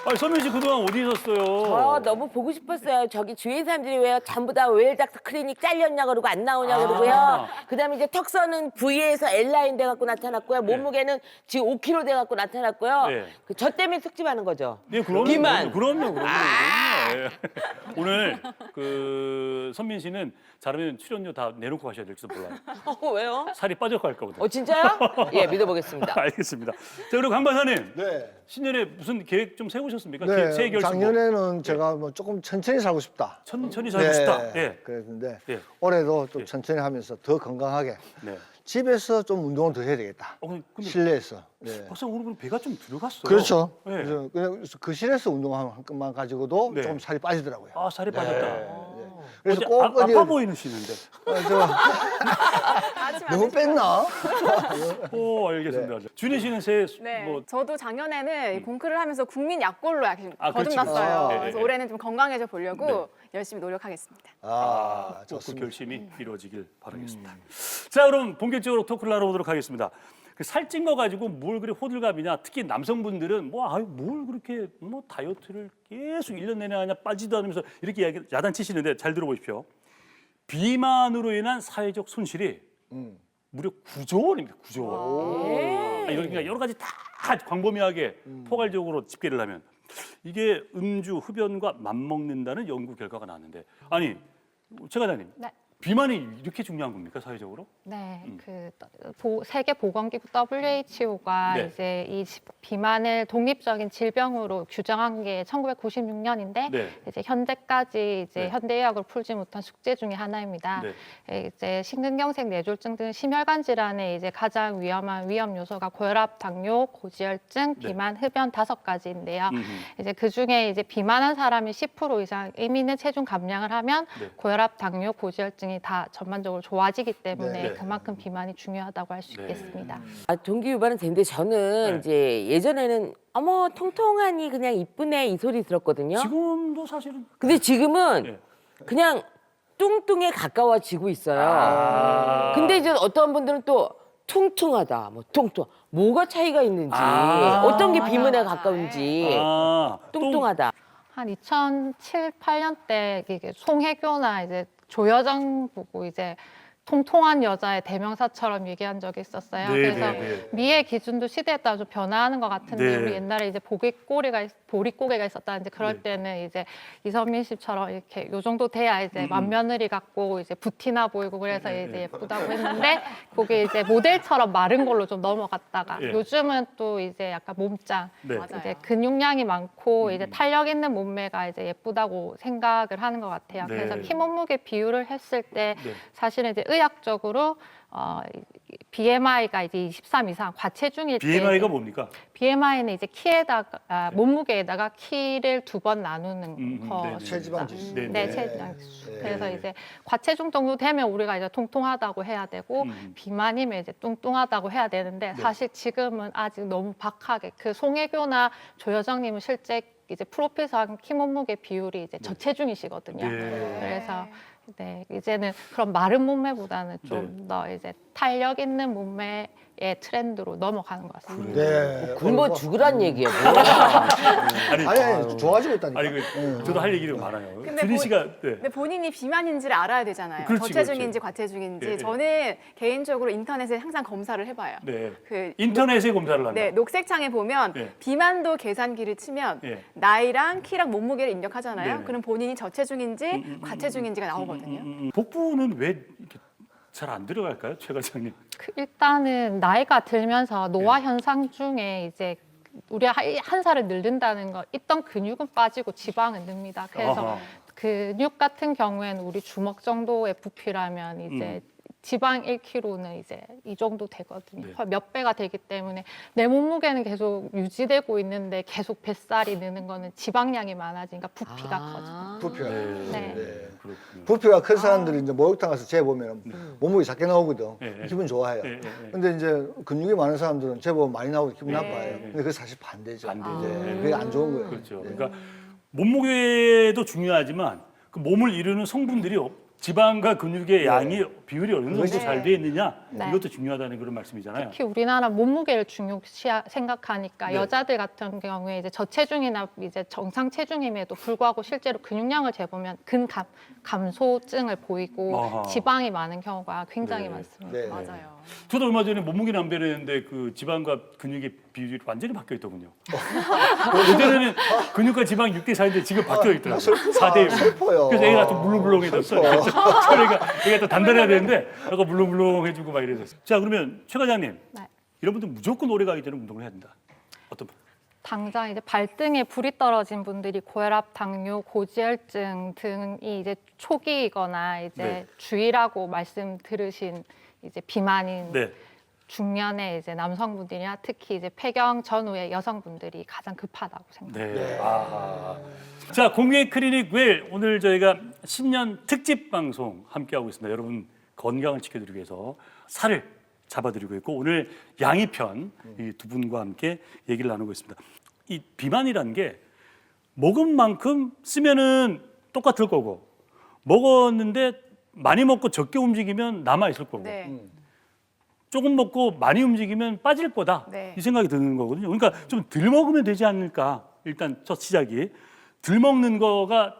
아니, 선민 씨 그동안 어디 있었어요? 너무 보고 싶었어요. 저기 주위 사람들이 왜 전부 다 웰닥터 클리닉 잘렸냐 그러고 안 나오냐 그러고요. 그다음에 이제 턱선은 V에서 L라인 돼갖고 나타났고요. 몸무게는 지금 5kg 돼갖고 나타났고요. 네. 저 때문에 특집하는 거죠. 네, 그럼요. 비만. 그럼요. 예. 오늘 그 선민 씨는 잘하면 출연료 다 내놓고 가셔야 될지도 몰라요. 왜요? 살이 빠져갈까 보다. 진짜요? 예, 믿어보겠습니다. 알겠습니다. 자, 그리고 강 박사님. 네. 신년에 무슨 계획 좀 세우셨습니까? 네, 새해 결심. 작년에는 제가 뭐 조금 천천히 살고 싶다. 천천히 살고 싶다. 예. 그랬는데 올해도 좀 천천히 하면서 더 건강하게 집에서 좀 운동을 더 해야 되겠다. 근데 실내에서. 네. 박사 오늘 보니 배가 좀 들어갔어요. 그렇죠. 네. 그래서 그 실내에서 운동하는 것만 가지고도 네. 좀 살이 빠지더라고요. 아, 살이 빠졌다. 네. 그래서 꼭 아파 보이시는데. 너무 뺐나? 알겠습니다. 준희 씨는 새해 네, 뭐 저도 작년에는 공크를 하면서 국민 약골로 그렇지, 거듭났어요. 그렇지. 그래서 올해는 좀 건강해져 보려고 열심히 노력하겠습니다. 꼭 그 결심이 이루어지길 바라겠습니다. 자, 그럼 본격적으로 토크를 나눠보도록 하겠습니다. 그 살찐 거 가지고 뭘 그리 호들갑이냐. 특히 남성분들은 뭘 그렇게 다이어트를 계속 1년 내내 하냐, 빠지도 않으면서 이렇게 야단치시는데 잘 들어보십시오. 비만으로 인한 사회적 손실이 무려 9조 원입니다. 9조 원. 그러니까 여러 가지 다 광범위하게 포괄적으로 집계를 하면 이게 음주, 흡연과 맞먹는다는 연구 결과가 나왔는데, 아니 최 과장님, 네. 비만이 이렇게 중요한 겁니까 사회적으로? 네, 세계 보건기구 WHO가 네. 이제 이 비만을 독립적인 질병으로 규정한 게 1996년인데 네. 이제 현재까지 이제 네. 현대의학으로 풀지 못한 숙제 중에 하나입니다. 네. 이제 심근경색 뇌졸중 등 심혈관 질환의 이제 가장 위험한 위험 요소가 고혈압, 당뇨, 고지혈증, 비만, 흡연 5가지인데요. 이제 그 중에 이제 비만한 사람이 10% 이상 의미 있는 체중 감량을 하면 고혈압, 당뇨, 고지혈증 다 전반적으로 좋아지기 때문에 그만큼 비만이 중요하다고 할 수 있겠습니다. 동기 유발은 되는데 저는 이제 예전에는 어머 통통하니 그냥 이쁘네 이 소리 들었거든요. 지금도 사실은. 근데 지금은 그냥 뚱뚱에 가까워지고 있어요. 근데 이제 어떤 분들은 또 퉁퉁하다, 뭐가 차이가 있는지, 어떤 게 비만에 가까운지, 뚱뚱하다. 한 2007, 8년 때 이게 송혜교나 이제 조여정 보고 이제 통통한 여자의 대명사처럼 얘기한 적이 있었어요. 그래서 미의 기준도 시대에 따라 좀 변화하는 것 같은데 우리 옛날에 이제 보릿고개가 있었다. 이제 그럴 때는 이제 이선민 씨처럼 이렇게 요 정도 돼야 이제 맏며느리 같고 이제 부티나 보이고 그래서 이제 예쁘다고 했는데 그게 이제 모델처럼 마른 걸로 좀 넘어갔다가 요즘은 또 이제 약간 몸짱, 이제 근육량이 많고 이제 탄력 있는 몸매가 이제 예쁘다고 생각을 하는 것 같아요. 그래서 키 몸무게 비율을 했을 때 사실은 이제 의학적으로 BMI가 이제 23 이상 과체중일 때 BMI가 뭡니까? BMI는 이제 키에다가 몸무게에다가 키를 2번 나누는 거. 체지방 지수. 네, 체지방 지수. 그래서 이제 과체중 정도 되면 우리가 이제 통통하다고 해야 되고 비만이면 이제 뚱뚱하다고 해야 되는데 사실 지금은 아직 너무 박하게 그 송혜교나 조여정님은 실제 이제 프로필상 키 몸무게 비율이 이제 저체중이시거든요. 그래서 이제는 그런 마른 몸매보다는 좀 더 이제 탄력 있는 몸매의 트렌드로 넘어가는 것 같습니다. 굶어 죽으란 얘기예요. 아니, 좋아지고 있다니까. 저도 할 얘기가 많아요. 근데 준희 씨가 근데 본인이 비만인지를 알아야 되잖아요. 그렇지, 저체중인지 과체중인지. 저는 개인적으로 인터넷에 항상 검사를 해봐요. 인터넷에 검사를 한다. 네, 녹색창에 보면 비만도 계산기를 치면 나이랑 키랑 몸무게를 입력하잖아요. 그럼 본인이 저체중인지 과체중인지가 나오거든요. 복부는 왜 잘 안 들어갈까요, 최 과장님? 일단은 나이가 들면서 노화 현상 중에 이제 우리가 한 살을 늙는다는 거 있던 근육은 빠지고 지방은 늡니다. 그래서 근육 같은 경우에는 우리 주먹 정도의 부피라면 이제 지방 1kg는 이제 이 정도 되거든요. 몇 배가 되기 때문에 내 몸무게는 계속 유지되고 있는데 계속 뱃살이 느는 거는 지방량이 많아지니까 부피가 커져요. 부피가. 네. 부피가 큰 사람들이 이제 목욕탕 가서 재보면 몸무게 작게 나오거든. 기분 좋아해요. 근데 이제 근육이 많은 사람들은 재보면 많이 나오고 기분 나빠해요. 근데 그게 사실 반대죠. 그게 안 좋은 거예요. 그렇죠. 그러니까 몸무게도 중요하지만 그 몸을 이루는 성분들이 지방과 근육의 양이 비율이 어느 정도 잘 돼 있느냐 이것도 중요하다는 그런 말씀이잖아요. 특히 우리나라 몸무게를 중요시 생각하니까 여자들 같은 경우에 이제 저체중이나 이제 정상 체중임에도 불구하고 실제로 근육량을 재보면 근감소증을 보이고 지방이 많은 경우가 굉장히 많습니다. 맞아요. 저도 얼마 전에 몸무게를 안 베렸는데 그 지방과 근육의 비율이 완전히 바뀌어 있더군요. 예전에는 근육과 지방 6대 4인데 지금 바뀌어 있더라고요. 4대 1. 슬퍼요. 그래서 애가 좀 물렁물렁해졌어요. 그러니까 애가 또 단단해야 되는데 애가 물렁물렁해지고 막 이래졌어요. 자, 그러면 최 과장님, 이런 분들 무조건 오래 가기 전에 운동을 해야 된다. 어떤 분? 당장 이제 발등에 불이 떨어진 분들이 고혈압, 당뇨, 고지혈증 등이 이제 초기이거나 이제 주의라고 말씀 들으신 이제 비만인 중년의 이제 남성분들이나 특히 이제 폐경 전후의 여성분들이 가장 급하다고 생각합니다. 자, 공예 클리닉 웰 오늘 저희가 신년 특집 방송 함께하고 있습니다. 여러분 건강을 지켜드리기 위해서 살을 잡아드리고 있고 오늘 양이편 이 두 분과 함께 얘기를 나누고 있습니다. 이 비만이라는 게 먹은 만큼 쓰면은 똑같을 거고 먹었는데 많이 먹고 적게 움직이면 남아 있을 거고 조금 먹고 많이 움직이면 빠질 거다 이 생각이 드는 거거든요. 그러니까 좀 덜 먹으면 되지 않을까. 일단 첫 시작이 덜 먹는 거가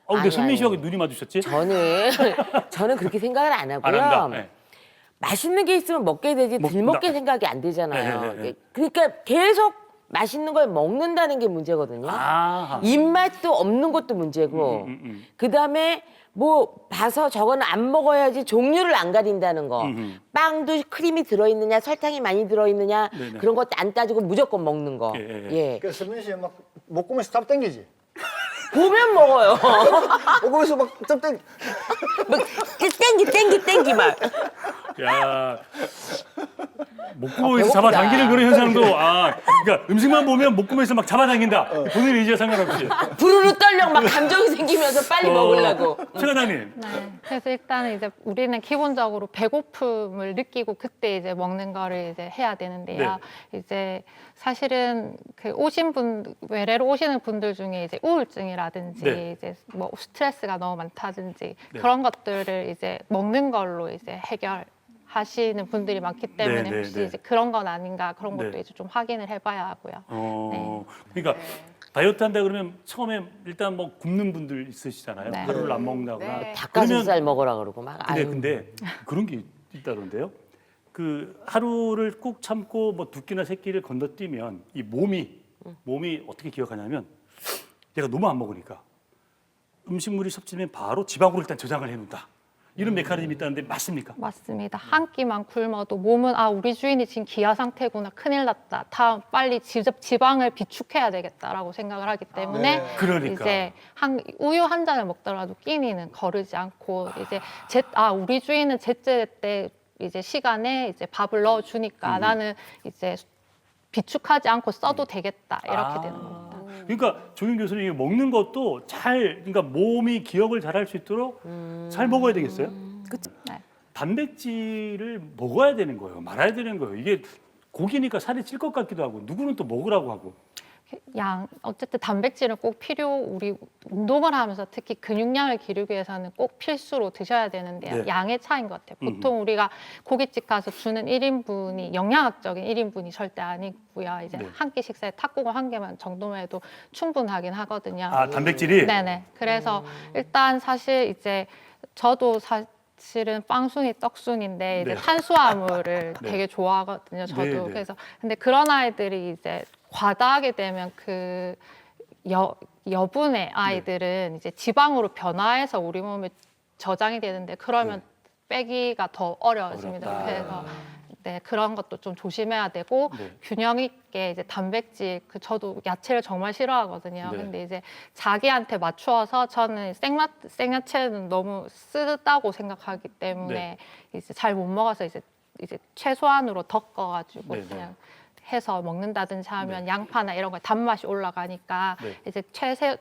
근데 손민 씨하고 눈이 마주쳤지? 저는 그렇게 생각을 안 하고요. 안 한다. 네. 맛있는 게 있으면 먹게 되지 덜 먹게 생각이 안 되잖아요. 네. 그러니까 계속 맛있는 걸 먹는다는 게 문제거든요. 입맛도 없는 것도 문제고 그다음에 뭐 봐서 저거는 안 먹어야지 종류를 안 가린다는 거. 빵도 크림이 들어있느냐 설탕이 많이 들어있느냐 그런 것도 안 따지고 무조건 먹는 거. 예. 그래서 선민 씨 막 먹으면서 짭 땡기지? 보면 먹어요. 먹으면서 막 짭 땡기. 막 땡기 막. 야, 목구멍에서 잡아당기는 그런 현상도 그러니까 음식만 보면 목구멍에서 막 잡아당긴다. 본인 의지와 상관없이. 부르르 떨려 막 감정이 생기면서 빨리 먹으려고. 최 과장님. 네. 그래서 일단은 이제 우리는 기본적으로 배고픔을 느끼고 그때 이제 먹는 거를 이제 해야 되는데요. 이제 사실은 그 외래로 오시는 분들 중에 이제 우울증이라든지 이제 뭐 스트레스가 너무 많다든지 그런 것들을 이제 먹는 걸로 이제 해결하시는 분들이 많기 때문에 혹시 이제 그런 건 아닌가 그런 것도 이제 좀 확인을 해봐야 하고요. 그러니까 다이어트 한다 그러면 처음에 일단 뭐 굶는 분들 있으시잖아요. 하루를 안 먹는다거나. 닭가슴살 먹으라 그러고 막. 근데 그런 게 있다던데요. 그 하루를 꾹 참고 뭐 두 끼나 세 끼를 건너뛰면 이 몸이 어떻게 기억하냐면 내가 너무 안 먹으니까 음식물이 섭취되면 바로 지방으로 일단 저장을 해놓는다. 이런 메커니즘이 있다는데 맞습니까? 맞습니다. 한 끼만 굶어도 몸은 우리 주인이 지금 기아 상태구나 큰일 났다. 다음 빨리 지방을 비축해야 되겠다라고 생각을 하기 때문에 그러니까. 이제 우유 한 잔을 먹더라도 끼니는 거르지 않고 이제 우리 주인은 제때 때 이제 시간에 이제 밥을 넣어주니까 나는 이제 비축하지 않고 써도 되겠다 이렇게 되는 겁니다. 그러니까 조윤 교수님 먹는 것도 그러니까 몸이 기억을 잘할 수 있도록 잘 먹어야 되겠어요? 그렇죠. 단백질을 먹어야 되는 거예요. 말아야 되는 거예요. 이게 고기니까 살이 찔 것 같기도 하고 누구는 또 먹으라고 하고. 어쨌든 단백질은 꼭 우리 운동을 하면서 특히 근육량을 기르기 위해서는 꼭 필수로 드셔야 되는데요. 양의 차이인 것 같아요. 보통 우리가 고깃집 가서 주는 1인분이 영양학적인 1인분이 절대 아니고요. 이제 한 끼 식사에 탁구공 한 개만 정도만 해도 충분하긴 하거든요. 단백질이? 네네. 그래서 일단 사실 이제 저도 사실은 빵순이 떡순인데 이제 탄수화물을 되게 좋아하거든요. 저도. 그래서 근데 그런 아이들이 이제 과다하게 되면 그 여분의 아이들은 이제 지방으로 변화해서 우리 몸에 저장이 되는데 그러면 빼기가 더 어려워집니다. 그래서 그런 것도 좀 조심해야 되고 균형 있게 이제 단백질 저도 야채를 정말 싫어하거든요. 근데 이제 자기한테 맞추어서 저는 생야채는 너무 쓰다고 생각하기 때문에 이제 잘 못 먹어서 이제 최소한으로 덮어가지고 그냥 해서 먹는다든지 하면 양파나 이런 거에 단맛이 올라가니까 이제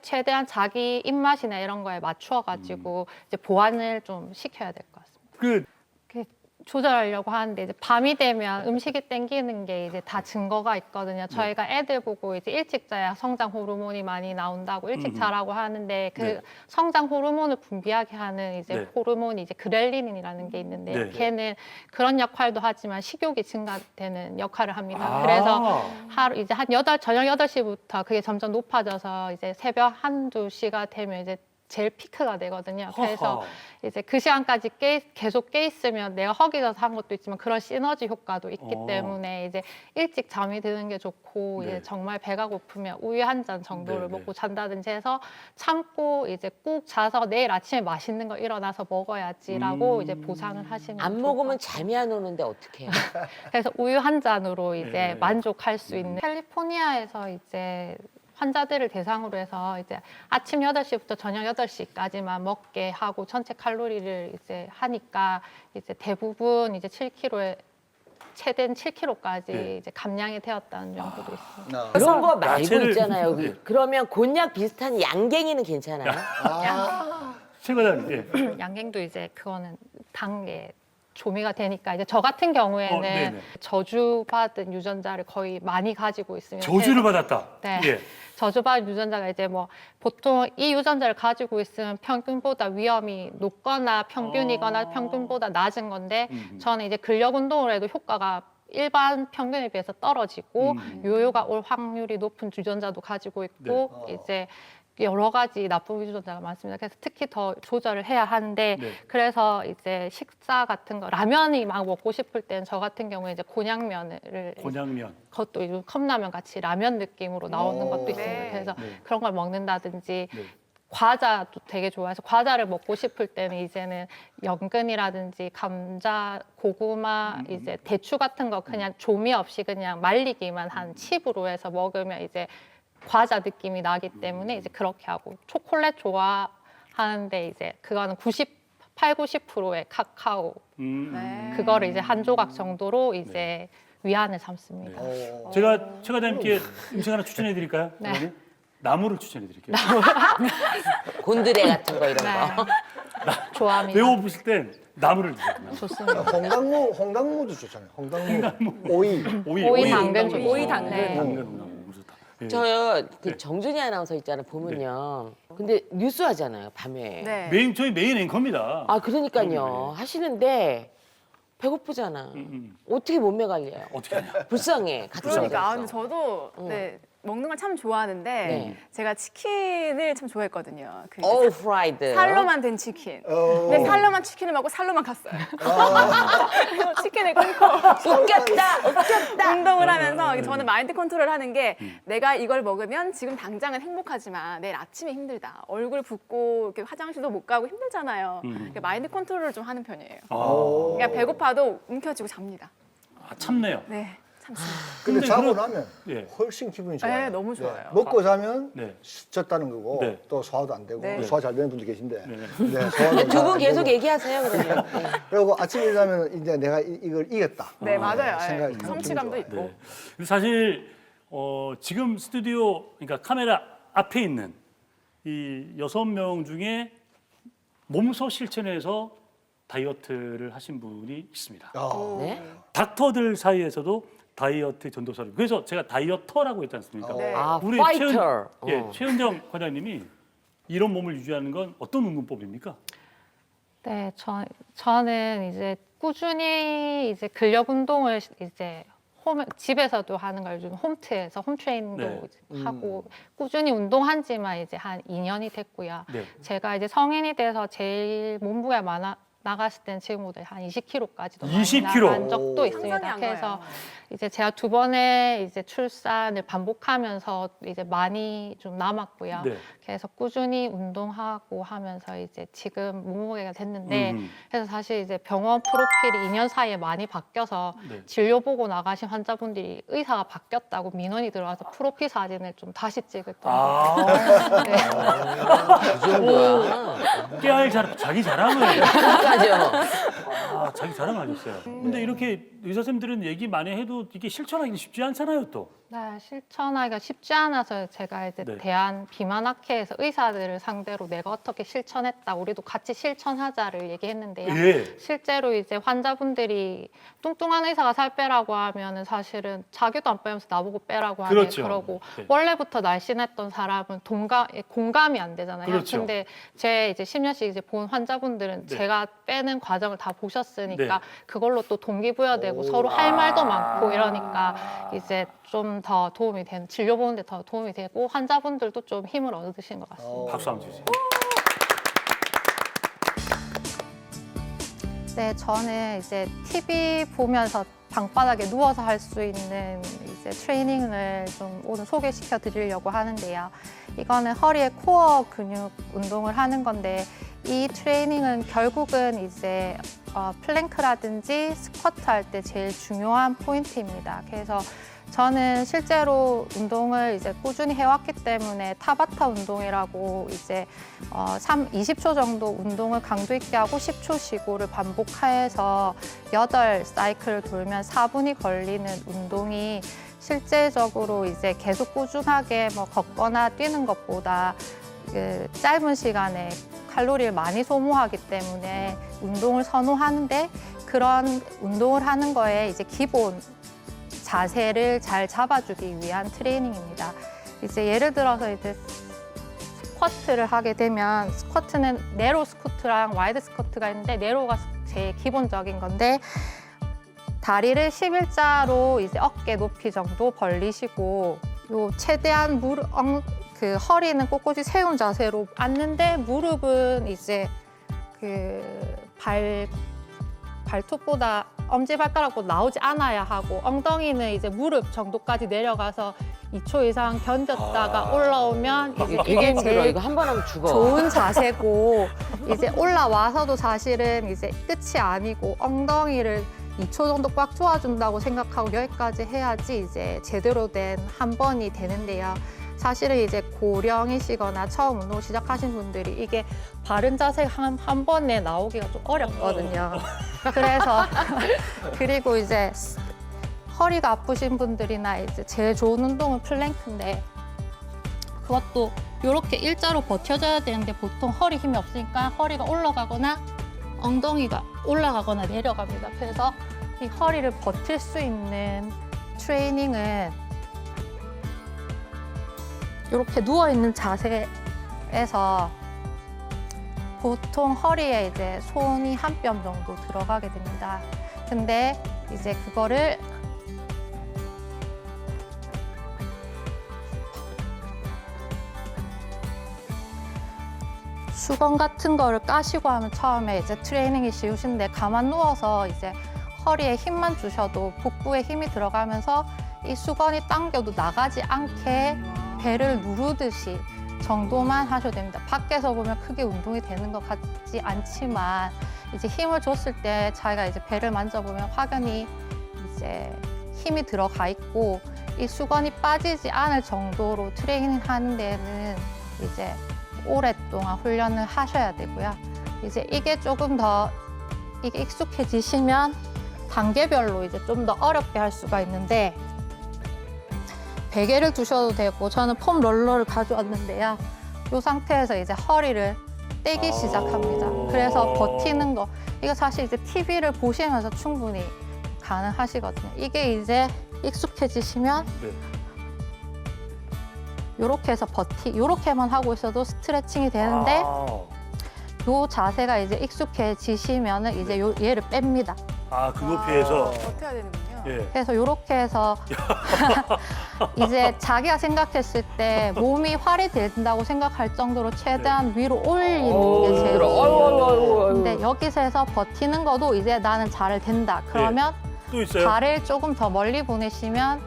최대한 자기 입맛이나 이런 거에 맞추어 가지고 이제 보완을 좀 시켜야 될 것 같습니다. 조절하려고 하는데 이제 밤이 되면 음식이 땡기는 게 이제 다 증거가 있거든요. 저희가 애들 보고 이제 일찍 자야 성장 호르몬이 많이 나온다고 일찍 자라고 하는데 그 성장 호르몬을 분비하게 하는 이제 호르몬이 이제 그렐린이라는 게 있는데 걔는 그런 역할도 하지만 식욕이 증가되는 역할을 합니다. 그래서 이제 저녁 8시부터 그게 점점 높아져서 이제 새벽 1-2시가 되면 이제 제일 피크가 되거든요. 그래서 이제 그 시간까지 계속 깨 있으면 내가 허기져서 한 것도 있지만 그런 시너지 효과도 있기 때문에 이제 일찍 잠이 드는 게 좋고 이제 정말 배가 고프면 우유 한 잔 정도를 먹고 잔다든지 해서 참고 이제 꾹 자서 내일 아침에 맛있는 거 일어나서 먹어야지라고 이제 보상을 하시면 안 먹으면 잠이 안 오는데 어떡해요? 그래서 우유 한 잔으로 이제 만족할 수 있는 캘리포니아에서 이제 환자들을 대상으로 해서 이제 아침 8시부터 저녁 8시까지만 먹게 하고 전체 칼로리를 이제 하니까 이제 대부분 이제 7kg에 최대는 7kg까지 이제 감량이 되었다는 연구도 있습니다. 그런 거 말고 있잖아요. 그러면 곤약 비슷한 양갱이는 괜찮아요? 최 과장님. 예. 양갱도 이제 그거는 단계 조미가 되니까 이제 저 같은 경우에는 네네. 저주받은 유전자를 거의 많이 가지고 있으면 저주를 받았다. 네. 예. 저주받은 유전자가 이제 뭐 보통 이 유전자를 가지고 있으면 평균보다 위험이 높거나 평균이거나 평균보다 낮은 건데 저는 이제 근력 운동을 해도 효과가 일반 평균에 비해서 떨어지고 요요가 올 확률이 높은 유전자도 가지고 있고 이제 여러 가지 나쁜 유전자가 많습니다. 그래서 특히 더 조절을 해야 하는데 그래서 이제 식사 같은 거 라면이 막 먹고 싶을 땐 저 같은 경우에 이제 곤약면 그것도 이제 컵라면 같이 라면 느낌으로 나오는 것도 있습니다. 그래서 그런 걸 먹는다든지 과자도 되게 좋아해서 과자를 먹고 싶을 때는 이제는 연근이라든지 감자, 고구마, 이제 대추 같은 거 그냥 조미 없이 그냥 말리기만 한 칩으로 해서 먹으면 이제 과자 느낌이 나기 때문에 이제 그렇게 하고 초콜릿 좋아하는데 이제 그거는 90%의 카카오 그거를 이제 한 조각 정도로 이제 위안을 삼습니다. 제가 최 과장님께 음식 하나 추천해 드릴까요? 네. 나물을 추천해 드릴게요. 곤드레 같은 거 이런 거. 좋아합니다. 배고프실 땐 나물을 드세요. 좋습니다. 홍당무도 좋잖아요. 홍당무. 오이 당근 좋죠. 오이 당근. 당근. 저요 그 정준희 아나운서 있잖아요 보면요. 근데 뉴스 하잖아요 밤에. 네. 저희 메인 앵커입니다. 아 그러니까요 하시는데 배고프잖아. 어떻게 몸매 관리해요? 어떻게 하냐? 불쌍해. 같이 그러니까 살면서. 근데 저도 네, 먹는 걸 참 좋아하는데 제가 치킨을 참 좋아했거든요. 그 오 프라이드. 살로만 된 치킨. 근데 살로만 치킨을 먹고 살로만 갔어요. 그래서 치킨을 끊고 웃겼다. 운동을 하면서 저는 마인드 컨트롤 하는 게 내가 이걸 먹으면 지금 당장은 행복하지만 내일 아침에 힘들다. 얼굴 붓고 이렇게 화장실도 못 가고 힘들잖아요. 그러니까 마인드 컨트롤을 좀 하는 편이에요. 그러니까 배고파도 움켜쥐고 잡니다. 참네요. 네. 참습니다. 근데 자고 나면 훨씬 기분이 좋아요. 네, 너무 좋아요. 먹고 자면 졌다는 거고 또 소화도 안 되고 소화 잘 되는 분도 계신데 두 분 계속 얘기하세요 그러면. 그리고 아침에 일어나면 이제 내가 이걸 이겼다. 네, 맞아요. 생각이 성취감도 있고. 근데 사실 지금 스튜디오 그러니까 카메라 앞에 있는 이 6명 중에 몸소 실천해서 다이어트를 하신 분이 있습니다. 네? 닥터들 사이에서도 다이어트 전도사를 그래서 제가 다이어터라고 했지 않습니까? 아 우리 파이터. 최은정 과장님이 이런 몸을 유지하는 건 어떤 운동법입니까? 네, 저는 이제 꾸준히 이제 근력 운동을 이제 집에서도 하는 걸 요즘 홈트에서 홈트레이닝도 하고 꾸준히 운동한 지만 이제 한 2년이 됐고요. 제가 이제 성인이 돼서 제일 몸무게가 나갔을 때는 지금보다 한 20kg까지도 많이 나간 적도 있습니다. 그래서 이제 제가 2번의 이제 출산을 반복하면서 이제 많이 좀 남았고요. 그래서 꾸준히 운동하고 하면서 이제 지금 몸무게가 됐는데 그래서 사실 이제 병원 프로필이 2년 사이에 많이 바뀌어서 진료 보고 나가신 환자분들이 의사가 바뀌었다고 민원이 들어와서 프로필 사진을 좀 다시 찍을 정도로. 그 정도야. 깨알 자기 자랑을. 자기 자랑 하셨어요. 근데 이렇게 의사 선생님들은 얘기 많이 해도 이게 실천하기 쉽지 않잖아요, 또. 네, 실천하기가 쉽지 않아서 제가 이제 대한 비만학회에서 의사들을 상대로 내가 어떻게 실천했다, 우리도 같이 실천하자를 얘기했는데요. 실제로 이제 환자분들이 뚱뚱한 의사가 살 빼라고 하면은 사실은 자기도 안 빼면서 나보고 빼라고 하네. 그러고 원래부터 날씬했던 사람은 공감이 안 되잖아요. 근데 제 이제 10년씩 이제 본 환자분들은 제가 빼는 과정을 다 보셨으니까 그걸로 또 동기부여되고 서로 할 말도 많고 이러니까 이제 좀 더 도움이 되는, 진료 보는데 더 도움이 되고 환자분들도 좀 힘을 얻으신 것 같습니다. 박수 한번 주세요. 네, 저는 이제 TV 보면서 방바닥에 누워서 할 수 있는 이제 트레이닝을 좀 오늘 소개시켜 드리려고 하는데요. 이거는 허리의 코어 근육 운동을 하는 건데 이 트레이닝은 결국은 이제 플랭크라든지 스쿼트 할 때 제일 중요한 포인트입니다. 그래서 저는 실제로 운동을 이제 꾸준히 해왔기 때문에 타바타 운동이라고 이제 20초 정도 운동을 강도 있게 하고 10초 쉬고를 반복해서 8사이클을 돌면 4분이 걸리는 운동이 실제적으로 이제 계속 꾸준하게 뭐 걷거나 뛰는 것보다 그 짧은 시간에 칼로리를 많이 소모하기 때문에 운동을 선호하는데 그런 운동을 하는 거에 이제 기본 자세를 잘 잡아주기 위한 트레이닝입니다. 이제 예를 들어서 이제 스쿼트를 하게 되면 스쿼트는 네로 스쿼트랑 와이드 스쿼트가 있는데 네로가 제일 기본적인 건데 다리를 11자로 이제 어깨 높이 정도 벌리시고 요 최대한 그 허리는 꼿꼿이 세운 자세로 앉는데 무릎은 이제 그 발톱보다 엄지발가락보다 나오지 않아야 하고 엉덩이는 이제 무릎 정도까지 내려가서 2초 이상 견뎠다가 올라오면 이제 되게 힘들어. 제일 이거 한 번 하면 죽어. 좋은 자세고 이제 올라와서도 사실은 이제 끝이 아니고 엉덩이를 2초 정도 꽉 조아준다고 생각하고 여기까지 해야지 이제 제대로 된 한 번이 되는데요. 사실은 이제 고령이시거나 처음 운동 시작하신 분들이 이게 바른 자세가 한 번에 나오기가 좀 어렵거든요. 그래서 그리고 이제 허리가 아프신 분들이나 이제 제일 좋은 운동은 플랭크인데 그것도 이렇게 일자로 버텨줘야 되는데 보통 허리 힘이 없으니까 허리가 올라가거나 엉덩이가 올라가거나 내려갑니다. 그래서 이 허리를 버틸 수 있는 트레이닝은 이렇게 누워있는 자세에서 보통 허리에 이제 손이 한 뼘 정도 들어가게 됩니다. 근데 이제 그거를 수건 같은 거를 까시고 하면 처음에 이제 트레이닝이 쉬우신데 가만 누워서 이제 허리에 힘만 주셔도 복부에 힘이 들어가면서 이 수건이 당겨도 나가지 않게 배를 누르듯이 정도만 하셔도 됩니다. 밖에서 보면 크게 운동이 되는 것 같지 않지만 이제 힘을 줬을 때 자기가 이제 배를 만져보면 확연히 이제 힘이 들어가 있고 이 수건이 빠지지 않을 정도로 트레이닝 하는 데는 이제 오랫동안 훈련을 하셔야 되고요. 이제 이게 조금 더 이게 익숙해지시면 단계별로 이제 좀 더 어렵게 할 수가 있는데 베개를 두셔도 되고 저는 폼 롤러를 가져왔는데요. 이 상태에서 이제 허리를 떼기 시작합니다. 그래서 버티는 거 이거 사실 이제 TV를 보시면서 충분히 가능하시거든요. 이게 이제 익숙해지시면 이렇게 해서 이렇게만 하고 있어도 스트레칭이 되는데 이 자세가 이제 익숙해지시면은 이제 얘를 뺍니다. 아, 그 높이에서. 버텨야 되는군요. 예. 그래서 이렇게 해서 이제 자기가 생각했을 때 몸이 활이 된다고 생각할 정도로 최대한 위로 올리는 게 제일 중요해요. 근데 여기서 해서 버티는 것도 이제 나는 잘 된다. 그러면 또 있어요? 발을 조금 더 멀리 보내시면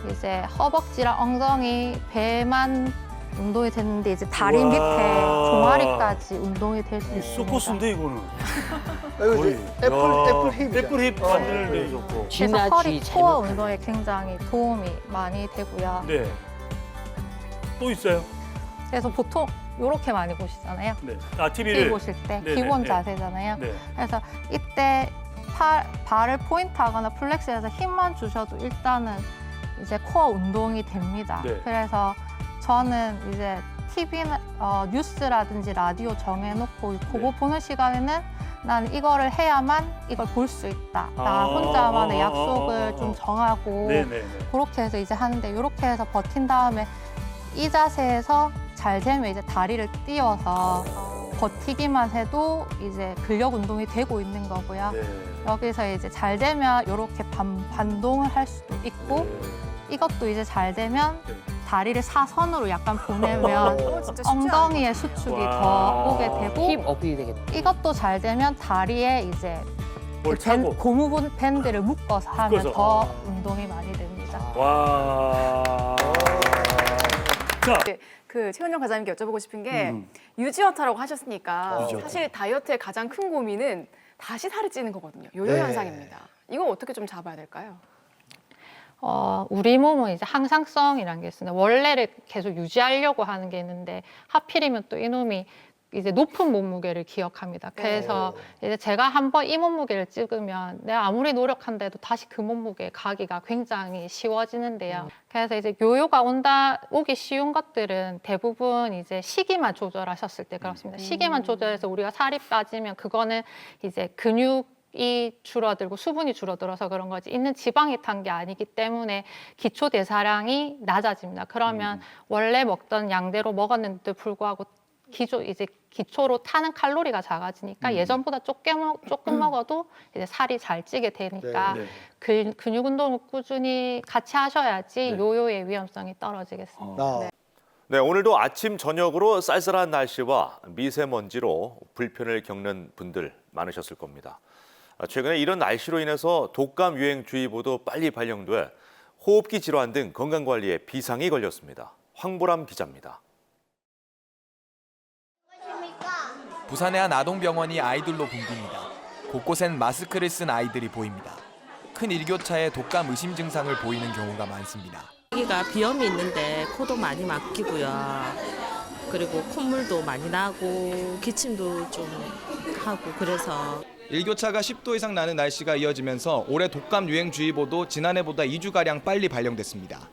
이제 허벅지랑 엉덩이, 배만 운동이 됐는데 이제 다리 밑에 종아리까지 운동이 될 수 있습니다. 소코스인데 이거는. 거의. 애플 힙이죠. 애플 힙 만드는 데 좋고. 그래서 허리 코어 운동에 굉장히 도움이 많이 되고요. 네. 또 있어요? 그래서 보통 이렇게 많이 보시잖아요. 네. 아, TV를 보실 때 네네, 기본 네. 자세잖아요. 네. 그래서 이때 발을 포인트하거나 플렉스해서 힘만 주셔도 일단은 이제 코어 운동이 됩니다. 네. 그래서 저는 이제 TV나 뉴스라든지 라디오 정해놓고 그거 보는 시간에는 난 이거를 해야만 이걸 볼 수 있다. 나 혼자만의 약속을 좀 정하고 네네네. 그렇게 해서 이제 하는데 이렇게 해서 버틴 다음에 이 자세에서 잘 되면 이제 다리를 띄워서 버티기만 해도 이제 근력 운동이 되고 있는 거고요. 네. 여기서 이제 잘 되면 이렇게 반동을 할 수도 있고 이것도 이제 잘 되면 다리를 사선으로 약간 보내면 엉덩이의 수축이 더 오게 되고 힙 어필이 되겠다. 이것도 잘 되면 다리에 이제 뭘 차고. 고무 밴드를 묶어서 하면 묶어서. 더 운동이 많이 됩니다. 와. 자, 그 최은영 과장님께 여쭤보고 싶은 게 유지어타라고 하셨으니까 유지어타. 사실 다이어트의 가장 큰 고민은 다시 살이 찌는 거거든요. 요요 네. 현상입니다. 이거 어떻게 좀 잡아야 될까요? 우리 몸은 이제 항상성이라는 게 있습니다. 원래를 계속 유지하려고 하는 게 있는데 하필이면 또 이놈이 이제 높은 몸무게를 기억합니다. 그래서 이제 제가 한번 이 몸무게를 찍으면 내가 아무리 노력한데도 다시 그 몸무게에 가기가 굉장히 쉬워지는데요. 그래서 이제 요요가 오기 쉬운 것들은 대부분 이제 시기만 조절하셨을 때 그렇습니다. 시기만 조절해서 우리가 살이 빠지면 그거는 이제 근육이 줄어들고 수분이 줄어들어서 그런 거지 있는 지방이 탄 게 아니기 때문에 기초 대사량이 낮아집니다. 그러면 원래 먹던 양대로 먹었는데도 불구하고 기초로 타는 칼로리가 작아지니까 예전보다 조금 먹어도 이제 살이 잘 찌게 되니까 근육 운동을 꾸준히 같이 하셔야지 요요의 위험성이 떨어지겠습니다. 네, 오늘도 아침 저녁으로 쌀쌀한 날씨와 미세먼지로 불편을 겪는 분들 많으셨을 겁니다. 최근에 이런 날씨로 인해서 독감 유행주의보도 빨리 발령돼 호흡기 질환 등 건강관리에 비상이 걸렸습니다. 황보람 기자입니다. 부산의 한 아동병원이 아이들로 붐빕니다. 곳곳엔 마스크를 쓴 아이들이 보입니다. 큰 일교차에 독감 의심 증상을 보이는 경우가 많습니다. 여기가 비염이 있는데 코도 많이 막히고요. 그리고 콧물도 많이 나고 기침도 좀 하고 그래서 일교차가 10도 이상 나는 날씨가 이어지면서 올해 독감 유행주의보도 지난해보다 2주가량 빨리 발령됐습니다.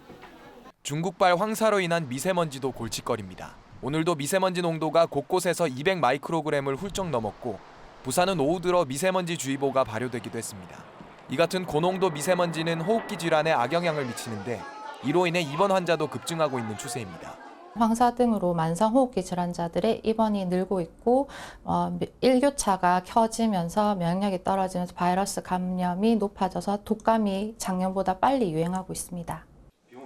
중국발 황사로 인한 미세먼지도 골칫거리입니다. 오늘도 미세먼지 농도가 곳곳에서 200 마이크로그램을 훌쩍 넘었고 부산은 오후 들어 미세먼지 주의보가 발효되기도 했습니다. 이 같은 고농도 미세먼지는 호흡기 질환에 악영향을 미치는데 이로 인해 입원 환자도 급증하고 있는 추세입니다. 황사 등으로 만성호흡기 질환자들의 입원이 늘고 있고 일교차가 켜지면서 면역력이 떨어지면서 바이러스 감염이 높아져서 독감이 작년보다 빨리 유행하고 있습니다.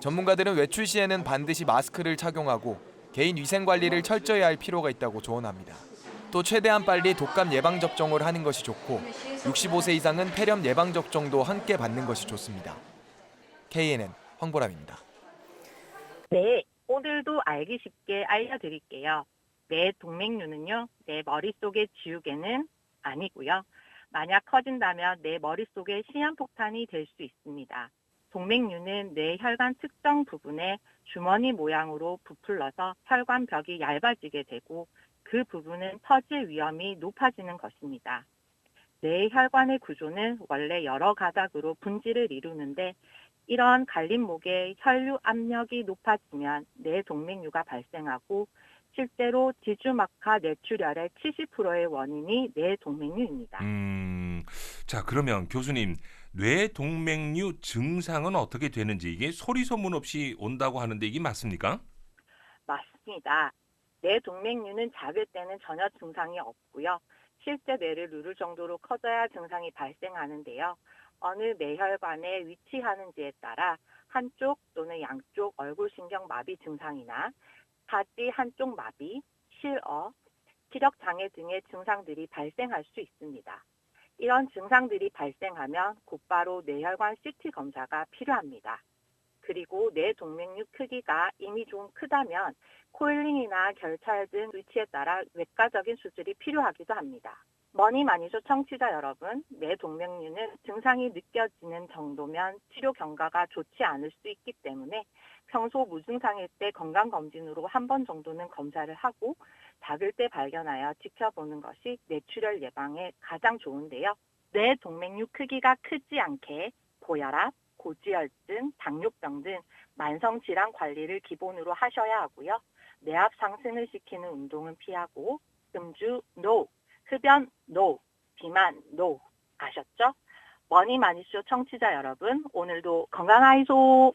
전문가들은 외출 시에는 반드시 마스크를 착용하고 개인 위생 관리를 철저히 할 필요가 있다고 조언합니다. 또 최대한 빨리 독감 예방 접종을 하는 것이 좋고 65세 이상은 폐렴 예방 접종도 함께 받는 것이 좋습니다. KNN 황보람입니다. 네, 오늘도 알기 쉽게 알려드릴게요. 내 동맥류는요, 내 머릿속의 지우개는 아니고요. 만약 커진다면 내 머릿속에 시한폭탄이 될 수 있습니다. 동맥류는 뇌 혈관 특정 부분에 주머니 모양으로 부풀러서 혈관벽이 얇아지게 되고 그 부분은 터질 위험이 높아지는 것입니다. 뇌 혈관의 구조는 원래 여러 가닥으로 분지를 이루는데 이런 갈림목에 혈류 압력이 높아지면 뇌 동맥류가 발생하고 실제로 지주막하 뇌출혈의 70%의 원인이 뇌 동맥류입니다. 자, 그러면 교수님, 뇌동맥류 증상은 어떻게 되는지 이게 소리 소문 없이 온다고 하는데 이게 맞습니까? 맞습니다. 뇌 동맥류는 작을 때는 전혀 증상이 없고요. 실제 뇌를 누를 정도로 커져야 증상이 발생하는데요. 어느 뇌혈관에 위치하는지에 따라 한쪽 또는 양쪽 얼굴신경 마비 증상이나 하지 한쪽 마비, 실어, 기력장애 등의 증상들이 발생할 수 있습니다. 이런 증상들이 발생하면 곧바로 뇌혈관 CT 검사가 필요합니다. 그리고 뇌 동맥류 크기가 이미 좀 크다면 코일링이나 결찰 등 위치에 따라 외과적인 수술이 필요하기도 합니다. 머니 마니쇼 청취자 여러분, 뇌 동맥류는 증상이 느껴지는 정도면 치료 경과가 좋지 않을 수 있기 때문에 평소 무증상일 때 건강검진으로 한 번 정도는 검사를 하고 작을 때 발견하여 지켜보는 것이 뇌출혈 예방에 가장 좋은데요. 뇌 동맥류 크기가 크지 않게 고혈압, 고지혈증, 당뇨병 등 만성질환 관리를 기본으로 하셔야 하고요. 뇌압 상승을 시키는 운동은 피하고 음주 NO, 흡연 NO, 비만 NO 아셨죠? 머니 마니쇼 청취자 여러분, 오늘도 건강하이소.